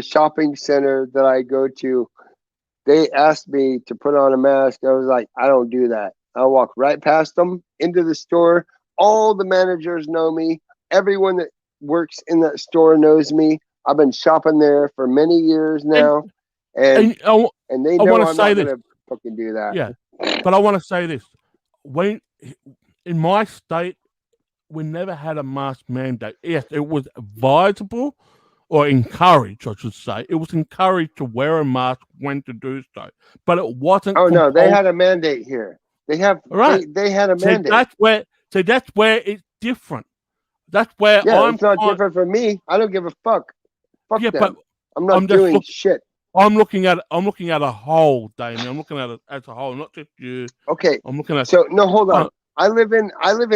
shopping center that I go to, they asked me to put on a mask. I was like, I don't do that. I walk right past them into the store. All the managers know me. Everyone that works in that store knows me. I've been shopping there for many years now, and they know I'm not going to fucking do that. Yeah, but I want to say this: when in my state, we never had a mask mandate. Yes, it was advisable or encouraged, I should say. It was encouraged to wear a mask when to do so, but it wasn't. Oh no, they had a mandate here. They had a mandate. That's where it's different. That's where it's not different for me. I don't give a fuck. Fuck them. But I'm not doing shit. I'm looking at a whole, Damien. I'm looking at it as a whole, not just you. Okay. I'm looking at. So no, hold on. I live in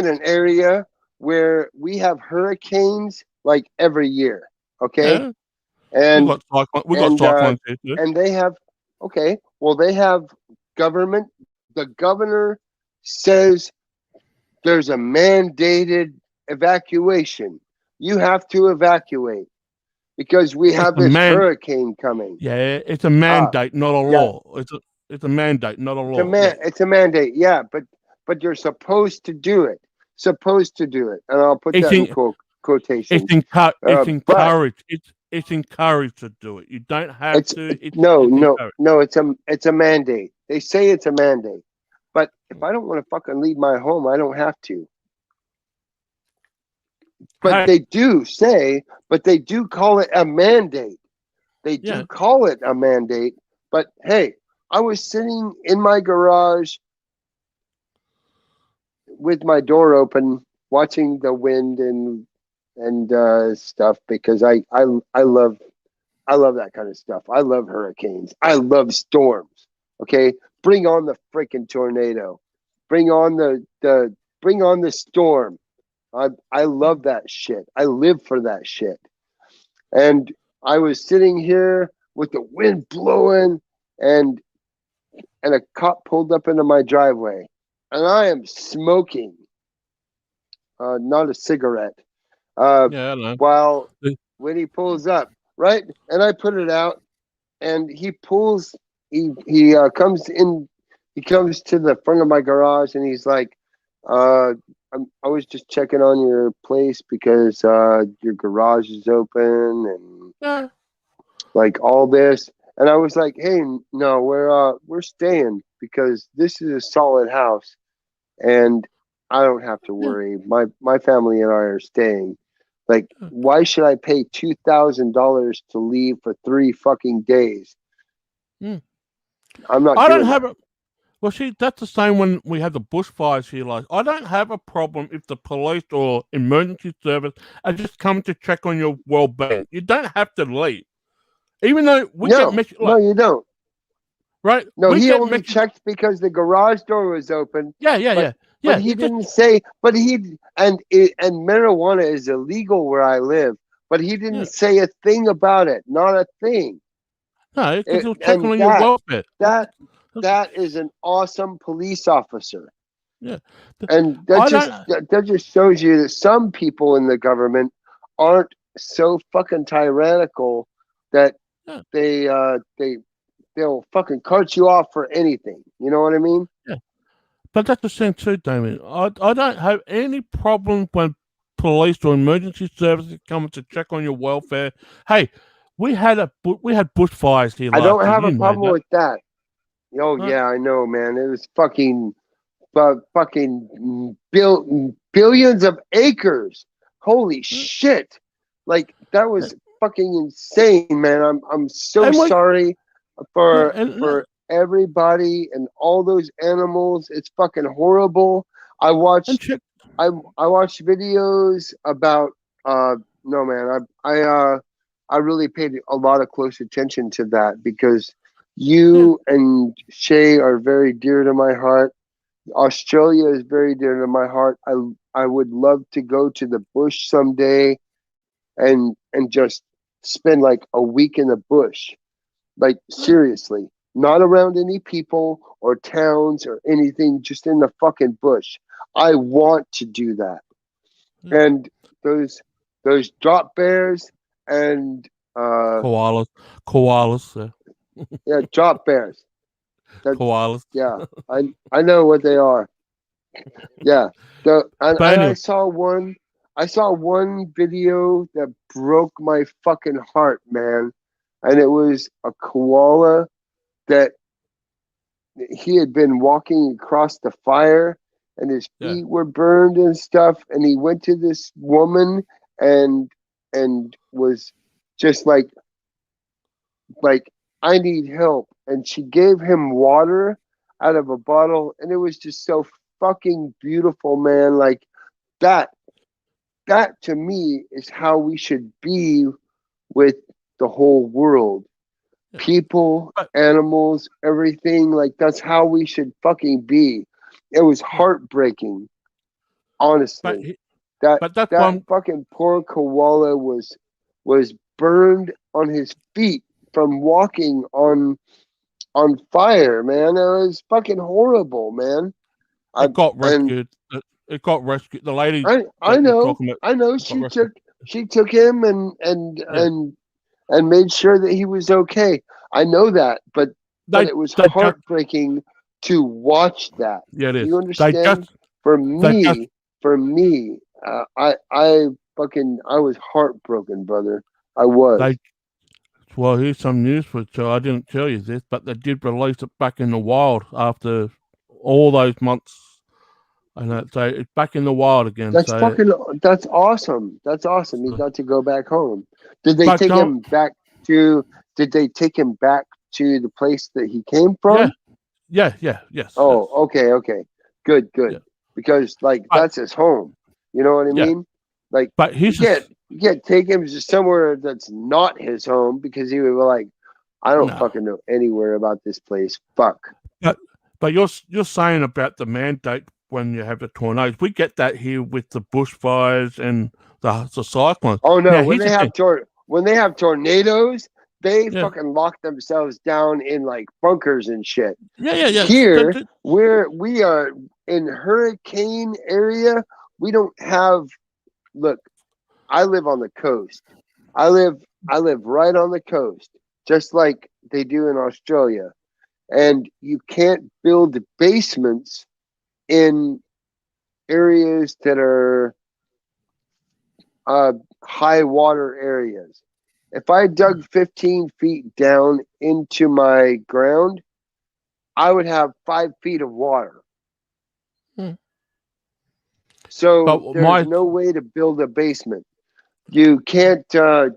an area where we have hurricanes like every year. Okay. Yeah. And we got cyclones here too. And they have they have government. The governor says there's a mandated evacuation. You have to evacuate because we have this hurricane coming. Yeah, it's a mandate, not a law. It's a mandate, not a law. It's a mandate, yeah, but you're supposed to do it. And I'll put that in quotation. It's encouraged. It's encouraged to do it. You don't have to. It's a mandate. They say it's a mandate, but if I don't want to fucking leave my home, I don't have to. But they do call it a mandate. They do call it a mandate. But hey, I was sitting in my garage with my door open, watching the wind and stuff because I love that kind of stuff. I love hurricanes. I love storms. Okay, bring on the freaking tornado. Bring on the storm. I love that shit. I live for that shit. And I was sitting here with the wind blowing and a cop pulled up into my driveway and I am smoking not a cigarette while when he pulls up, right? And I put it out and he comes to the front of my garage and he's like, I was just checking on your place because your garage is open and like all this. And I was like, hey, no, we're staying because this is a solid house and I don't have to worry. My family and I are staying. Like, why should I pay $2,000 to leave for 3 fucking days? Mm. I'm not I doing don't have that. a. Well, see, that's the same when we had the bushfires here. Like, I don't have a problem if the police or emergency service are just coming to check on your well-being. You don't have to leave, even though we get No, messages. no, Like, you don't. right? No, We he get only messages. checked because the garage door was open. Yeah, yeah, But yeah, yeah. he It just didn't say. But and marijuana is illegal where I live. But he didn't yeah. say a thing about it. Not a thing. No, because he'll check And on your welfare. that is an awesome police officer. Yeah, And I don't. that just shows you that some people in the government aren't so fucking tyrannical that Yeah, they'll fucking cut you off for anything. You know what I mean? yeah. But that's the thing too, Damien. I don't have any problem when police or emergency services come to check on your welfare. Hey, we had bushfires here I don't last year. have a You know problem that, with that. Oh right? yeah, I know, man. It was fucking billions of acres. Holy Mm. shit! Like that was fucking insane, man. I'm so And we, sorry yeah, for everybody and all those animals. It's fucking horrible. I and watched check. I watched videos about no man, I really paid a lot of close attention to that because Yeah, you and Shay are very dear to my heart. Australia is very dear to my heart. I would love to go to the bush someday and just spend like a week in the bush. Like yeah, seriously, not around any people or towns or anything, just in the fucking bush. I want to do that. yeah. And those drop bears and Koalas, koalas, yeah, drop bears. That koalas. yeah, I know what they are. Yeah. But And anyway, I saw one video that broke my fucking heart, man. And it was a koala that he had been walking across the fire and his yeah, feet were burned and stuff, and he went to this woman and was just like I need help, and she gave him water out of a bottle, and it was just so fucking beautiful, man. Like that that to me is how we should be with the whole world. yeah. People, But animals, everything. Like that's how we should fucking be. It was yeah, heartbreaking, but honestly. he- That but that's that one. fucking poor koala was burned on his feet from walking on fire, man. It was fucking horrible, man. I It got and rescued. It got rescued. The lady I that you're know, talking about I know. got rescued. She took him Yeah, and made sure that he was okay. I know that, but they it was they just heartbreaking to watch that. yeah it Do is. you understand? For They just me, for me, I fucking I was heartbroken, brother. I was. they well here's some news for you. So I didn't tell you this, but they did release it back in the wild after all those months, and so it's back in the wild again. So, That's awesome. That's awesome. He got to go back home. Did they but take him back to? Did they take him back to the place that he came yeah, from? yes, yes, Oh, okay, okay. Good, yeah, good. Because like but that's his home. You know what I yeah, mean? Like but here's the you can't take him to somewhere that's not his home because he would be like, I don't no. fucking know anywhere about this place. Fuck. But you're saying about the mandate when you have the tornadoes. We get that here with the bushfires and the cyclones. Oh no, Now here's the thing. when they have tornadoes, they Yeah, fucking lock themselves down in like bunkers and shit. yeah. Here, where we are in hurricane area, we don't have. Look, I live on the coast. I live right on the coast, just like they do in Australia. And you can't build basements in areas that are high water areas. If I dug 15 feet down into my ground, I would have 5 feet of water. Hmm. So But there's my no way to build a basement. you can't live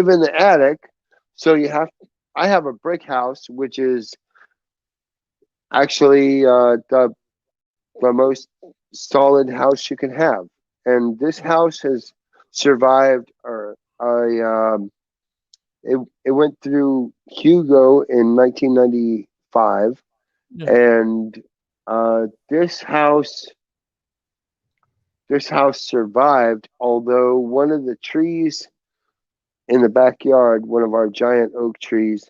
in the attic, so I have a brick house, which is actually the most solid house you can have, and this house has survived. Or it went through Hugo in 1995, Yeah. and this house survived. Although one of the trees in the backyard, one of our giant oak trees,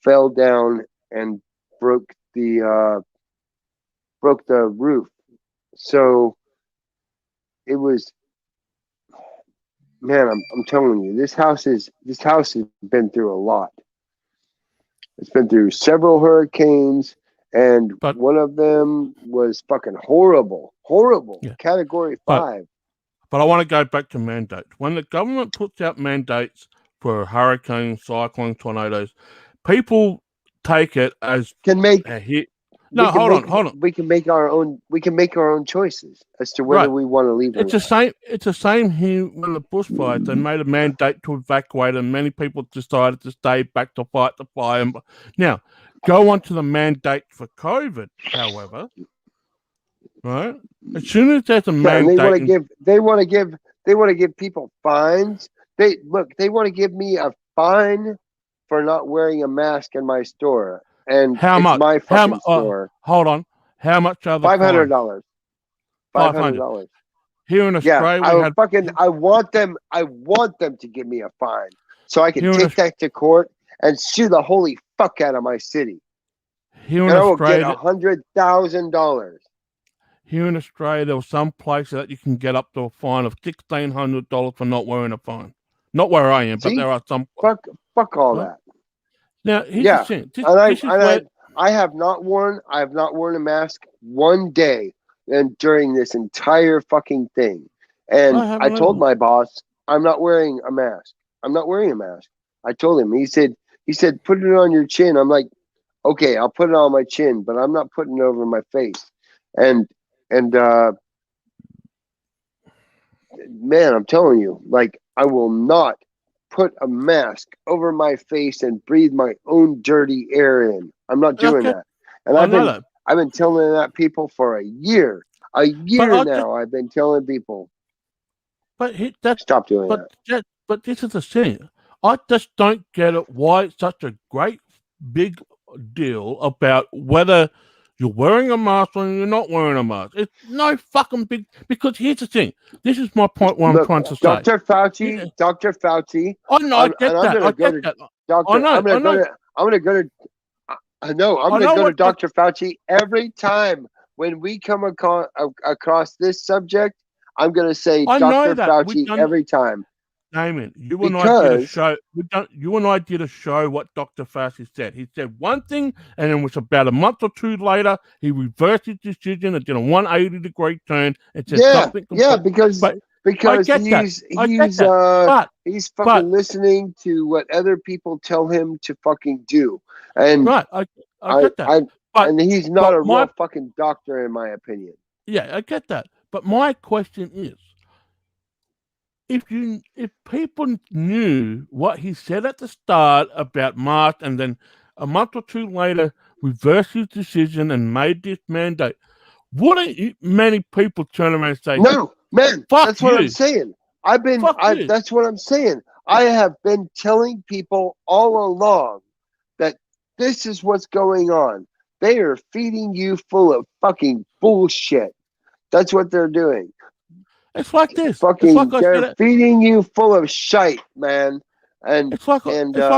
fell down and broke the roof. So it was, man, I'm telling you, this house has been through a lot. It's been through several hurricanes, and But one of them was fucking horrible, yeah, Category but 5. I want to go back to mandates. When the government puts out mandates for hurricanes, cyclones, tornadoes, people take it as Can make a hit. we No, can hold make on. we can make our own choices as to whether Right. we want to leave or It's the not. same. It's the same here when the bushfires. They made a mandate to evacuate, and many people decided to stay back to fight the fire. Now, go on to the mandate for COVID. However, right, as soon as there's a Yeah, and they want mandate, to give people fines. They want to give me a fine for not wearing a mask in my store, and how it's much? my fucking store. Hold on. How much are the $500. fines? $500. $500. Here in Yeah, Australia, we had I want them to give me a fine so I can here in take that to court and sue the holy fuck out of my city, here in and I will get Australia. $100,000. Here in Australia, there were some places that you can get up to a fine of $1,600 for not wearing a phone. Not where I am, but See, there are some. fuck all Right? that. Now, here's the Yeah, thing. and This is where I have not worn a mask one day and during this entire fucking thing. I And I haven't told either. my boss I'm not wearing a mask. I'm not wearing a mask. I told him. He said put it on your chin. I'm like, okay, I'll put it on my chin, but I'm not putting it over my face. And and man, I'm telling you, like, I will not put a mask over my face and breathe my own dirty air in. I'm not doing Okay, that. And I know that, I've been telling that people for a year. A but year now I've been telling people that, stop doing that. but this is the thing. I just don't get it. Why it's such a great big deal about whether you're wearing a mask or you're not wearing a mask. It's no fucking big. Because here's the thing. This is my point. What I'm Look, trying to say. Dr. Yeah, Fauci, I know. I get I'm that. gonna I go get to that. I Doctor. know. I know. I'm gonna go to. I know. I'm I gonna know go to what. Dr. Fauci every time when we come across this subject. I'm gonna say I know Dr. that. We've Fauci done. every time Damien, you and I did a because show. You and I did a show. What Dr. Fauci said. He said one thing, and then it was about a month or two later, he reversed his decision and did a 180-degree turn and said something yeah, completely. But I get that. I get that. he's But fucking listening to what other people tell him to fucking do, and right, I get that. But and he's not a my real fucking doctor in my opinion. yeah, I get that. But my question is, if people knew what he said at the start about March and then a month or two later reversed his decision and made this mandate, wouldn't many people turn around and say, No, man, fuck that's what I'm you, saying. fuck you? That's what I'm saying. I have been telling people all along that this is what's going on. They are feeding you full of fucking bullshit. That's what they're doing. It's like this. It's like Fucking, I they're said. feeding you full of shite, man. And It's like and it's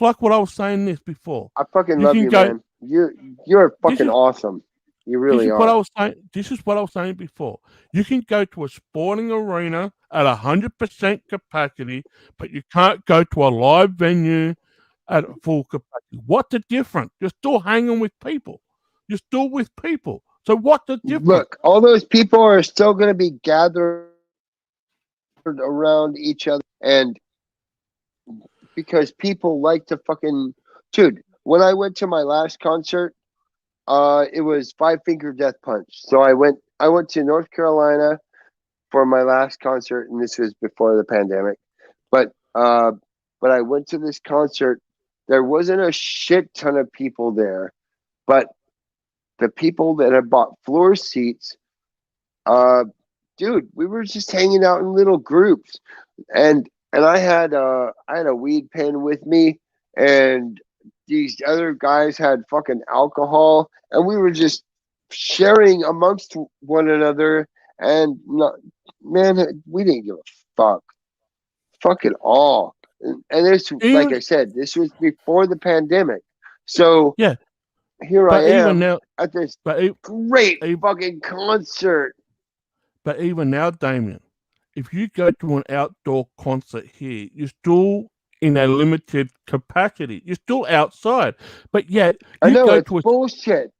like what I was saying this before. I fucking You love can you, go. man. You're This fucking is awesome. You This really is what I are. was saying. This is what I was saying before. You can go to a sporting arena at 100% capacity, but you can't go to a live venue at full capacity. What's the difference? You're still hanging with people. You're still with people. So what's the difference? Look, all those people are still going to be gathered around each other, and because people like to fucking, dude. When I went to my last concert, it was Five Finger Death Punch. So I went to North Carolina, for my last concert, and this was before the pandemic. But I went to this concert. There wasn't a shit ton of people there, but the people that had bought floor seats, dude, we were just hanging out in little groups, and I had a weed pen with me, and these other guys had fucking alcohol, and we were just sharing amongst one another, and not, man, we didn't give a fuck at all. And this, like I said, this was before the pandemic, so yeah. here I But even am now, at this but great fucking concert. But even now, Damien, if you go to an outdoor concert here, you're still in a limited capacity. You're still outside, but yet I you know go it's to a bullshit.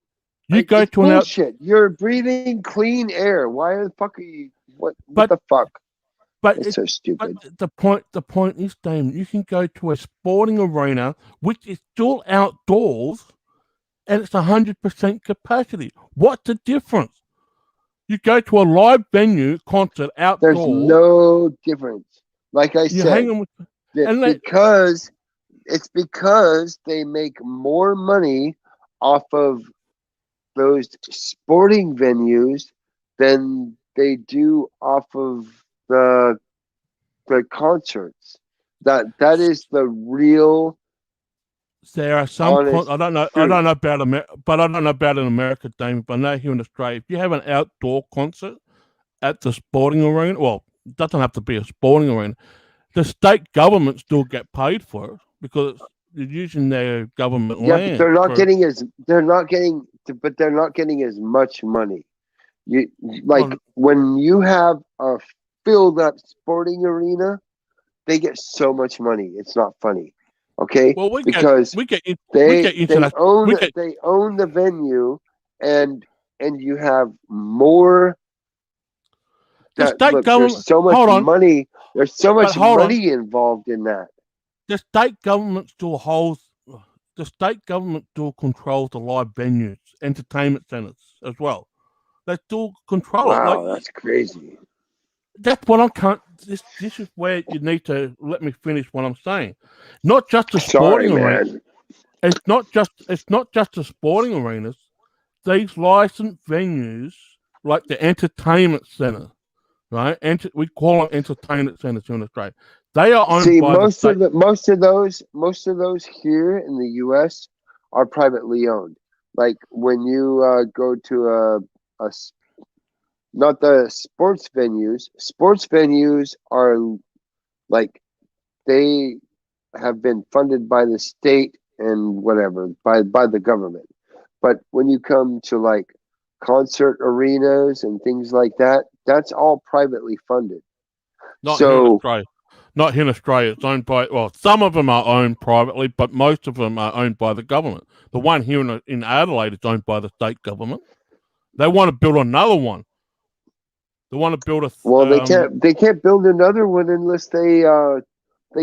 you Like, go it's to an out. bullshit. You're breathing clean air. Why the fuck are you? What But the fuck? but It's it, so but stupid. the point is, Damien, you can go to a sporting arena which is still outdoors, and it's 100% capacity. What's the difference? You go to a live venue concert There's outdoors. no difference. Like I You said, hang them with, and because they make more money off of those sporting venues than they do off of the concerts. That is the real there are some. honest I don't know. I truth. don't know about but I don't know about in America, Damien. But I know here in Australia, if you have an outdoor concert at the sporting arena, well, it doesn't have to be a sporting arena. The state government still get paid for it because they're using their government Yeah, but land. they're not getting as much money. You like Well, when you have a filled up sporting arena, they get so much money. It's not funny. Okay? well, Because we get they international. We get own the venue, and you have more. the That state look, there's government. so much Hold on, money. There's so but much hold on. money involved in that. The state government still holds. The state government still controls the live venues, entertainment centers as well. They still control it. Wow, Like that's crazy. that's what I can't. This is where you need to let me finish what I'm saying. Not just the Sorry, sporting arena. man. It's not just the sporting arenas. These licensed venues, like the entertainment center, right? We call them entertainment centers here in Australia. They are owned See, by the state. most of those here in the U.S. are privately owned. Like when you go to not the sports venues. Sports venues are like they have been funded by the state and whatever by the government. But when you come to like concert arenas and things like that, that's all privately funded. Not here in So Australia. Not here in Australia. It's owned by, well, some of them are owned privately, but most of them are owned by the government. The one here in Adelaide is owned by the state government. They want to build another one. They want to build a. well, they can't build another one unless they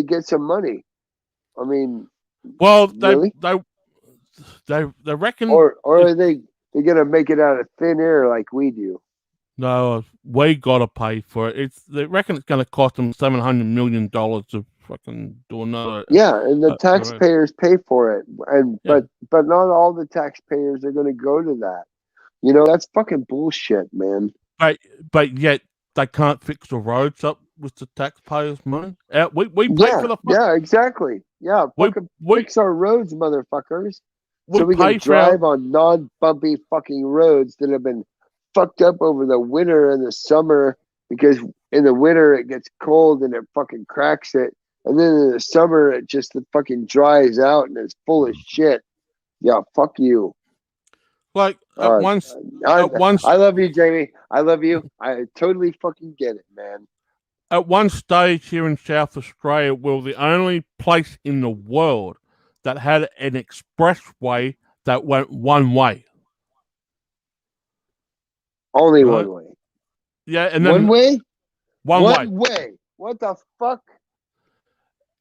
get some money. I mean, Well, really? they reckon. Or are they gonna make it out of thin air like we do? No, we gotta pay for it. They reckon it's going to cost them $700 million to fucking do another. Yeah, and the Uh, taxpayers pay for it, and Yeah. but not all the taxpayers are gonna go to that. You know, that's fucking bullshit, man. but yet they can't fix the roads up with the taxpayers' money. We pay Yeah, for the. yeah, exactly. Yeah, We fucking we fix our roads, motherfuckers, so we we can pay for our. drive on non-bumpy fucking roads that have been fucked up over the winter and the summer, because in the winter it gets cold and it fucking cracks it, and then in the summer it just fucking dries out and it's full of shit. Yeah, fuck you. Like Uh, at once I love you, Jamie. I love you. I totally fucking get it, man. at one stage here in South Australia, we were the only place in the world that had an expressway that went one way. Only Right? one way. Yeah, and One then way? one way. One way. What the fuck?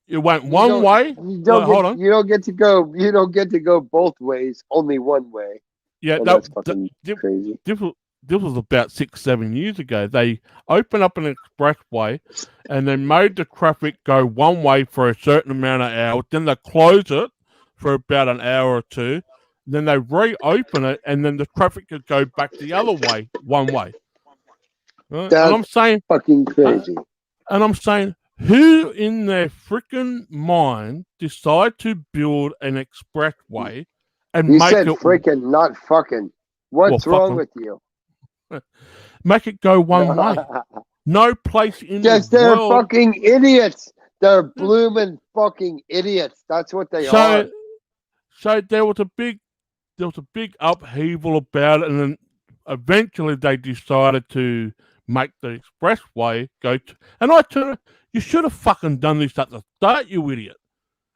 It went You one way. Hold on. You don't get to go. You don't get to go both ways. Only one way. Yeah, Well, that, that's fucking di- crazy. this was about 6-7 years ago. They opened up an expressway, and they made the traffic go one way for a certain amount of hours. Then they close it for about an hour or two. Then they reopen it, and then the traffic could go back the other way, one way. Right? That's and I'm saying, fucking crazy. who in their freaking mind decide to build an expressway and You make said it freaking, not fucking. What's wrong with you? make it go one way? No place in Yes, the they're world. fucking idiots. They're blooming fucking idiots. That's what they are. So there was a big upheaval about it, and then eventually they decided to make the expressway go to. And I told her, you should have fucking done this at the start, you idiot.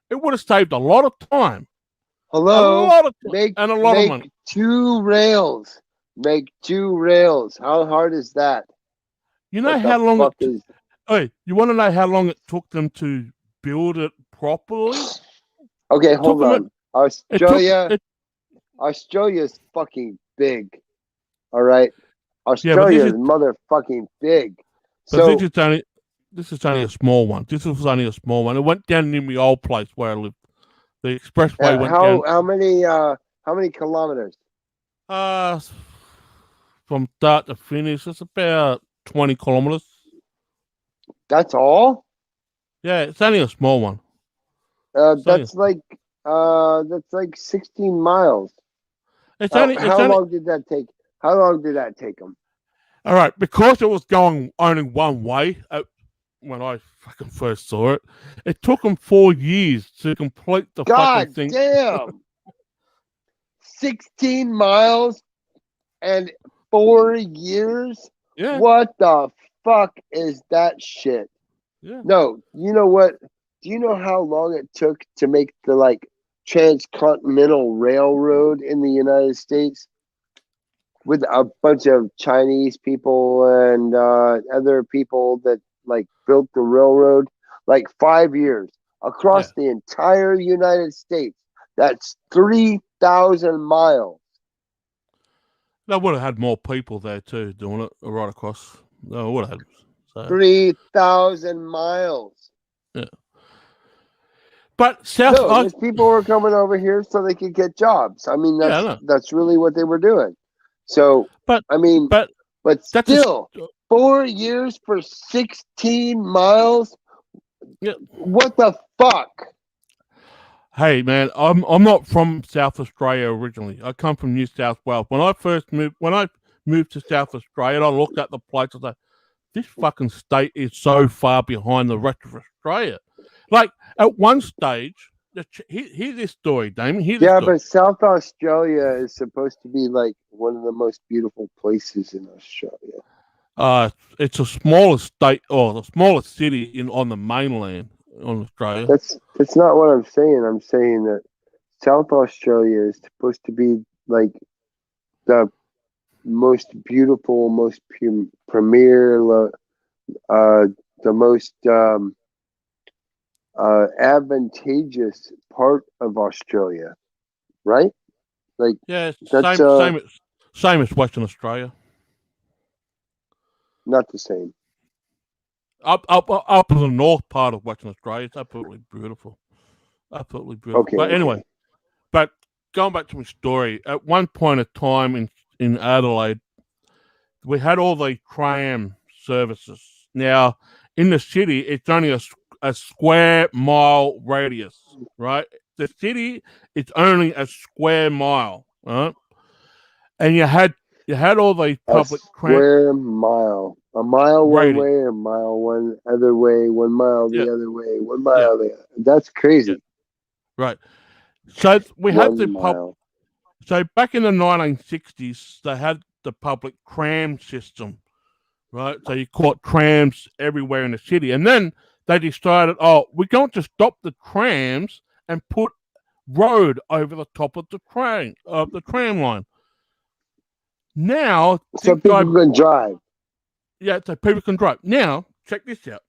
It would have saved a lot of time. Hello. A lot of time Make and a lot of money. 2 rails. Make 2 rails. How hard is that? You know What how the long fuck it is? Hey, you want to know how long it took them to build it properly? Okay, hold on. It Australia's fucking big. All right. Yeah, but Australia's motherfucking big. but So this is only a small one. This was only a small one. It went down near my old place where I lived. The expressway went down. how many kilometers? From start to finish, it's about 20 kilometers. That's all? Yeah, it's only a small one. That's like 16 miles. How long did that take? How long did that take them? All right, because it was going only one way when I fucking first saw it, it took them 4 years to complete the fucking thing. God damn! 16 miles and 4 years? Yeah. What the fuck is that shit? Yeah. No, you know what? Do you know how long it took to make the transcontinental railroad in the United States? With a bunch of Chinese people and other people that built the railroad, 5 years across the entire United States. That's 3,000 miles. They would have had more people there too doing it right across. They would have had 3,000 miles. Yeah. But these people were coming over here so they could get jobs. I mean, that's really what they were doing. So, but still, 4 years for 16 miles. Yeah. What the fuck? Hey man, I'm not from South Australia originally. I come from New South Wales. When I moved to South Australia, I looked at the place. I was like, this fucking state is so far behind the rest of Australia. Like at one stage, hear this story, Damien. But South Australia is supposed to be one of the most beautiful places in Australia. It's a smaller state or the smallest city on the mainland on Australia. That's not what I'm saying. I'm saying that South Australia is supposed to be the most beautiful, most premier, the most advantageous part of Australia, right? Yeah, that's same as Western Australia. Not the same. Up in the north part of Western Australia, it's absolutely beautiful. Absolutely beautiful. Okay, but anyway, but going back to my story, at one point of time in Adelaide, we had all the tram services. Now, in the city, it's only a square mile radius, right? The city, it's only a square mile, right? And you had all the public square mile. A mile radius. One way, a mile one other way, 1 mile the other way, 1 mile the other. That's crazy. Yeah. Right. So we had the So back in the 1960s, they had the public tram system, right? So you caught trams everywhere in the city, and then they decided, we're going to stop the trams and put road over the top of the tram line. Now, so people can drive. Yeah, so people can drive. Now, check this out.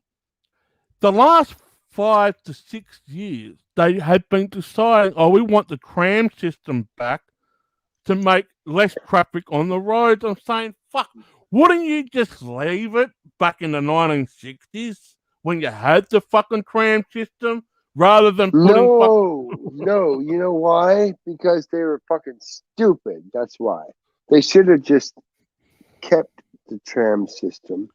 The last 5 to 6 years, they had been deciding, we want the tram system back to make less traffic on the roads. I'm saying, fuck, wouldn't you just leave it back in the 1960s when you had the fucking tram system rather than putting No, you know why? Because they were fucking stupid. That's why. They should have just kept the tram system.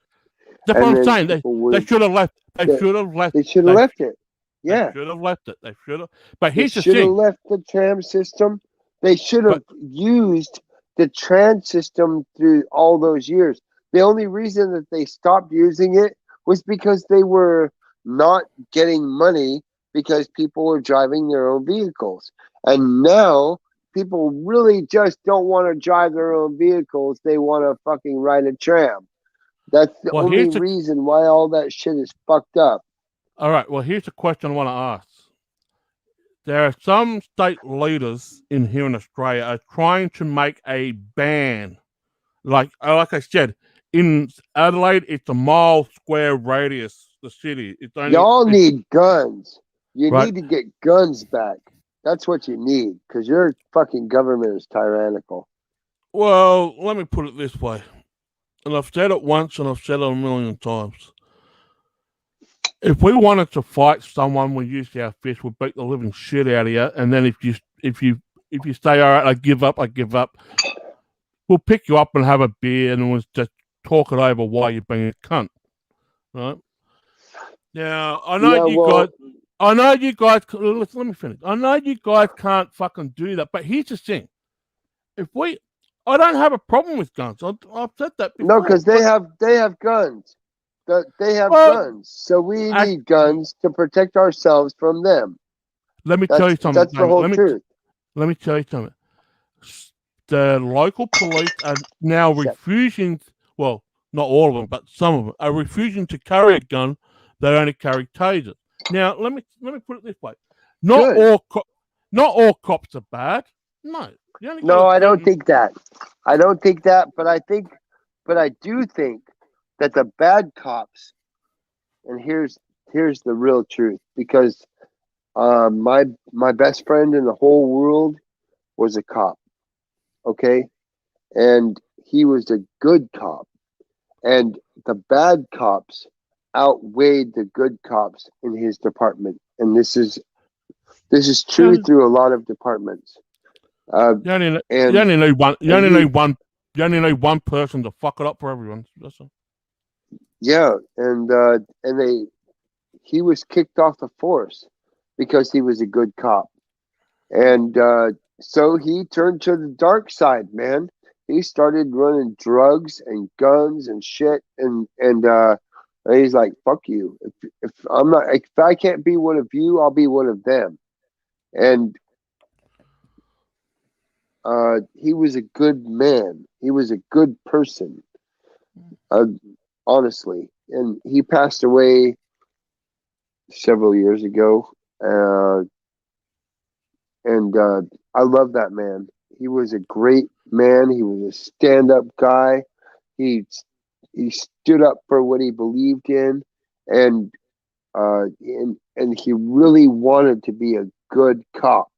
That's what I'm saying. They should have left. They should have left. They should have left it. Yeah. They should have left it. They should have. But They here's the should have thing. left the tram system. They should have used the tram system through all those years. The only reason that they stopped using it was because they were not getting money because people were driving their own vehicles. And now people really just don't want to drive their own vehicles. They want to fucking ride a tram. That's the only reason why all that shit is fucked up. All right. Well, here's the question I want to ask. There are some state leaders in here in Australia are trying to make a ban. Like I said, in Adelaide, it's a mile square radius. The city. Y'all need guns. You need to get guns back. That's what you need, because your fucking government is tyrannical. Well, let me put it this way. And I've said it once and I've said it a million times. If we wanted to fight someone, we use our fist, we'll beat the living shit out of you. And then if you say, all right, I give up, we'll pick you up and have a beer and we'll just talk it over why you're being a cunt. Right? Now, I know you guys, let me finish. I know you guys can't fucking do that, but here's the thing. I don't have a problem with guns. I've said that before. No, because they have guns. They have guns. So we need guns to protect ourselves from them. Let me tell you something. That's the whole truth. Let me tell you something. The local police are now refusing, well, not all of them, but some of them are refusing to carry a gun. They only carry tasers. Now, let me put it this way. Not all cops are bad. No, I don't think that. I don't think that, but I do think that the bad cops, and here's the real truth, because my best friend in the whole world was a cop, okay? And he was a good cop. And the bad cops outweighed the good cops in his department. And this is true through a lot of departments. You only need one person to fuck it up for everyone. That's all. Yeah, and he was kicked off the force because he was a good cop, and so he turned to the dark side, man. He started running drugs and guns and shit, and he's like, "Fuck you! If I can't be one of you, I'll be one of them." And he was a good man. He was a good person. Honestly, and he passed away several years ago, and I love that man. He was a great man. He was a stand-up guy. He stood up for what he believed in, and he really wanted to be a good cop.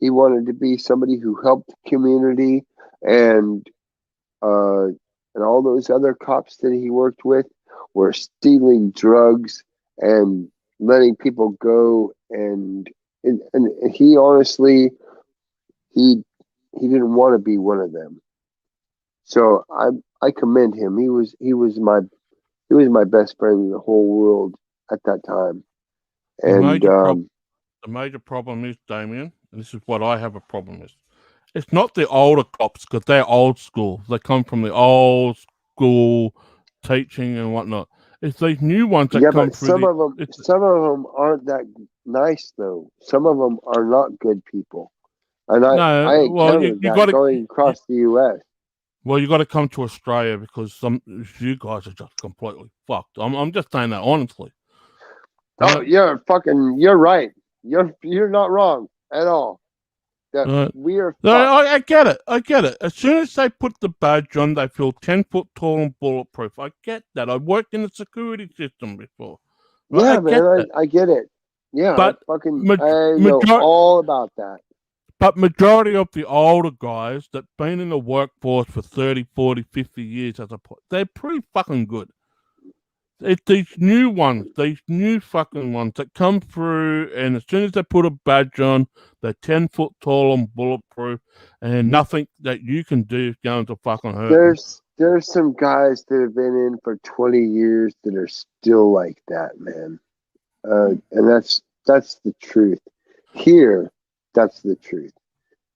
He wanted to be somebody who helped the community, and all those other cops that he worked with were stealing drugs and letting people go. And he honestly, he didn't want to be one of them. So I commend him. He was my best friend in the whole world at that time. And the major problem is, Damion, and this is what I have a problem with. It's not the older cops, because they're old school. They come from the old school teaching and whatnot. It's these new ones that come through. Some of them aren't that nice, though. Some of them are not good people. And I encountered that going across the U.S. Well, you got to come to Australia, because you guys are just completely fucked. I'm just saying that honestly. Oh, you're right. You're not wrong at all. We are. I get it. As soon as they put the badge on, they feel 10 foot tall and bulletproof. I get that. I've worked in the security system before. Right? Yeah, man, I get it. Yeah, but I know all about that. But majority of the older guys that been in the workforce for 30, 40, 50 years they're pretty fucking good. It's these new ones, these new fucking ones that come through, and as soon as they put a badge on, they're 10 foot tall and bulletproof, and nothing that you can do is going to fucking hurt them. There's some guys that have been in for 20 years that are still like that, man. And that's the truth. Here, that's the truth.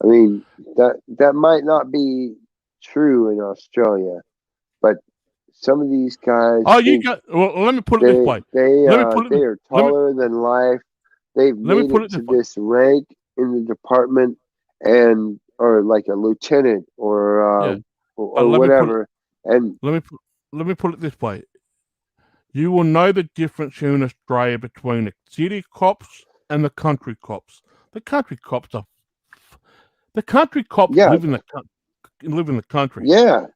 I mean, that might not be true in Australia, but some of these guys. Oh, well, let me put it this way. They are taller than life. They've made it to this rank in the department, or like a lieutenant or whatever. And let me put it this way. You will know the difference here in Australia between the city cops and the country cops. The country cops live in the country. Yeah.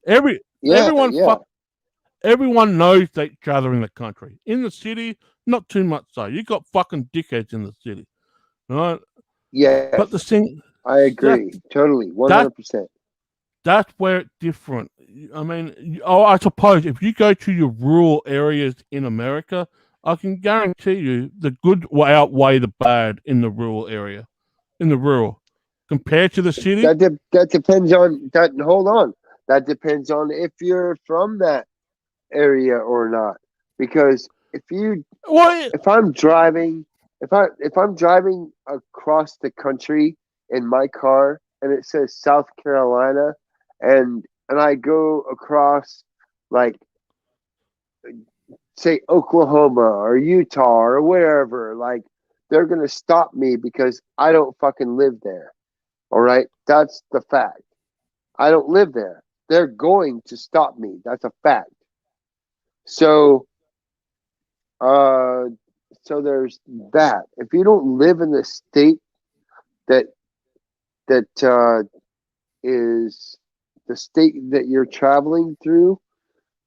Everyone knows each other in the country. In the city, not too much so. You got fucking dickheads in the city, right? Yeah. But the thing, I agree totally, 100%. That's where it's different. I mean, I suppose if you go to your rural areas in America, I can guarantee you the good will outweigh the bad in the rural area, compared to the city. That depends on that. Hold on, that depends on if you're from that area or not. Because if I'm driving across the country in my car and it says South Carolina, and I go across, like, say Oklahoma or Utah or wherever, like, they're gonna stop me because I don't fucking live there. All right, that's the fact. I don't live there. They're going to stop me. That's a fact. So there's that. If you don't live in the state that is the state that you're traveling through,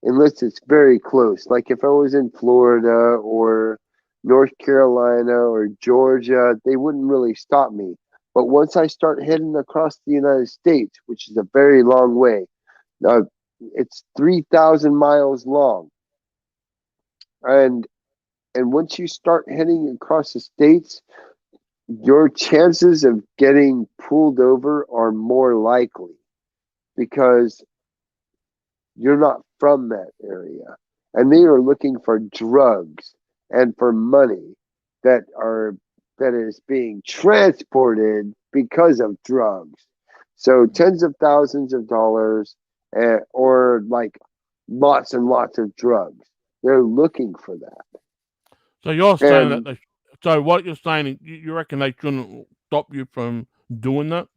unless it's very close. Like if I was in Florida or North Carolina or Georgia, they wouldn't really stop me. But once I start heading across the United States, which is a very long way, it's 3,000 miles long. And once you start heading across the states, your chances of getting pulled over are more likely because you're not from that area. And they are looking for drugs and for money that is being transported because of drugs. So tens of thousands of dollars, or like lots and lots of drugs. They're looking for that. So you're saying so what you're saying, you reckon they shouldn't stop you from doing that?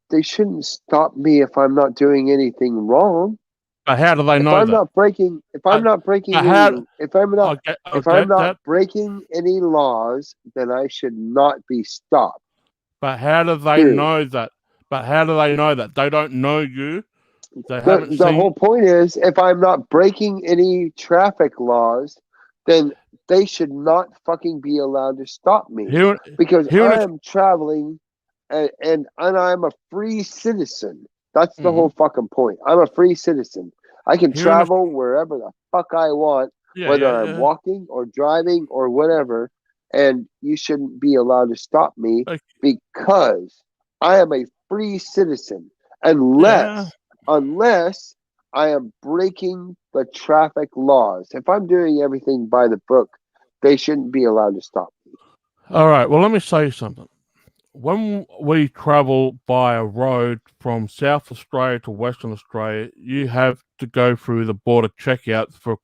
They shouldn't stop me if I'm not doing anything wrong. But how do they know that? If I'm not breaking any laws, then I should not be stopped. But how do they know that? They don't know you. The whole point is, if I'm not breaking any traffic laws, then they should not fucking be allowed to stop me. Because I am traveling and I'm a free citizen. That's the whole fucking point. I'm a free citizen. I can travel wherever the fuck I want, whether I'm walking or driving or whatever, and you shouldn't be allowed to stop me because I am a free citizen. Unless I am breaking the traffic laws. If I'm doing everything by the book, they shouldn't be allowed to stop me. All right. Well, let me say something. When we travel by a road from South Australia to Western Australia, you have to go through the border checkout for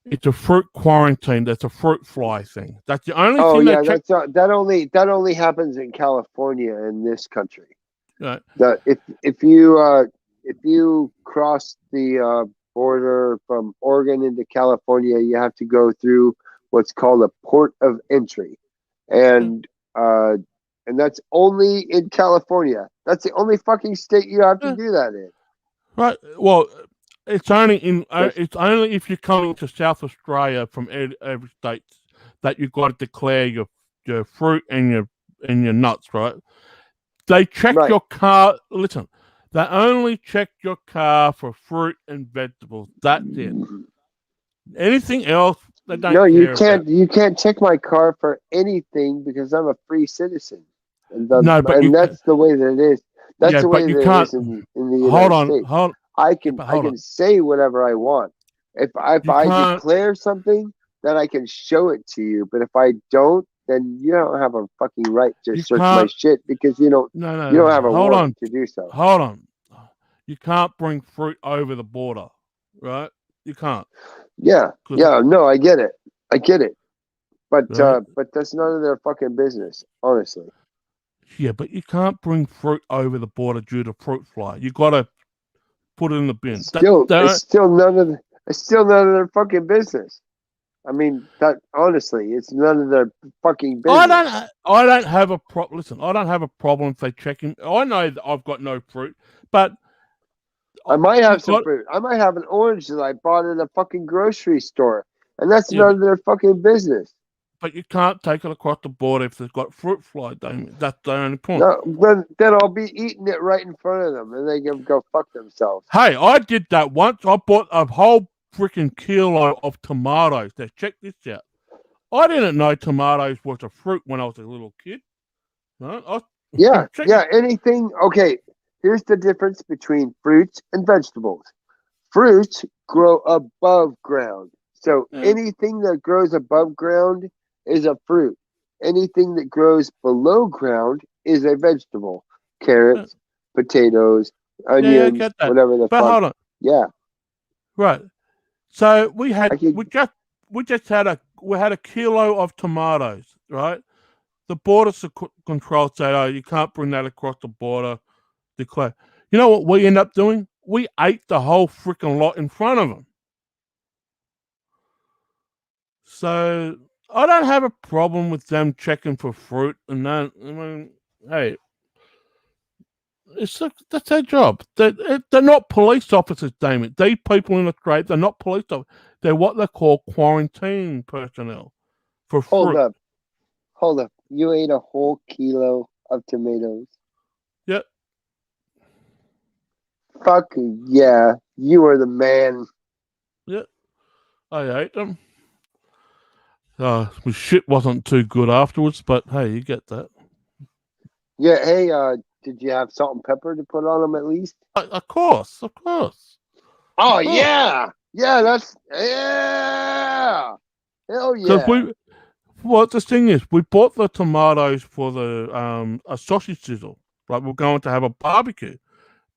it's a fruit quarantine. That's a fruit fly thing. That's the only thing. That only happens in California in this country. Right. If you cross the border from Oregon into California, you have to go through what's called a port of entry, and that's only in California. That's the only fucking state you have to do that in. Right. Well, it's only if you're coming to South Australia from every state that you've got to declare your fruit and your in your nuts, right? They check Right. your car. Listen, they only check your car for fruit and vegetables. That's it. Anything else, they don't No, you care can't. about. You can't check my car for anything because I'm a free citizen, and No, but you can. that's the way that it is. That's Yeah, the but way you that it can't. is in the Hold United on, States. hold. I Yeah, can but I hold on. can say whatever I want. If You I can't. declare something, then I can show it to you. But if I don't, then you don't have a fucking right to You search my can't. shit because you don't No. have a Hold warrant on. to do so. Hold on. You can't bring fruit over the border, right? You can't. Yeah, 'Cause- yeah, no, I get it. I get it. But right? that's none of their fucking business, honestly. Yeah, but you can't bring fruit over the border due to fruit fly. You got to put it in the bin. It's still it's still none of their fucking business. I mean, that honestly, it's none of their fucking business. I don't have a problem. Listen, I don't have a problem if they check in. I know that I've got no fruit, but I might have you've some got. fruit. I might have an orange that I bought at a fucking grocery store, and that's Yeah, none of their fucking business. but you can't take it across the border if they've got fruit fly, Damien. That's the only point. No, then I'll be eating it right in front of them, and they can go fuck themselves. Hey, I did that once. I bought a whole freaking kilo of tomatoes. Now, check this out. I didn't know tomatoes was a fruit when I was a little kid. No, Yeah, yeah. Anything. Okay, here's the difference between fruits and vegetables. Fruits grow above ground, so Yeah. anything that grows above ground is a fruit. Anything that grows below ground is a vegetable. Carrots, potatoes, Yeah, I onions, get that. whatever the But fuck. hold on. Yeah, Right. So I could. we just had a kilo of tomatoes, right? The border control said, "Oh, you can't bring that across the border." Declare. You know what we end up doing? We ate the whole freaking lot in front of them. So I don't have a problem with them checking for fruit and that. I mean, hey, that's their job. They're not police officers, damn it. These people in the trade, they're not police officers. They're what they call quarantine personnel for Hold fruit. up, hold up. You ate a whole kilo of tomatoes. Yep. Fuck yeah, you are the man. Yep. I ate them. My shit wasn't too good afterwards, but hey, you get that. Yeah. Hey, did you have salt and pepper to put on them at least? Of course, of course. Oh Of course. yeah, yeah. Hell Because yeah. well, the thing is, we bought the tomatoes for the a sausage sizzle. Like we're going to have a barbecue,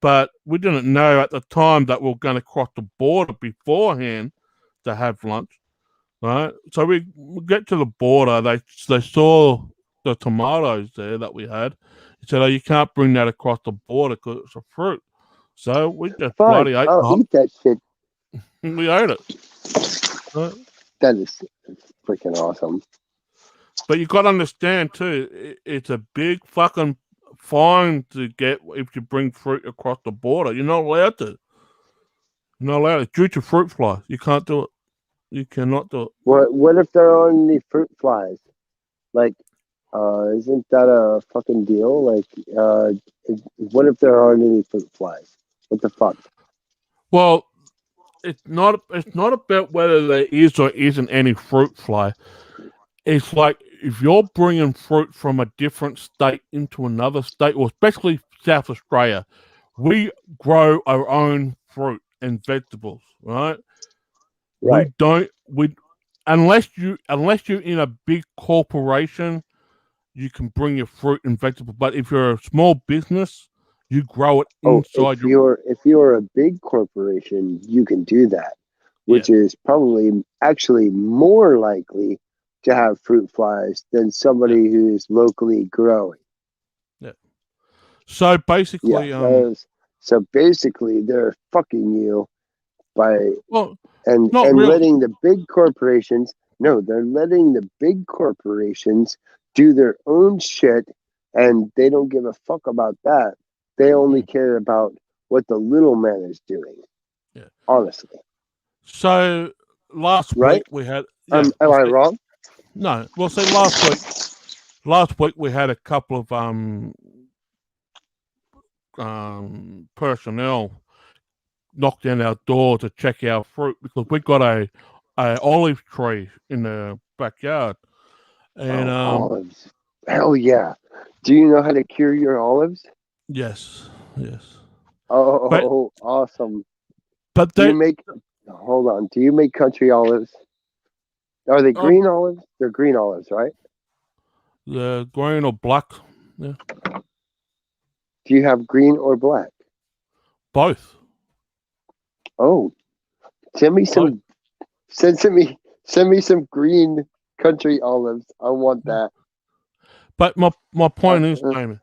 but we didn't know at the time that we were going to cross the border beforehand to have lunch. Right, so we get to the border. They saw the tomatoes there that we had. He said, "Oh, you can't bring that across the border because it's a fruit." So we just Fine, bloody ate I'll eat that shit. we ate it. Right? That is freaking awesome. But you got to understand too, it's a big fucking fine to get if you bring fruit across the border. You're not allowed to. You're not allowed to. Due to fruit flies, you can't do it. You cannot do it. What if there are any fruit flies? Like, isn't that a fucking deal? Like, what if there aren't any fruit flies? What the fuck? Well, it's not about whether there is or isn't any fruit fly. It's like if you're bringing fruit from a different state into another state, or especially South Australia, we grow our own fruit and vegetables, right? Right. We don't unless you're in a big corporation, you can bring your fruit and vegetables. But if you're a small business, you grow it Oh, inside if you're a big corporation, you can do that, which yeah. is probably actually more likely to have fruit flies than somebody who's locally growing. Yeah. So basically, so basically they're fucking you by well, and not really. letting the big corporations they're letting the big corporations do their own shit, and they don't give a fuck about that. They only care about what the little man is doing. Yeah. Honestly. So last Right? week we had Am I wrong? No. Well, see, last week we had a couple of personnel knock down our door to check our fruit because we got a olive tree in the backyard. And olives. Hell yeah. Do you know how to cure your olives? yes. Oh, awesome. But Do you make hold on, do you make country olives? Are they green olives? They're green olives, right? The green or black. Yeah. Do you have green or black? Both. Oh. Send me some some green country olives. I want that. But my point is, Damon,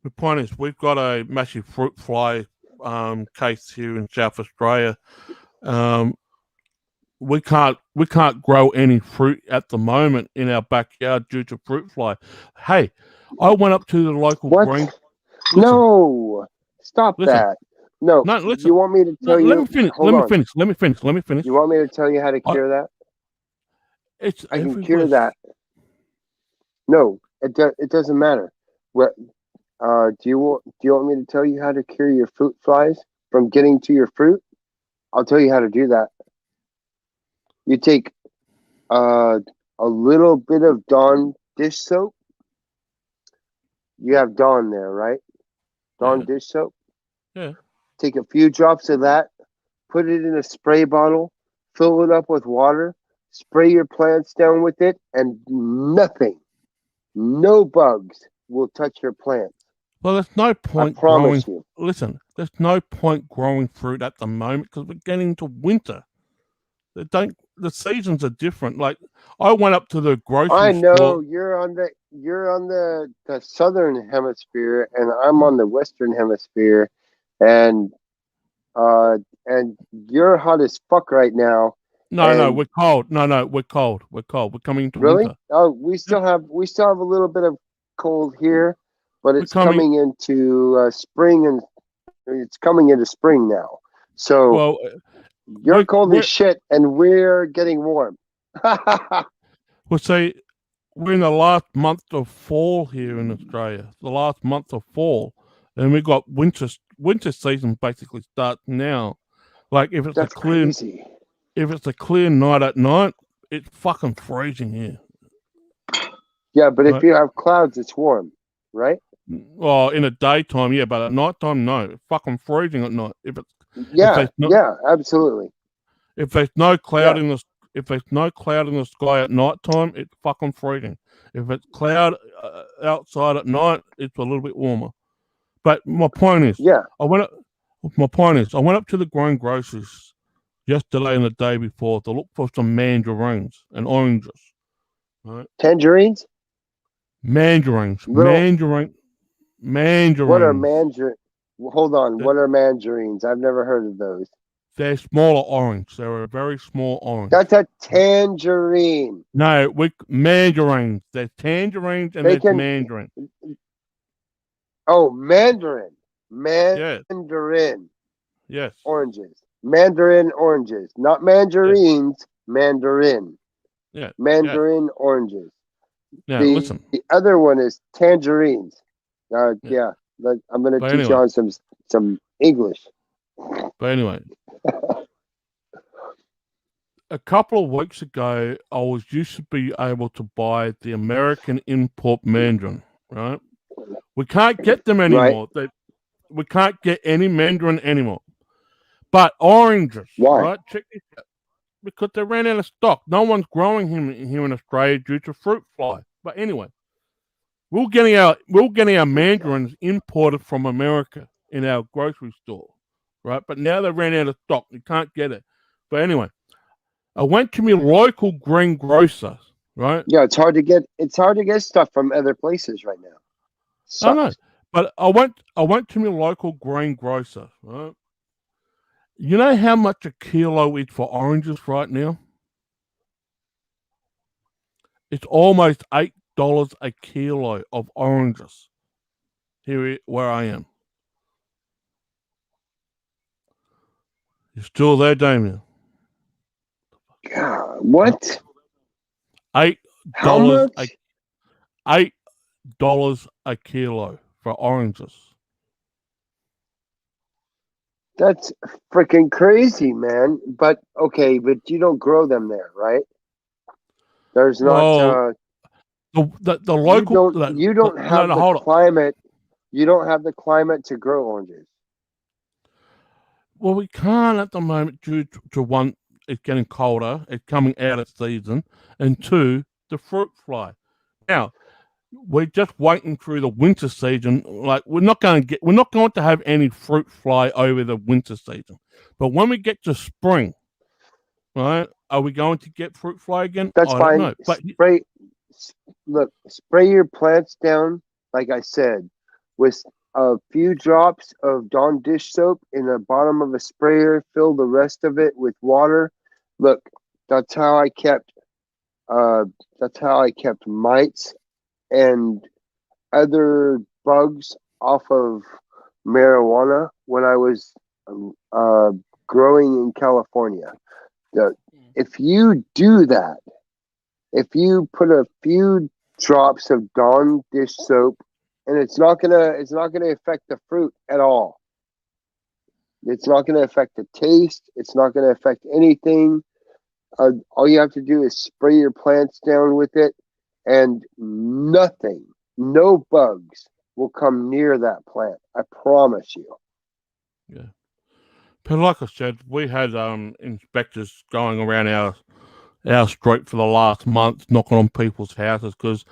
the point is we've got a massive fruit fly case here in South Australia. We can't grow any fruit at the moment in our backyard due to fruit fly. Hey, I went up to the local green. No, stop that. No, listen. You want me to tell you? Let me finish. Let me finish. You want me to tell you how to cure that? I can cure that. No, it doesn't matter. What do you want me to tell you how to cure your fruit flies from getting to your fruit? I'll tell you how to do that. You take a little bit of Dawn dish soap. You have Dawn there, right? Dawn dish soap. Yeah. Take a few drops of that, put it in a spray bottle, fill it up with water, spray your plants down with it, and no bugs will touch your plants. Well, there's no point growing. Listen, there's no point growing fruit at the moment because we're getting into winter. The seasons are different. Like I went up to the grocery store. I know you're on the southern hemisphere and I'm on the western hemisphere, and you're hot as fuck right now. No, we're cold. No, we're cold. We're coming into winter. Oh, we still have a little bit of cold here, but it's coming into spring, and it's coming into spring now. So you're cold as shit, and we're getting warm. Well, see, we're in the last month of fall here in Australia. The last month of fall, and we got winter season basically starts now. Like if it's crazy. If it's a clear night at night, it's fucking freezing here. Yeah, but if you have clouds, it's warm, right? Well, in the daytime, yeah, but at nighttime, no. It's fucking freezing at night. Yeah, absolutely. If there's no cloud in the sky at nighttime, it's fucking freezing. If it's cloud outside at night, it's a little bit warmer. But my point is, I went up to the greengrocers yesterday and the day before to look for some mandarins and oranges. Right? Tangerines? Mandarins. Mandarins. What are mandarins? Hold on. What are mandarins? I've never heard of those. They're smaller orange. They're a very small orange. That's a tangerine. No, mandarins. There's tangerines and there's mandarin. Oh, mandarin. Mandarin. Yes. Oranges. Mandarin oranges. Not mandarins. Yes. Mandarin. Yeah. Mandarin oranges. Yeah, listen. The other one is tangerines. I'm going to teach you on some English. But anyway, a couple of weeks ago, I used to be able to buy the American import mandarin, right? We can't get them anymore. Right. We can't get any mandarin anymore. But oranges, right? Check this out. Because they ran out of stock. No one's growing him here in Australia due to fruit fly. But anyway, we're getting our mandarins imported from America in our grocery store, right? But now they ran out of stock. You can't get it. But anyway, I went to my local greengrocer, right? Yeah, it's hard to get stuff from other places right now. I know, but I went to my local greengrocer, right? You know how much a kilo is for oranges right now? It's almost $8 a kilo of oranges here where I am. You still there, Damion? God, what? $8. How much? a kilo for oranges. That's freaking crazy, man. But okay, but you don't grow them there, right? There's not. Well, the local. You don't have no, the hold on. climate. You don't have the climate to grow oranges. Well, we can't at the moment due to one, it's getting colder, it's coming out of season, and two, the fruit fly. Now, we're just waiting through the winter season. Like we're not going to have any fruit fly over the winter season. But when we get to spring, right, are we going to get fruit fly again? That's I fine. don't know. But Spray your plants down, like I said, with a few drops of Dawn dish soap in the bottom of a sprayer. Fill the rest of it with water. Look, that's how I kept. That's how I kept mites and other bugs off of marijuana when I was growing in California. If you do that, if you put a few drops of Dawn dish soap, and it's not gonna affect the fruit at all. It's not gonna affect the taste. It's not gonna affect anything. All you have to do is spray your plants down with it, and nothing, no bugs will come near that plant. I promise you. yeah. But like I said, we had inspectors going around our street for the last month, knocking on people's houses because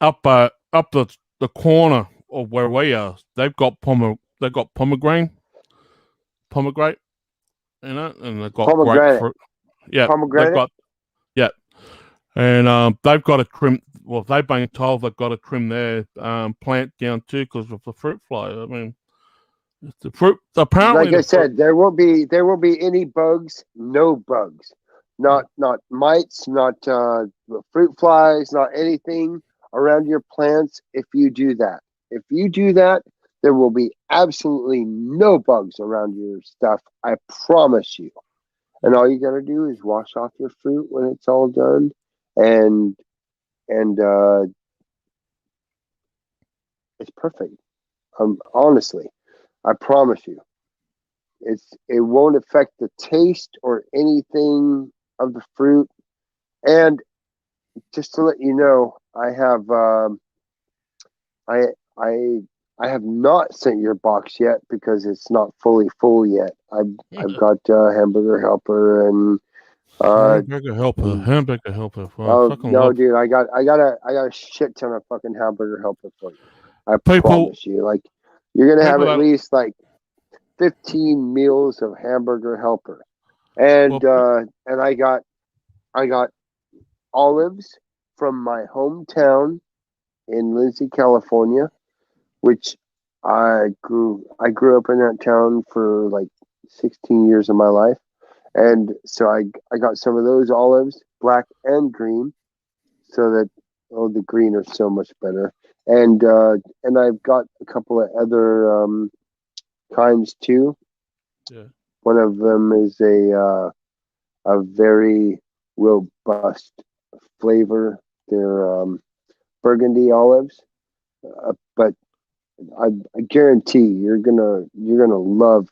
up the corner of where we are, they've got pomegranate, and they've got grapefruit. Yeah, they've got and they've got to trim. Well, they've been told they've got to trim their plant down too because of the fruit fly. I mean, the fruit apparently. Like I said, there will be any bugs, no bugs, not mites, not fruit flies, not anything around your plants. If you do that, there will be absolutely no bugs around your stuff. I promise you. And all you got to do is wash off your fruit when it's all done, and it's perfect. Honestly, I promise you. It won't affect the taste or anything of the fruit. And just to let you know, I have I have not sent your box yet because it's not fully full yet. I've got hamburger helper and hamburger helper. Oh no, dude! I got a shit ton of fucking hamburger helper for you. I promise you. Like you're gonna have at least like 15 meals of hamburger helper, and I got olives from my hometown in Lindsay, California, which I grew up in that town for like 16 years of my life. And so I got some of those olives, black and green, so that the green are so much better. And I've got a couple of other kinds too. Yeah. One of them is a very robust flavor. They're burgundy olives, but I guarantee you're gonna love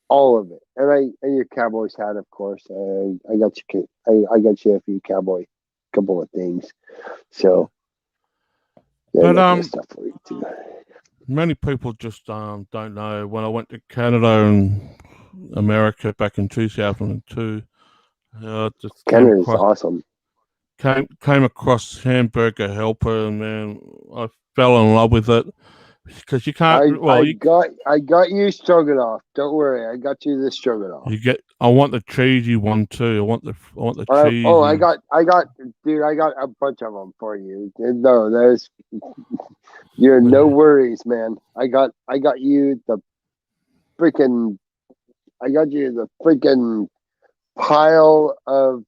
all of it. And your Cowboys hat, of course. I got you. I got you a few Cowboy, couple of things. So, but stuff for you too. Many people just don't know. When I went to Canada and America back in 2002, just Canada's awesome. Came across hamburger helper, and man, I fell in love with it. Because you can't. I got you stroganoff. Don't worry, I got you the stroganoff. I want the cheesy one too. I want the cheesy. I got, dude. I got a bunch of them for you. No, you're no worries, man. I got you the freaking pile of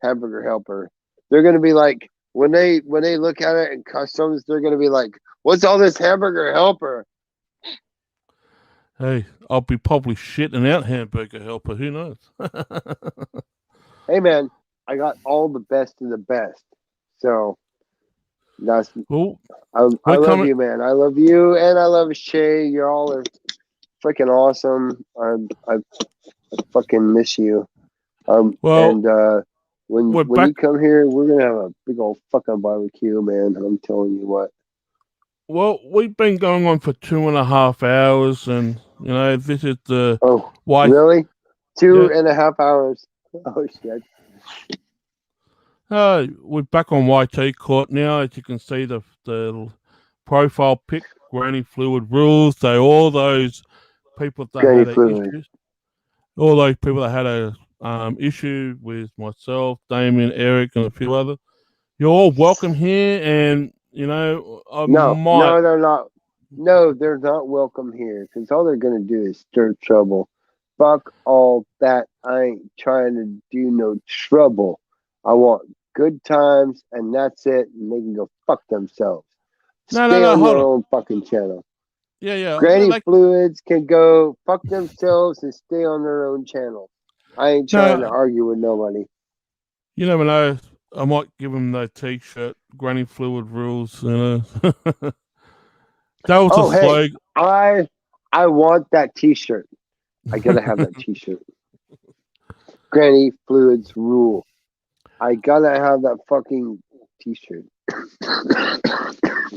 hamburger helper. They're gonna be like when they look at it in customs, they're gonna be like, "What's all this hamburger helper?" Hey, I'll be probably shitting out hamburger helper. Who knows? Hey, man, I got all the best of the best. So That's Well, I we're love coming. you, man. I love you, and I love Shay. You all are freaking awesome. I fucking miss you. Well, And when we're back. you come here, we're gonna have a big old fucking barbecue, man. I'm telling you what. Well, we've been going on for 2.5 hours, and this is the Oh, why. really? Yeah, 2.5 hours. Oh shit. we're back on YT Court now. As you can see, the profile pic, Granny Fluid rules. So all those people that Granny had fluid. all those people that had a issue with myself, Damien, Eric, and a few others, you're all welcome here. And I No, might. no, they're not. No, they're not welcome here because all they're gonna do is stir trouble. Fuck all that. I ain't trying to do no trouble. I want good times, and that's it. And they can go fuck themselves. No, no, Stay no. on Hold their on. own fucking channel. Yeah, yeah. Granny Like, Fluids can go fuck themselves and stay on their own channel. I ain't trying to no, argue with nobody. you never know. I might give them the T-shirt, Granny Fluid rules. That was a Oh, hey, slogan. I want that T-shirt. I gotta have that T-shirt. Granny Fluids rule. I gotta have that fucking T-shirt.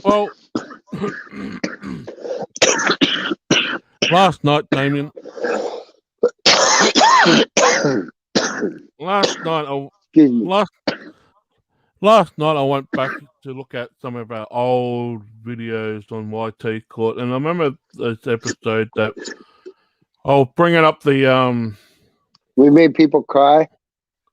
Well, last night, Damien. Last night, Excuse me. last night I went back to look at some of our old videos on YT Court, and I remember this episode that I'll bring it up. We made people cry.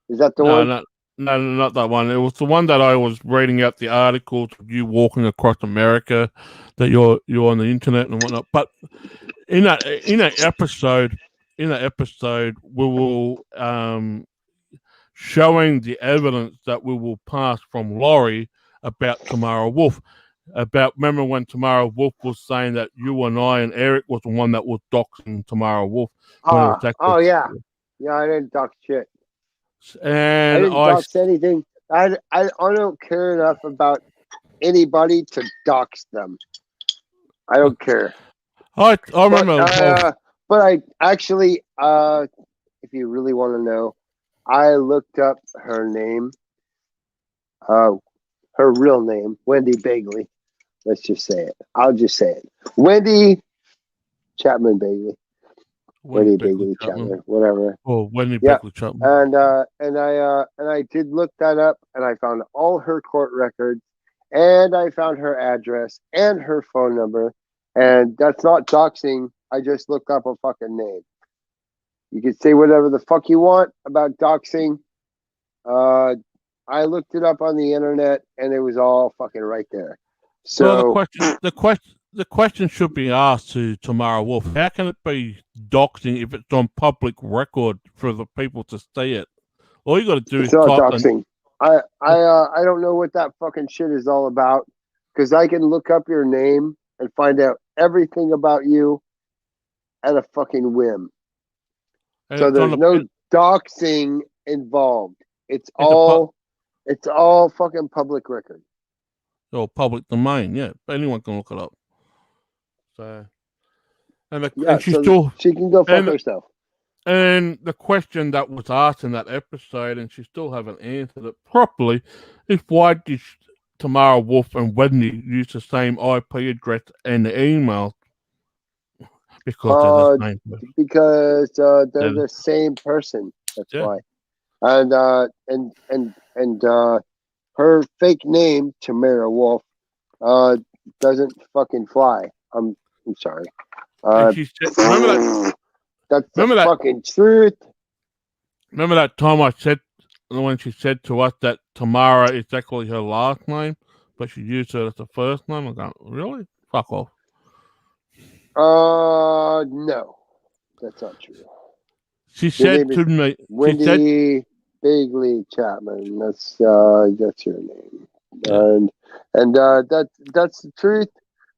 Is that the No, one? no, not that one. It was the one that I was reading out the articles of you walking across America, that you're on the internet and whatnot. But in that episode, we will showing the evidence that we will pass from Laurie about Tamara Wolf. Remember when Tamara Wolf was saying that you and I and Eric was the one that was doxing Tamara Wolf when it was actually. Oh yeah. Yeah, I didn't dox shit. I And didn't dox anything. I don't care enough about anybody to dox them. I don't care. I remember. But I actually, if you really want to know, I looked up her name, her real name, Wendy Bagley. Let's just say it. I'll just say it. Wendy Chapman Bagley. Wendy Bagley Chapman, whatever. Oh, Wendy Yeah. Bagley Chapman. And I did look that up, and I found all her court records, and I found her address and her phone number, and that's not doxing. I just looked up a fucking name. You can say whatever the fuck you want about doxing. I looked it up on the internet, and it was all fucking right there. So the question should be asked to Tamara Wolf. How can it be doxing if it's on public record for the people to see it? All you got to do it's is not type doxing. I don't know what that fucking shit is all about, because I can look up your name and find out everything about you at a fucking whim. So there's no doxing involved. It's all fucking public record. Or public domain, yeah. Anyone can look it up. So, she can go fuck herself. And the question that was asked in that episode, and she still haven't answered it properly, is why did Tamara Wolf and Wendy use the same IP address and the email? Because they're the same person. Because they're the same person. That's why. And her fake name, Tamara Wolf, doesn't fucking fly. I'm sorry. And she said, remember that? That's the fucking truth. Remember that time I said, when she said to us that Tamara is actually her last name, but she used it as the first name? I'm going, really? Fuck off. No, that's not true. She said to me, Wendy Bagley Chapman. That's your name, yeah. and that's the truth.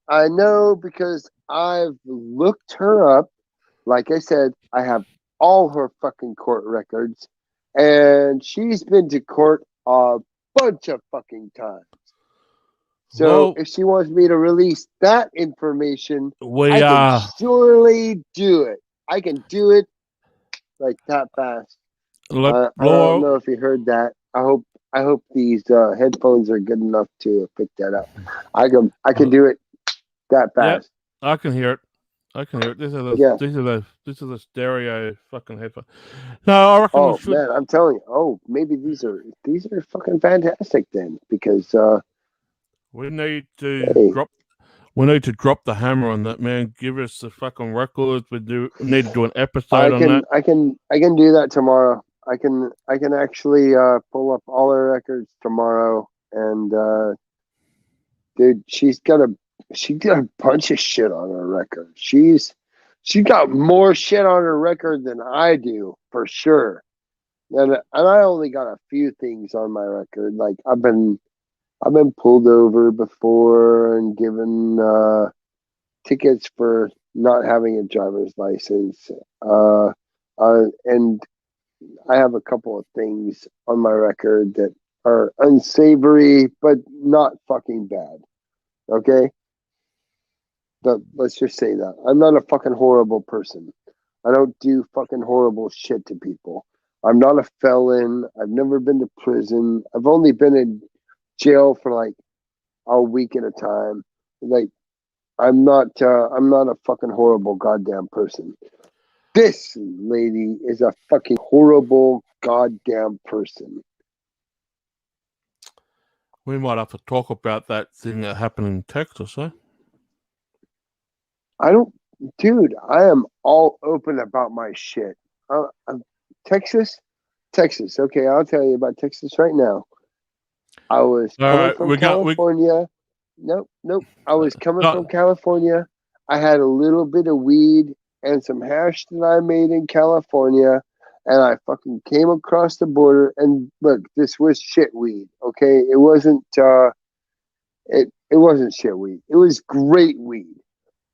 I know because I've looked her up. Like I said, I have all her fucking court records, and she's been to court a bunch of fucking times. So if she wants me to release that information, we I can are. surely do it. I can do it like that fast. I don't know if you heard that. I hope these headphones are good enough to pick that up. I can do it that fast. Yep, I can hear it. I can hear it. These are the stereo fucking headphones. No, I reckon we should. Man, I'm telling you. Oh, maybe these are fucking fantastic then, because we need to drop. We need to drop the hammer on that, man. Give us the fucking records. We need to do an episode on that. I can do that tomorrow. I can actually pull up all her records tomorrow, and dude, she's got a bunch of shit on her record. She's got more shit on her record than I do, for sure. And I only got a few things on my record. Like I've been pulled over before and given tickets for not having a driver's license. And I have a couple of things on my record that are unsavory, but not fucking bad. Okay? But let's just say that. I'm not a fucking horrible person. I don't do fucking horrible shit to people. I'm not a felon. I've never been to prison. I've only been in jail for like a week at a time. Like I'm not a fucking horrible goddamn person. This lady is a fucking horrible goddamn person. We might have to talk about that thing that happened in Texas, eh? Dude, I am all open about my shit. Texas. Okay, I'll tell you about Texas right now. I was coming from California. Nope. I was coming from California. I had a little bit of weed and some hash that I made in California, and I fucking came across the border. And look, this was shit weed. Okay, it wasn't. It wasn't shit weed. It was great weed,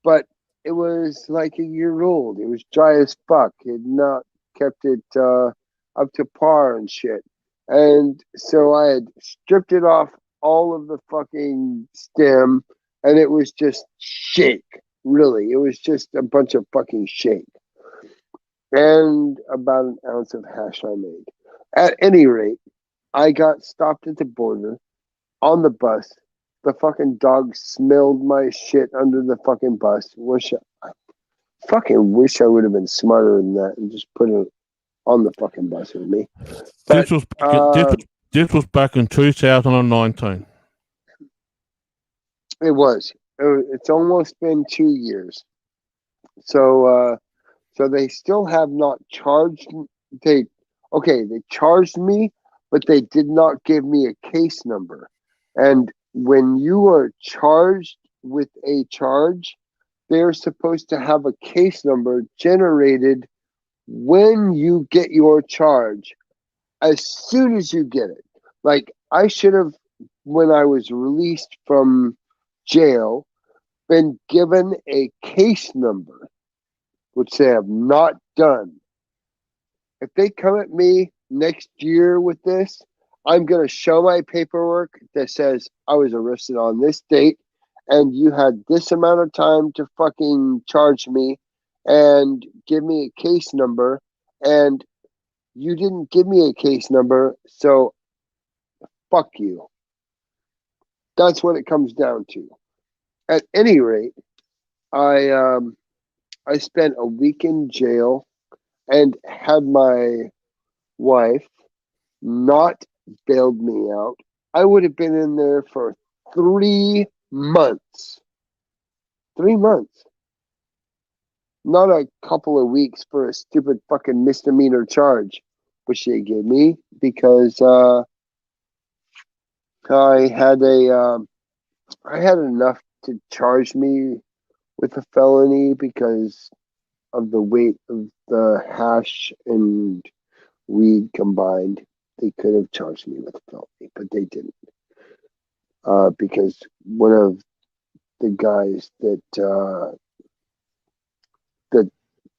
but it was like a year old. It was dry as fuck. It had not kept it up to par and shit. And so I had stripped it off all of the fucking stem, and it was just shake. Really, it was just a bunch of fucking shake. And about an ounce of hash I made. At any rate, I got stopped at the border on the bus. The fucking dog smelled my shit under the fucking bus. I fucking wish I would have been smarter than that and just put it on the fucking bus with me. But, this was back in 2019. It was. It's almost been 2 years. So they still have not charged. They charged me, but they did not give me a case number. And when you are charged with a charge, they're supposed to have a case number generated when you get your charge, as soon as you get it. Like I should have, when I was released from jail, been given a case number, which they have not done. If they come at me next year with this, I'm going to show my paperwork that says I was arrested on this date and you had this amount of time to fucking charge me and give me a case number, and you didn't give me a case number, so fuck you. That's what it comes down to. At any rate, I spent a week in jail and had my wife not bailed me out. I would have been in there for 3 months. 3 months. Not a couple of weeks for a stupid fucking misdemeanor charge, which they gave me because I had enough to charge me with a felony because of the weight of the hash and weed combined. They could have charged me with a felony, but they didn't. Because one of the guys that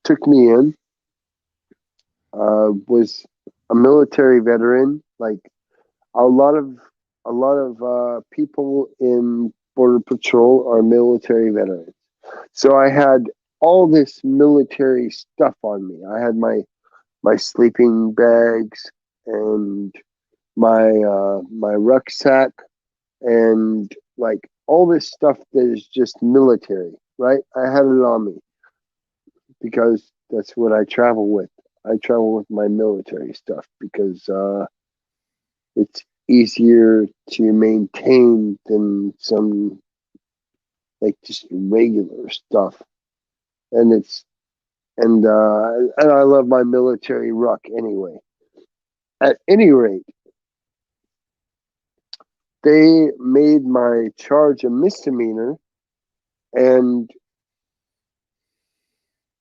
took me in was a military veteran. Like a lot of a lot of people in Border Patrol are military veterans. So I had all this military stuff on me. I had my sleeping bags and my rucksack and like all this stuff that is just military, right? I had it on me because that's what I travel with. I travel with my military stuff because it's easier to maintain than some like just regular stuff. And and I love my military ruck anyway. At any rate, they made my charge a misdemeanor, and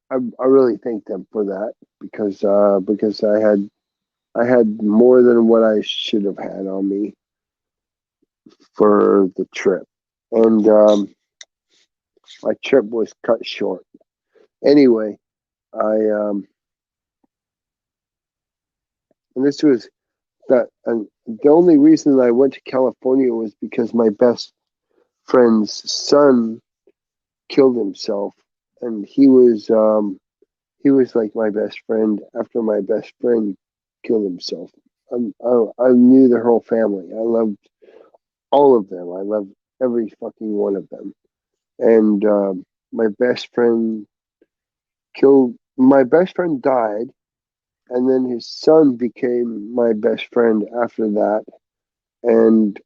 I really thank them for that because I had more than what I should have had on me for the trip, and my trip was cut short. Anyway, I and this was that, and the only reason I went to California was because my best friend's son killed himself, and he was like my best friend after my best friend killed himself. I knew their whole family. I loved all of them. I loved every fucking one of them. And my best friend my best friend died, and then his son became my best friend after that. And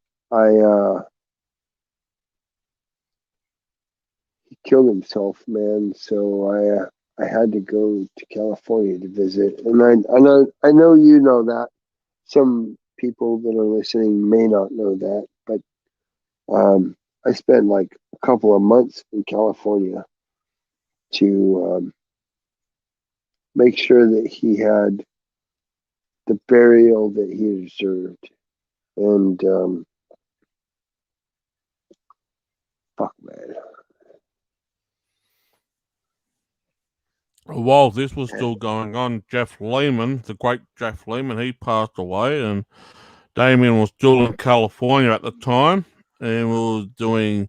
he killed himself, man. So I had to go to California to visit, and I know you know that. Some people that are listening may not know that, but I spent like a couple of months in California to make sure that he had the burial that he deserved. And fuck, man. While this was still going on, Jeff Lehman, the great Jeff Lehman, he passed away, and Damion was still in California at the time, and we were doing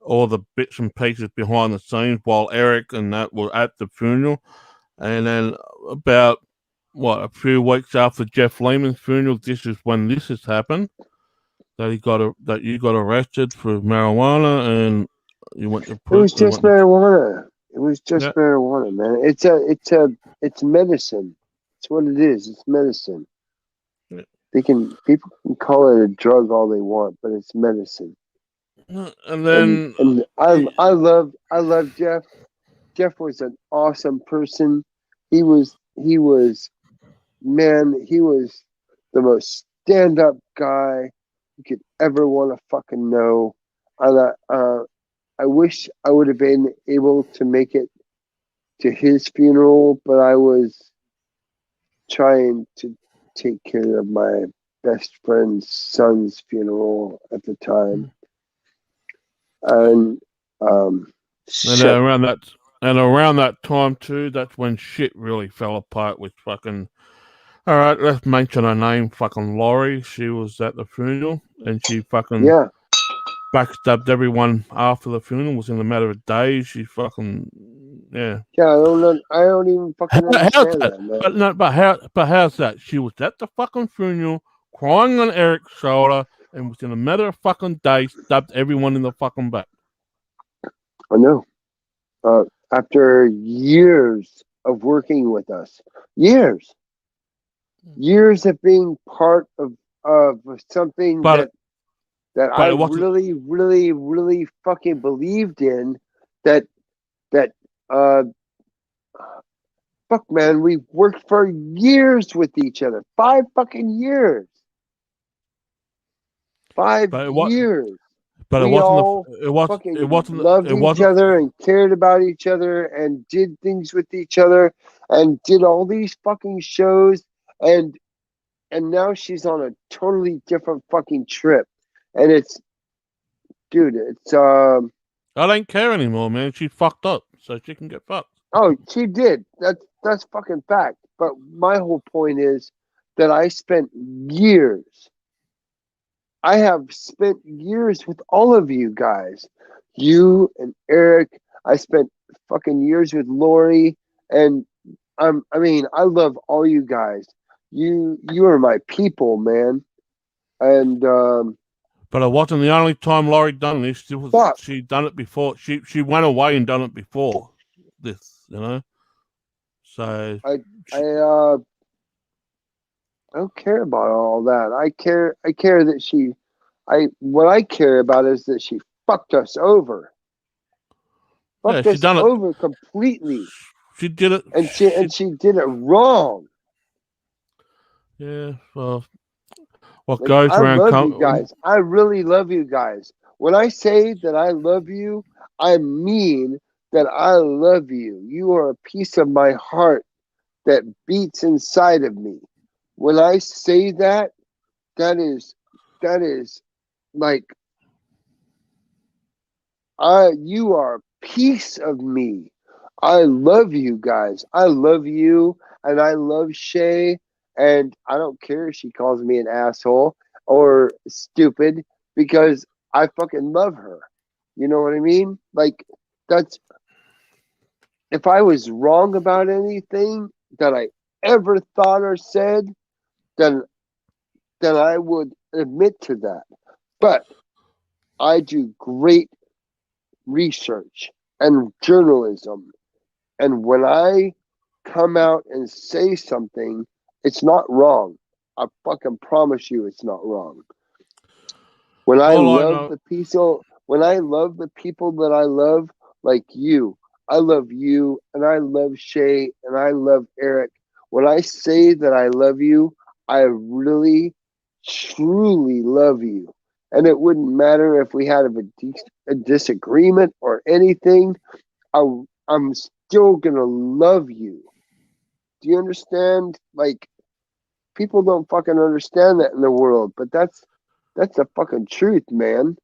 all the bits and pieces behind the scenes while Eric and that were at the funeral. And then about a few weeks after Jeff Lehman's funeral, this is when this has happened. That you got arrested for marijuana, and you went to It was just marijuana. It was just marijuana, man. It's medicine. It's what it is. It's medicine. Yeah. People can call it a drug all they want, but it's medicine. And then and I love Jeff. Jeff was an awesome person. He was man, he was the most stand up guy you could ever want to fucking know. I wish I would have been able to make it to his funeral, but I was trying to take care of my best friend's son's funeral at the time. And around that time too, that's when shit really fell apart with fucking. All right, let's mention her name. Fucking Laurie. She was at the funeral, and she fucking backstabbed everyone after the funeral. Was in a matter of days. She fucking yeah. I don't even fucking understand that, man. But how's that? She was at the fucking funeral, crying on Eric's shoulder, and within a matter of fucking days, stabbed everyone in the fucking back. I know. After years of working with us, years of being part of something that I really, really, really fucking believed in. Fuck, man, we worked for years with each other. 5 fucking years. 5 years. But we loved each other and cared about each other and did things with each other and did all these fucking shows, and now she's on a totally different fucking trip, and it's I don't care anymore, man. She fucked up, so she can get fucked. Oh, she did. That's fucking fact. But my whole point is that I spent years I have spent years with all of you guys. You and Eric. I spent fucking years with Lori, and I mean, I love all you guys. You are my people, man. And but it wasn't the only time Laurie done this. fuck, She done it before. She went away and done it before this, you know. So I don't care about all that. I care that what I care about is that she fucked us over. yeah, Fucked she us done it. over completely. She did it, and she did it wrong. Yeah, well, what Like, goes I around love you guys. I really love you guys. When I say that I love you, I mean that I love you. You are a piece of my heart that beats inside of me. When I say that, that is like, you are a piece of me. I love you guys. I love you, and I love Shay, and I don't care if she calls me an asshole or stupid, because I fucking love her. You know what I mean? Like, that's, if I was wrong about anything that I ever thought or said, then I would admit to that. But I do great research and journalism. And when I come out and say something, it's not wrong. I fucking promise you it's not wrong. When I love the people, that I love, like you, I love you, and I love Shay, and I love Eric. When I say that I love you, I really, truly love you. And it wouldn't matter if we had a disagreement or anything. I'm still gonna love you. Do you understand? Like, people don't fucking understand that in the world, but that's the fucking truth, man.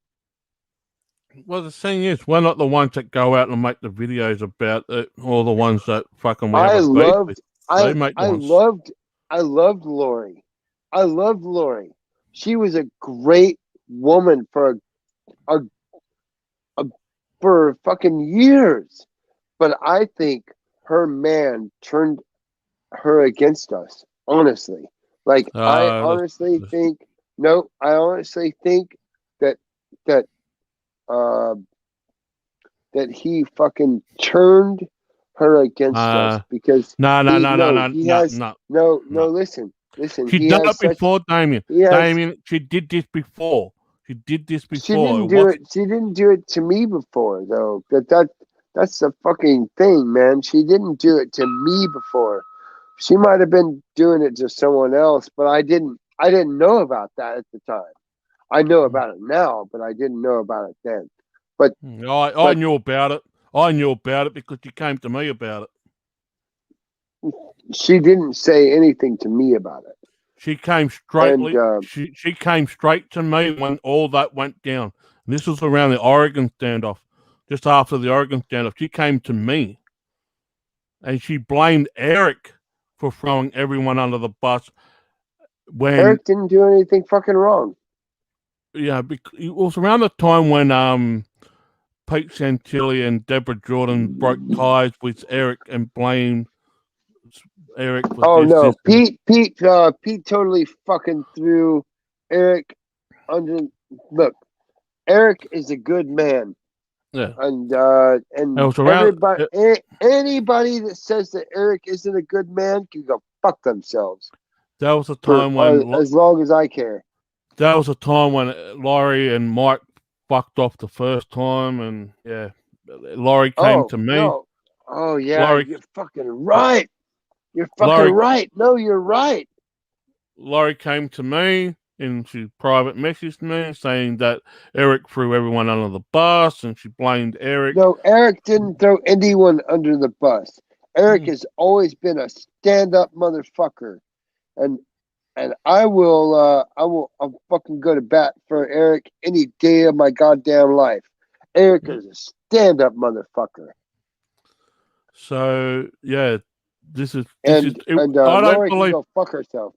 Well, the thing is, we're not the ones that go out and make the videos about it, or the ones that fucking we have a beef with. They make the ones. I loved Lori. I loved Lori. She was a great woman for for fucking years. But I think her man turned her against us, honestly. Like, I honestly think that that uh, that he fucking turned her against us, because no. listen. She He done has it before, Damion. Damion, she did this before. She didn't do it. She didn't do it to me before, though. That's the fucking thing, man. She didn't do it to me before. She might have been doing it to someone else, but I didn't know about that at the time. I know about it now, but I didn't know about it then. But I knew about it. I knew about it because you came to me about it. She didn't say anything to me about it. She came straightly. She came straight to me when all that went down. And this was around the Oregon standoff, just after the Oregon standoff. She came to me, and she blamed Eric for throwing everyone under the bus. When Eric didn't do anything fucking wrong. Yeah, it was around the time when Pete Santilli and Deborah Jordan broke ties with Eric and blamed Eric for Oh no, Pete totally fucking threw Eric under. Look, Eric is a good man. Yeah, and anybody that says that Eric isn't a good man can go fuck themselves. That was a time when, as long as I care. That was a time when Laurie and Mike fucked off the first time, and yeah, Laurie came to me. No. Oh yeah, Laurie, you're fucking right. You're fucking right. No, you're right. Laurie came to me and she private messaged me saying that Eric threw everyone under the bus, and she blamed Eric. No, Eric didn't throw anyone under the bus. Eric has always been a stand-up motherfucker, and I'll fucking go to bat for Eric any day of my goddamn life. Eric is a stand-up motherfucker. So yeah, this is Lori can go fuck herself.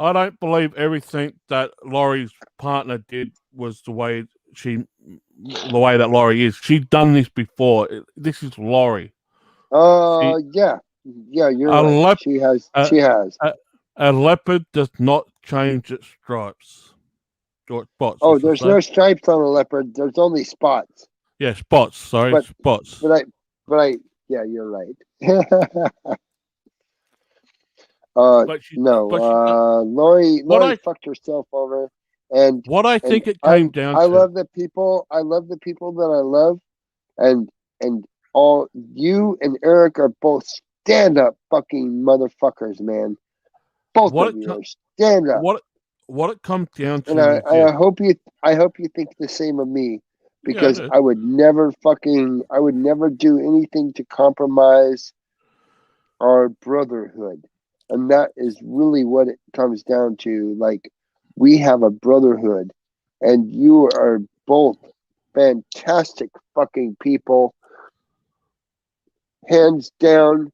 I don't believe everything that Laurie's partner did was the way that Laurie is. She's done this before. This is Laurie. Yeah, you're A, right. lep- She has. a, She has. a leopard does not change its stripes or spots. Oh, I should there's say. no stripes on a leopard. There's only spots. Yeah, spots. Sorry, But spots. but I. Yeah, you're right. But she, No. but she, what Lori I fucked herself over, and what I and think it came down I to. love the people. I love the people that I love, and all you and Eric are both stand up fucking motherfuckers, man. Both What of it you co- are stand up. what it comes down And to is this. I hope you think the same of me, Yeah, I because do. I would never do anything to compromise our brotherhood. And that is really what it comes down to. Like, we have a brotherhood, and you are both fantastic fucking people, hands down,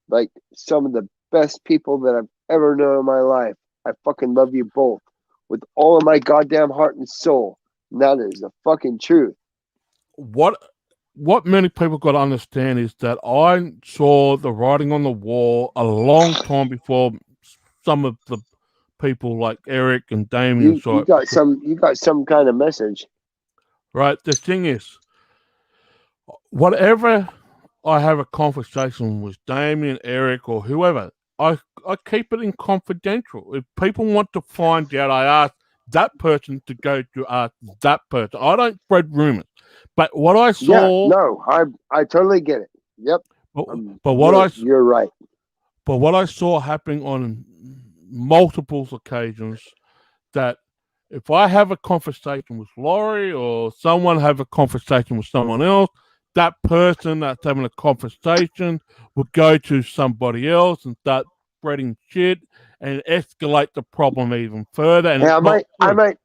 like some of the best people that I've ever known in my life. I fucking love you both with all of my goddamn heart and soul. And that is the fucking truth. What many people got to understand is that I saw the writing on the wall a long time before some of the people like Eric and Damian saw You it. got some kind of message. Right. The thing is, whatever I have a conversation with Damien, Eric, or whoever, I keep it in confidential. If people want to find out, I ask that person to go to ask that person. I don't spread rumors. But what I Yeah, saw, no, I totally get it. Yep. but, but what You're right. but what I saw happening on multiple occasions, that if I have a conversation with Laurie or someone have a conversation with someone else, that person that's having a conversation will go to somebody else and start spreading shit and escalate the problem even further. And Hey, it's not true.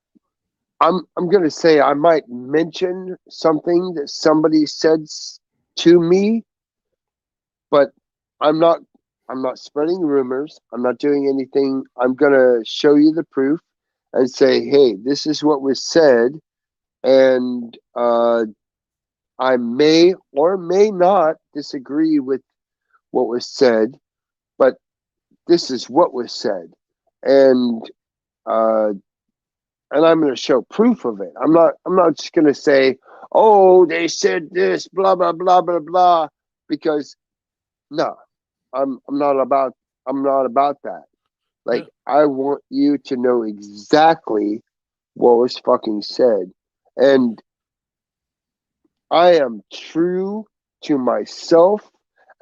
I'm gonna say I might mention something that somebody said to me, but I'm not spreading rumors. I'm not doing anything. I'm gonna show you the proof and say, hey, this is what was said, and I may or may not disagree with what was said, but this is what was said, and uh, I'm going to show proof of it. I'm not just going to say, oh, they said this, blah blah blah blah blah, because no, I'm not about that. Like, Yeah. I want you to know exactly what was fucking said, and I am true to myself,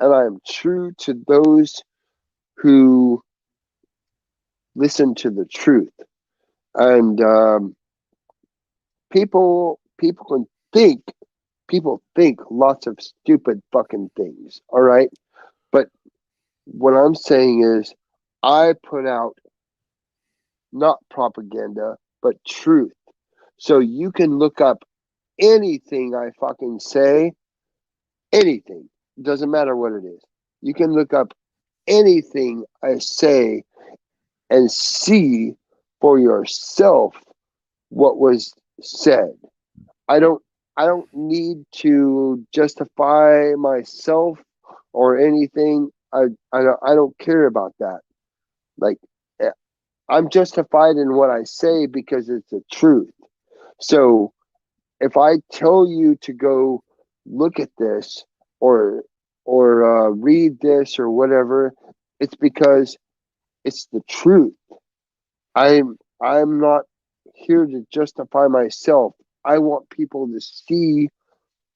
and I am true to those who listen to the truth. And people can think, people think lots of stupid fucking things. All right, but what I'm saying is, I put out not propaganda, but truth. So you can look up anything I fucking say, anything. Doesn't matter what it is. You can look up anything I say and see for yourself what was said. I don't need to justify myself or anything. I don't care about that. Like, I'm justified in what I say because it's the truth. So if I tell you to go look at this or read this or whatever, it's because it's the truth. I'm not here to justify myself. I want people to see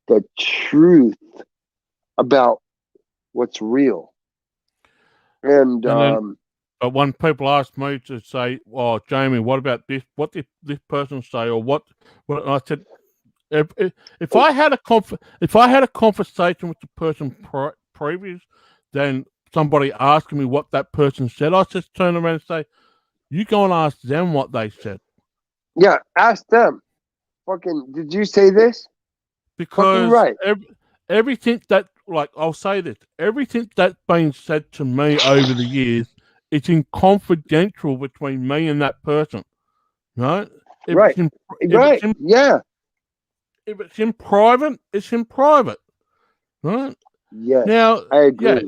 the truth about what's real. And And then, but when people ask me to say, "Well, Jamie, what about this? What did this person say?" or what? And I said, if I had a conversation with the person previous, then somebody asking me what that person said, I just turn around and say, "You go and ask them what they said." yeah, ask them. Fucking, did you say this? Fucking Because right. everything that, like, I'll say this, everything that's been said to me over the years it's in confidential between me and that person, right? If Right. Yeah. If it's in private, it's in private, right? Yes. Now, I agree. yeah,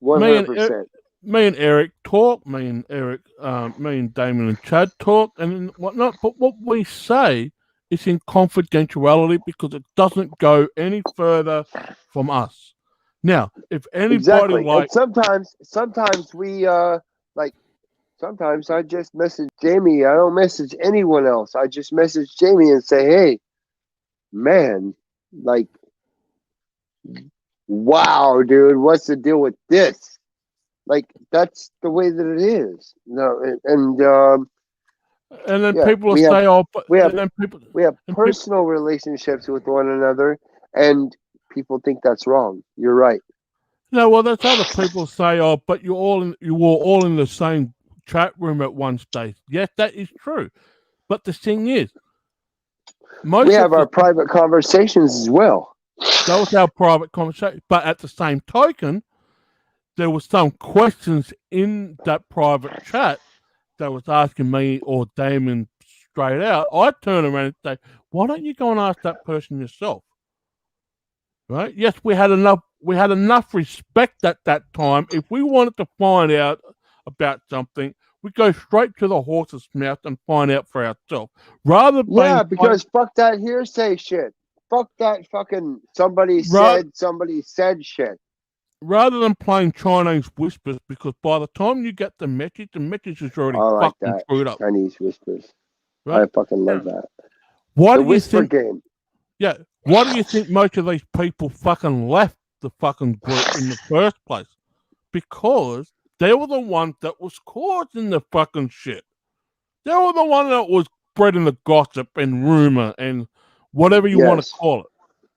100%. me and Eric talk. Me and Damion and Chad talk and whatnot. But what we say is in confidentiality because it doesn't go any further from us. Now, if anybody Exactly. And sometimes we like. Sometimes I just message Jamie. I don't message anyone else. I just message Jamie and say, "Hey, man, like, wow, dude, what's the deal with this?" Like, that's the way that it is. No, and then yeah, people will say, "Oh," but we have and then people personal relationships with one another, and people think that's wrong. You're right. No, well, that's other people say, "Oh, but you were all in the same chat room at one stage." Yes, that is true. But the thing is, We have our private conversations as well. That was our private conversation. But at the same token, there was some questions in that private chat that was asking me or Damon straight out. I turn around and say, "Why don't you go and ask that person yourself?" Right? Yes, we had enough respect at that time. If we wanted to find out about something, we go straight to the horse's mouth and find out for ourselves. Because fuck that hearsay shit. Fuck that fucking somebody said shit. Rather than playing Chinese whispers, because by the time you get the message is already fucking screwed up. Chinese whispers. Right? I fucking love that. Why the do you whisper think? Game. Yeah. Why do you think most of these people fucking left the fucking group in the first place? Because they were the ones that was causing the fucking shit. They were the one that was spreading the gossip and rumor and whatever you want to call it.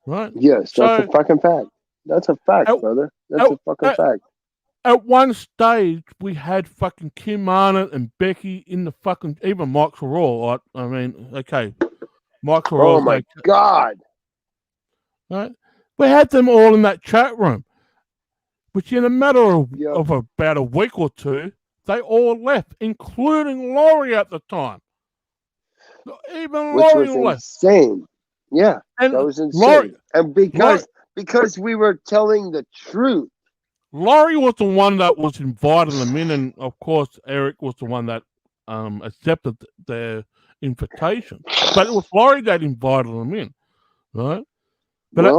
Right? Yes, that's a fucking fact. That's a fact, brother. That's a fucking fact. At one stage, we had fucking Kim Arnott and Becky in the fucking, even Mike Raw. I mean, okay, Mike Raw. Oh my God! Right, we had them all in that chat room, which in a matter of about a week or two, they all left, including Laurie at the time. Even Laurie left. Insane. Yeah, and that was insane. And because Laurie, we were telling the truth. Laurie was the one that was inviting them in, and of course Eric was the one that accepted their invitation. But it was Laurie that invited them in, right? But at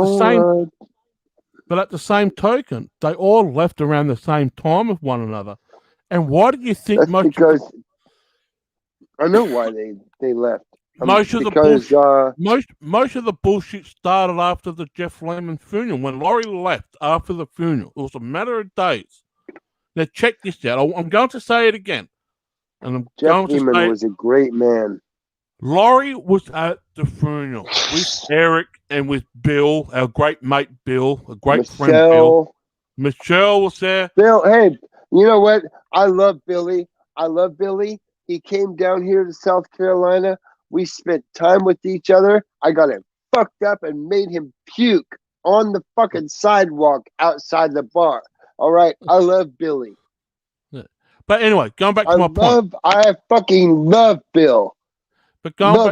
the same token, they all left around the same time with one another. And why do you think I know why they left. Most of the bullshit started after the Jeff Lehman funeral. When Laurie left after the funeral, it was a matter of days. Now check this out. I'm going to say it again, and Jeff Lehman was a great man. Laurie was at the funeral with Eric and with Bill, our great mate Bill, a great friend Bill. Michelle was there. Bill, hey, you know what? I love Billy. He came down here to South Carolina. We spent time with each other. I got him fucked up and made him puke on the fucking sidewalk outside the bar. All right. I love Billy. Yeah. But anyway, going back to my point. I fucking love Bill. But going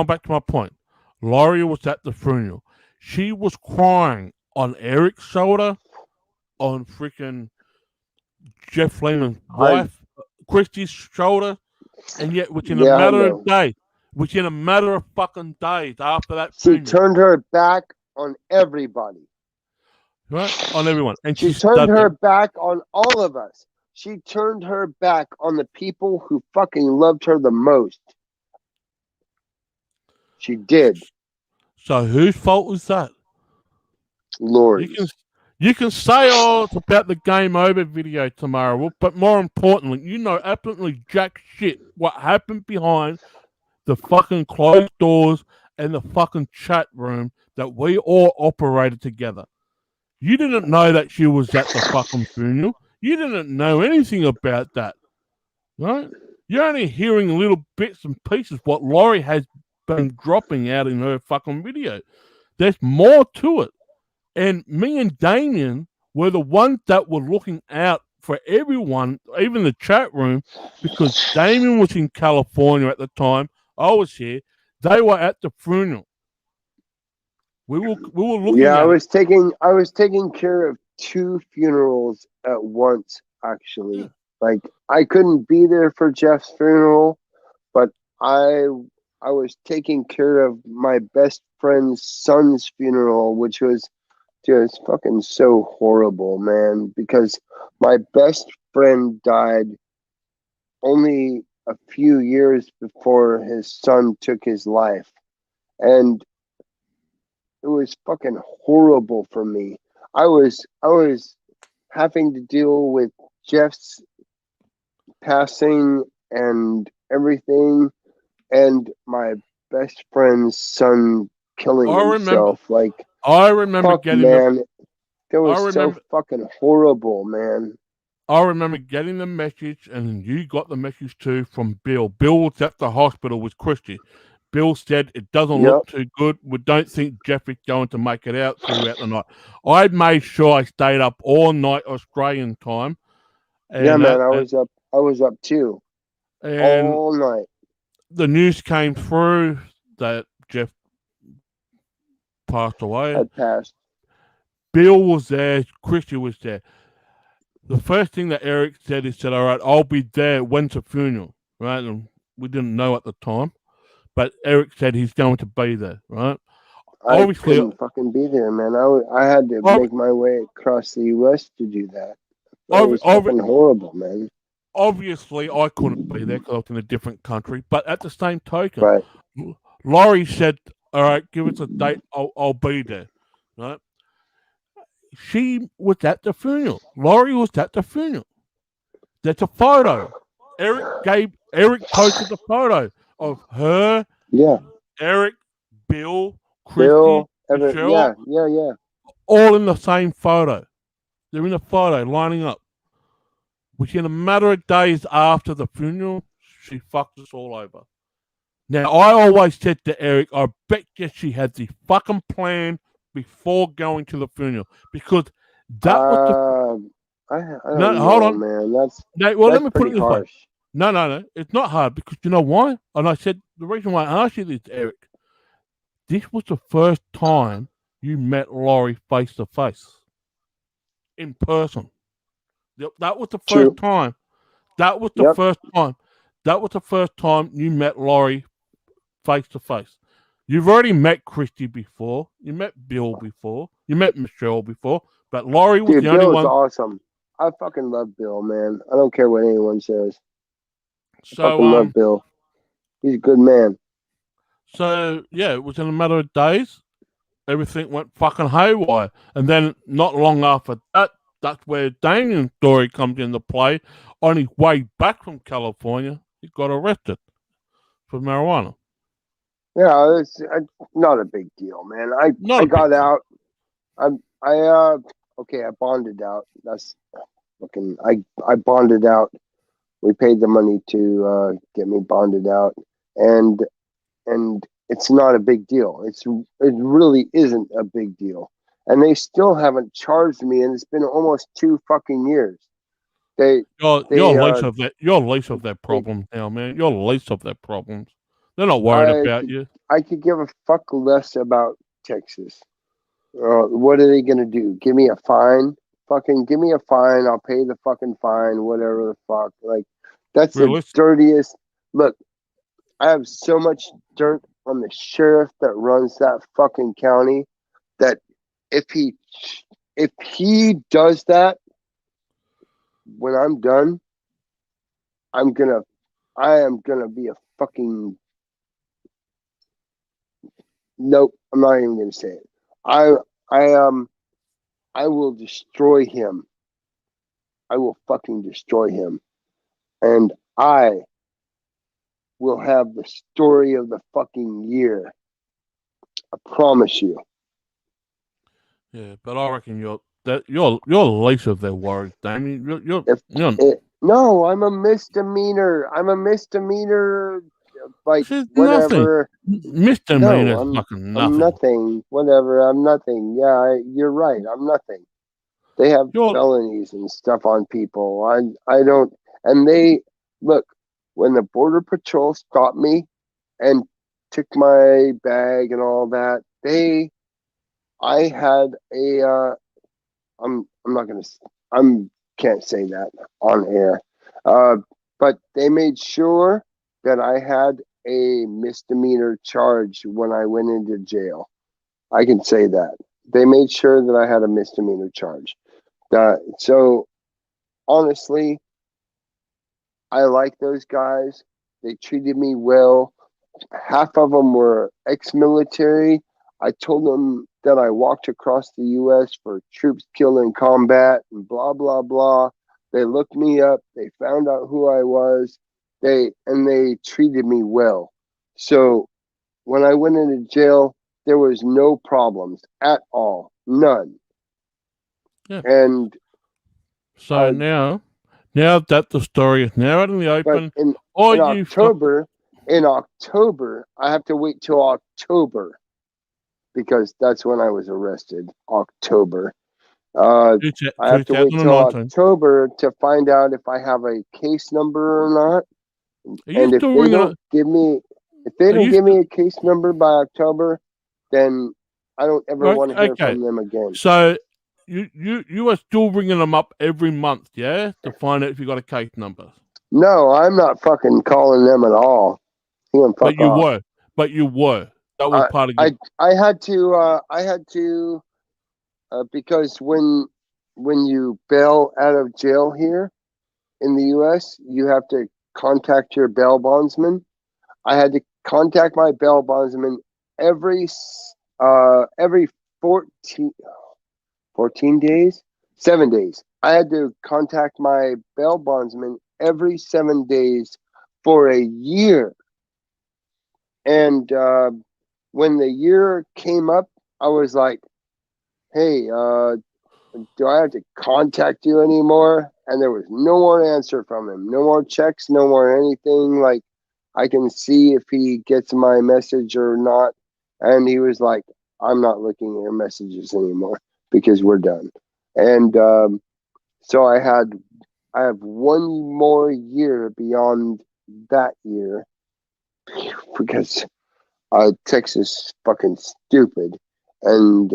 back to my point. Laurie was at the funeral. She was crying on Eric's shoulder, on freaking Jeff Lehman's wife, Christy's shoulder. And yet, within a matter of fucking days after that, she turned her back on everybody. Right? On everyone. And she turned her back on all of us. She turned her back on the people who fucking loved her the most. She did. So whose fault was that? Lori's. You can say, "Oh, it's about the game over video tomorrow," but more importantly, you know absolutely jack shit what happened behind the fucking closed doors and the fucking chat room that we all operated together. You didn't know that she was at the fucking funeral. You didn't know anything about that, right? You're only hearing little bits and pieces what Laurie has been dropping out in her fucking video. There's more to it. And me and Damion were the ones that were looking out for everyone, even the chat room, because Damion was in California at the time. I was here. They were at the funeral. We were looking Yeah, at I was taking care of 2 funerals at once, actually. Yeah. Like, I couldn't be there for Jeff's funeral, but I was taking care of my best friend's son's funeral, which was just fucking so horrible, man, because my best friend died only a few years before his son took his life. And it was fucking horrible for me. I was having to deal with Jeff's passing and everything, and my best friend's son killing I remember. himself. Like, I remember fuck, getting man. It I was so remember. fucking horrible, man. I remember getting the message, and you got the message too from Bill. Bill was at the hospital with Christy. Bill said it doesn't Yep. look too good. We don't think Jeff is going to make it out throughout the night. I made sure I stayed up all night Australian time. And Yeah, man. I was up too, and all night. the news came through that Jeff passed away. Had passed. Bill was there. Christy was there. The first thing that Eric said, he said, all right, I'll be there. When's the funeral? Right? And we didn't know at the time. But Eric said he's going to be there, right? I Obviously, couldn't fucking be there, man. I had to make my way across the U.S. to do that. It was fucking horrible, man. Obviously, I couldn't be there because I was in a different country. But at the same token, Right. Laurie said, all right, give us a date. I'll be there, right? She was at the funeral. Laurie was at the funeral. That's a photo. Eric posted the photo of her, Yeah. Eric, Bill, Christy, Bill, Michelle, yeah. all in the same photo. They're in a photo lining up. Within a matter of days after the funeral, she fucked us all over. Now, I always said to Eric, I bet you she had the fucking plan before going to the funeral. Because that was I don't know, hold on, man. That's let me put it this harsh. way. No. It's not hard because you know why? And I said, the reason why I asked you this, Eric, this was the first time you met Laurie face to face. In person. That was the first time. That was the first time. That was the first time you met Laurie face to face. You've already met Christy before. You met Bill before. You met Michelle before. But Laurie was the only one. Bill's awesome. I fucking love Bill, man. I don't care what anyone says. So, I fucking love Bill. He's a good man. So, yeah, it was in a matter of days. Everything went fucking haywire. And then not long after that, that's where Damien's story comes into play. On his way back from California, he got arrested for marijuana. Yeah, it's not a big deal, man. I got out. I bonded out. That's fucking. I bonded out. We paid the money to get me bonded out, and it's not a big deal. It really isn't a big deal, and they still haven't charged me, and it's been almost 2 fucking years. You're least of their problems now, man. You're least of their problems. They're not worried about you. I could give a fuck less about Texas. What are they gonna do? Give me a fine? Fucking give me a fine. I'll pay the fucking fine. Whatever the fuck. Like, that's the dirtiest. Look, I have so much dirt on the sheriff that runs that fucking county that if he does that, when I'm done, I am gonna be a fucking. Nope, I'm not even gonna say it. I will destroy him. I will fucking destroy him, and I will have the story of the fucking year. I promise you. Yeah, but I reckon you're least of their worries, Damien. No, I'm a misdemeanor. Like, whatever. Misdemeanor is fucking nothing. I'm nothing. Whatever. I'm nothing. Yeah, you're right. I'm nothing. They have felonies and stuff on people. I don't, and they look, when the Border Patrol stopped me and took my bag and all that, I had a, I'm not gonna, can't say that on air, but they made sure that I had a misdemeanor charge when I went into jail. I can say that. They made sure that I had a misdemeanor charge. So honestly, I like those guys. They treated me well. Half of them were ex-military. I told them that I walked across the U.S. for troops killed in combat and blah, blah, blah. They looked me up. They found out who I was. They treated me well. So when I went into jail, there was no problems at all. None. Yeah. And so now that the story is now out in the open, in October, I have to wait till October because that's when I was arrested. October. I have to wait till October to find out if I have a case number or not. And if they don't give me a case number by October, then I don't ever want to hear from them again. So you are still ringing them up every month, yeah, to find out if you got a case number. No, I'm not fucking calling them at all. But you were. That was part of it. I had to because when you bail out of jail here in the U.S., you have to contact your bail bondsman. I had to contact my bail bondsman every 14 days, 7 days. I had to contact my bail bondsman every 7 days for a year. And when the year came up, I was like, hey, do I have to contact you anymore? And there was no more answer from him. No more checks, no more anything. Like, I can see if he gets my message or not. And he was like, I'm not looking at your messages anymore because we're done. And so I have 1 more year beyond that year because Texas is fucking stupid. And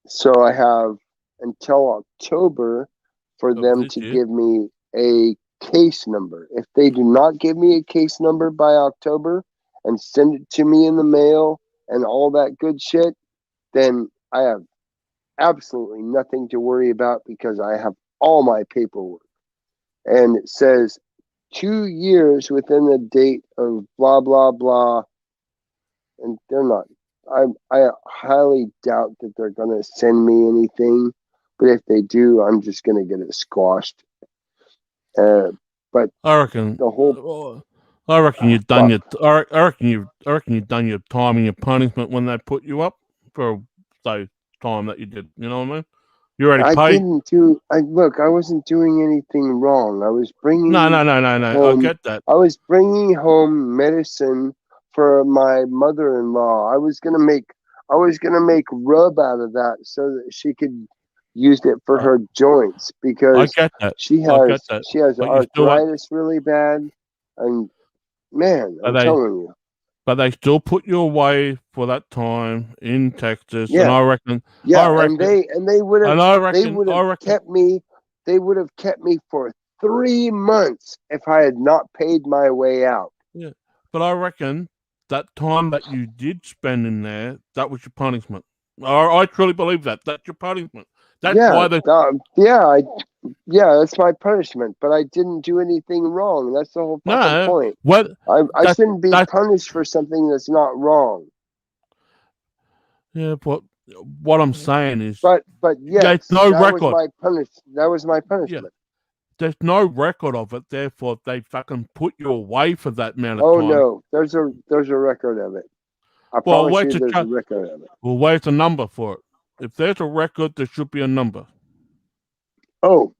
so I have until October for them to give me a case number. If they do not give me a case number by October and send it to me in the mail and all that good shit, then I have absolutely nothing to worry about because I have all my paperwork. And it says 2 years within the date of blah, blah, blah. And they're not. I highly doubt that they're going to send me anything. But if they do, I'm just going to get it squashed. But I reckon the whole. I reckon you've done your. I reckon you've done your time and your punishment when they put you up for the time that you did. You know what I mean? You already paid. I didn't do. I wasn't doing anything wrong. I was bringing. No. Home, I get that. I was bringing home medicine for my mother-in-law. I was gonna make rub out of that so that she could use it for her joints because I get that. She has arthritis really bad, and man, I'm telling you. But they still put you away for that time in Texas, yeah. And I reckon. And they would have kept me. They would have kept me for 3 months if I had not paid my way out. Yeah, but I reckon that time that you did spend in there, that was your punishment. I truly believe that. That's your punishment. That's why they. That's my punishment. But I didn't do anything wrong. That's the whole fucking point. I shouldn't be punished for something that's not wrong. Yeah, but what I'm saying is, but yes, there's no record. That was my punishment. Yeah. There's no record of it. Therefore, they fucking put you away for that amount of time. Oh no, there's a record of it. I promise you, there's a record of it. Well, where's the number for it? If there's a record, there should be a number. Oh,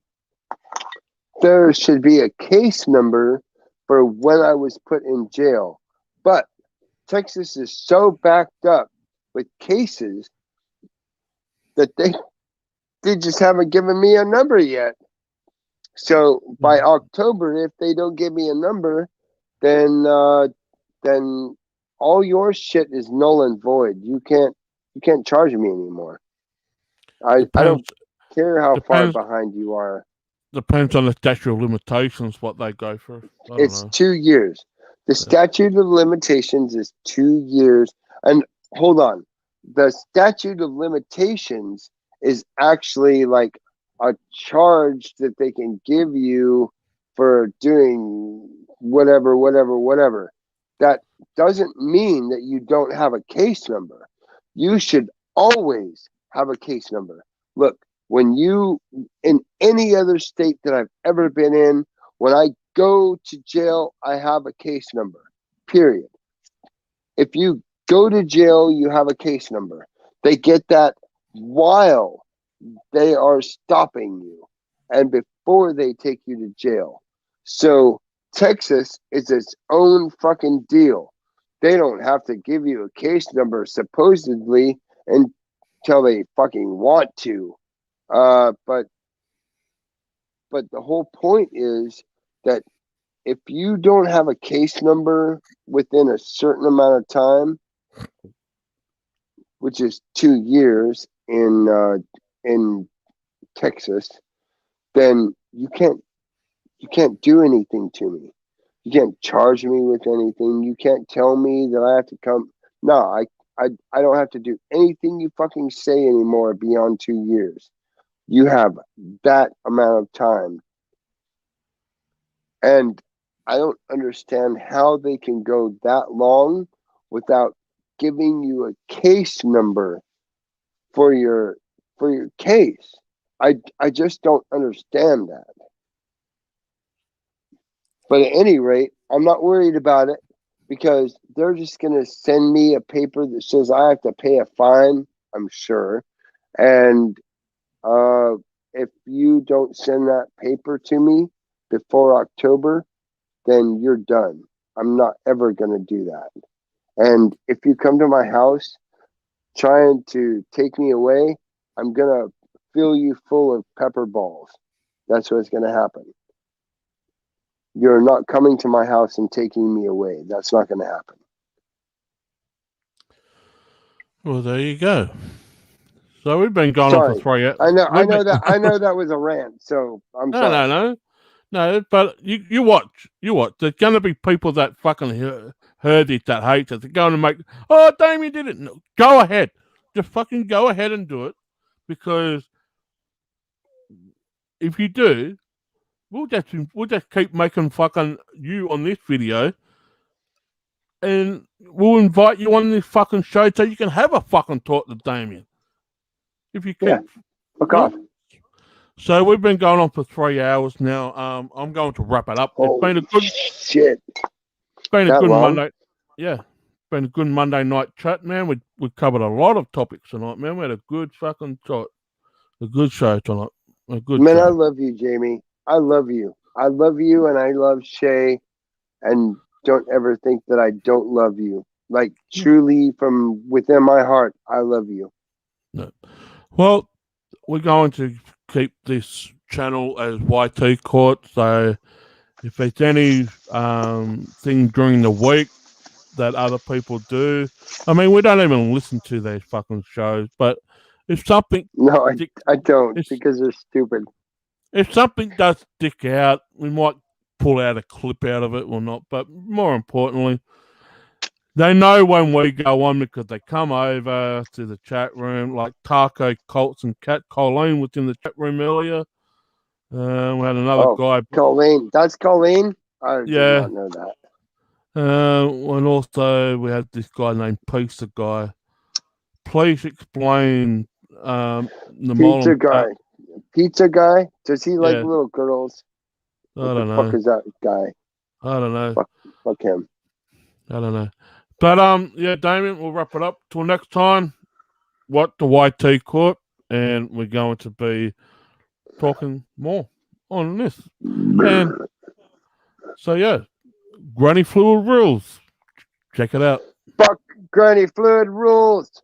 there should be a case number for when I was put in jail. But Texas is so backed up with cases that they just haven't given me a number yet. So by October, if they don't give me a number, then all your shit is null and void. You can't charge me anymore. I don't care how far behind you are. Depends on the statute of limitations what they go for. It's 2 years. The statute of limitations is 2 years. And hold on, the statute of limitations is actually like a charge that they can give you for doing whatever. That doesn't mean that you don't have a case number. You should always have a case number. Look, when you, in any other state that I've ever been in, when I go to jail, I have a case number, period. If you go to jail, you have a case number. They get that while they are stopping you and before they take you to jail. So Texas is its own fucking deal. They don't have to give you a case number supposedly until they fucking want to. But the whole point is that if you don't have a case number within a certain amount of time, which is 2 years in Texas, then you can't do anything to me. You can't charge me with anything. You can't tell me that I have to come. No, I don't have to do anything you fucking say anymore beyond 2 years. You have that amount of time. And I don't understand how they can go that long without giving you a case number for your case. I just don't understand that. But at any rate, I'm not worried about it because they're just going to send me a paper that says I have to pay a fine, I'm sure. And if you don't send that paper to me before October, then you're done. I'm not ever going to do that. And if you come to my house trying to take me away, I'm going to fill you full of pepper balls. That's what's going to happen. You're not coming to my house and taking me away. That's not going to happen. Well, there you go. So we've been going on for 3 hours. I know that was a rant. So I'm sorry. No. But you watch. There's going to be people that fucking heard it that hate it. They're going to make. Oh, Damion did it. No, go ahead. Just fucking go ahead and do it, because if you do, we'll just keep making fucking you on this video, and we'll invite you on this fucking show so you can have a fucking talk to Damion. If you keep, fuck off. So we've been going on for 3 hours now. I'm going to wrap it up. It's been a good shit. It's been a good Monday. Yeah, it's been a good Monday night chat, man. We covered a lot of topics tonight, man. We had a good fucking chat, a good show tonight. A good man, show. I love you, Jamie. I love you. I love you, and I love Shay. And don't ever think that I don't love you. Like, truly, from within my heart, I love you. No. Well, we're going to keep this channel as YT Court. So if there's any thing during the week that other people do, I mean, we don't even listen to these fucking shows, but if something... No, I don't, because they're stupid. If something does stick out, we might pull out a clip out of it or not, but more importantly, they know when we go on because they come over to the chat room, like Taco, Colts, and Cat. Colleen was in the chat room earlier. We had another guy. Colleen. That's Colleen? I did not know that. And also we had this guy named Pizza Guy. Please explain the Pizza Guy. Pizza Guy? Does he like little girls? I don't know. What the fuck is that guy? I don't know. Fuck him. I don't know. But yeah, Damion, we'll wrap it up. Till next time, what the YT Court, and we're going to be talking more on this. And so yeah, Granny Fluid Rules. Check it out. Fuck Granny Fluid Rules.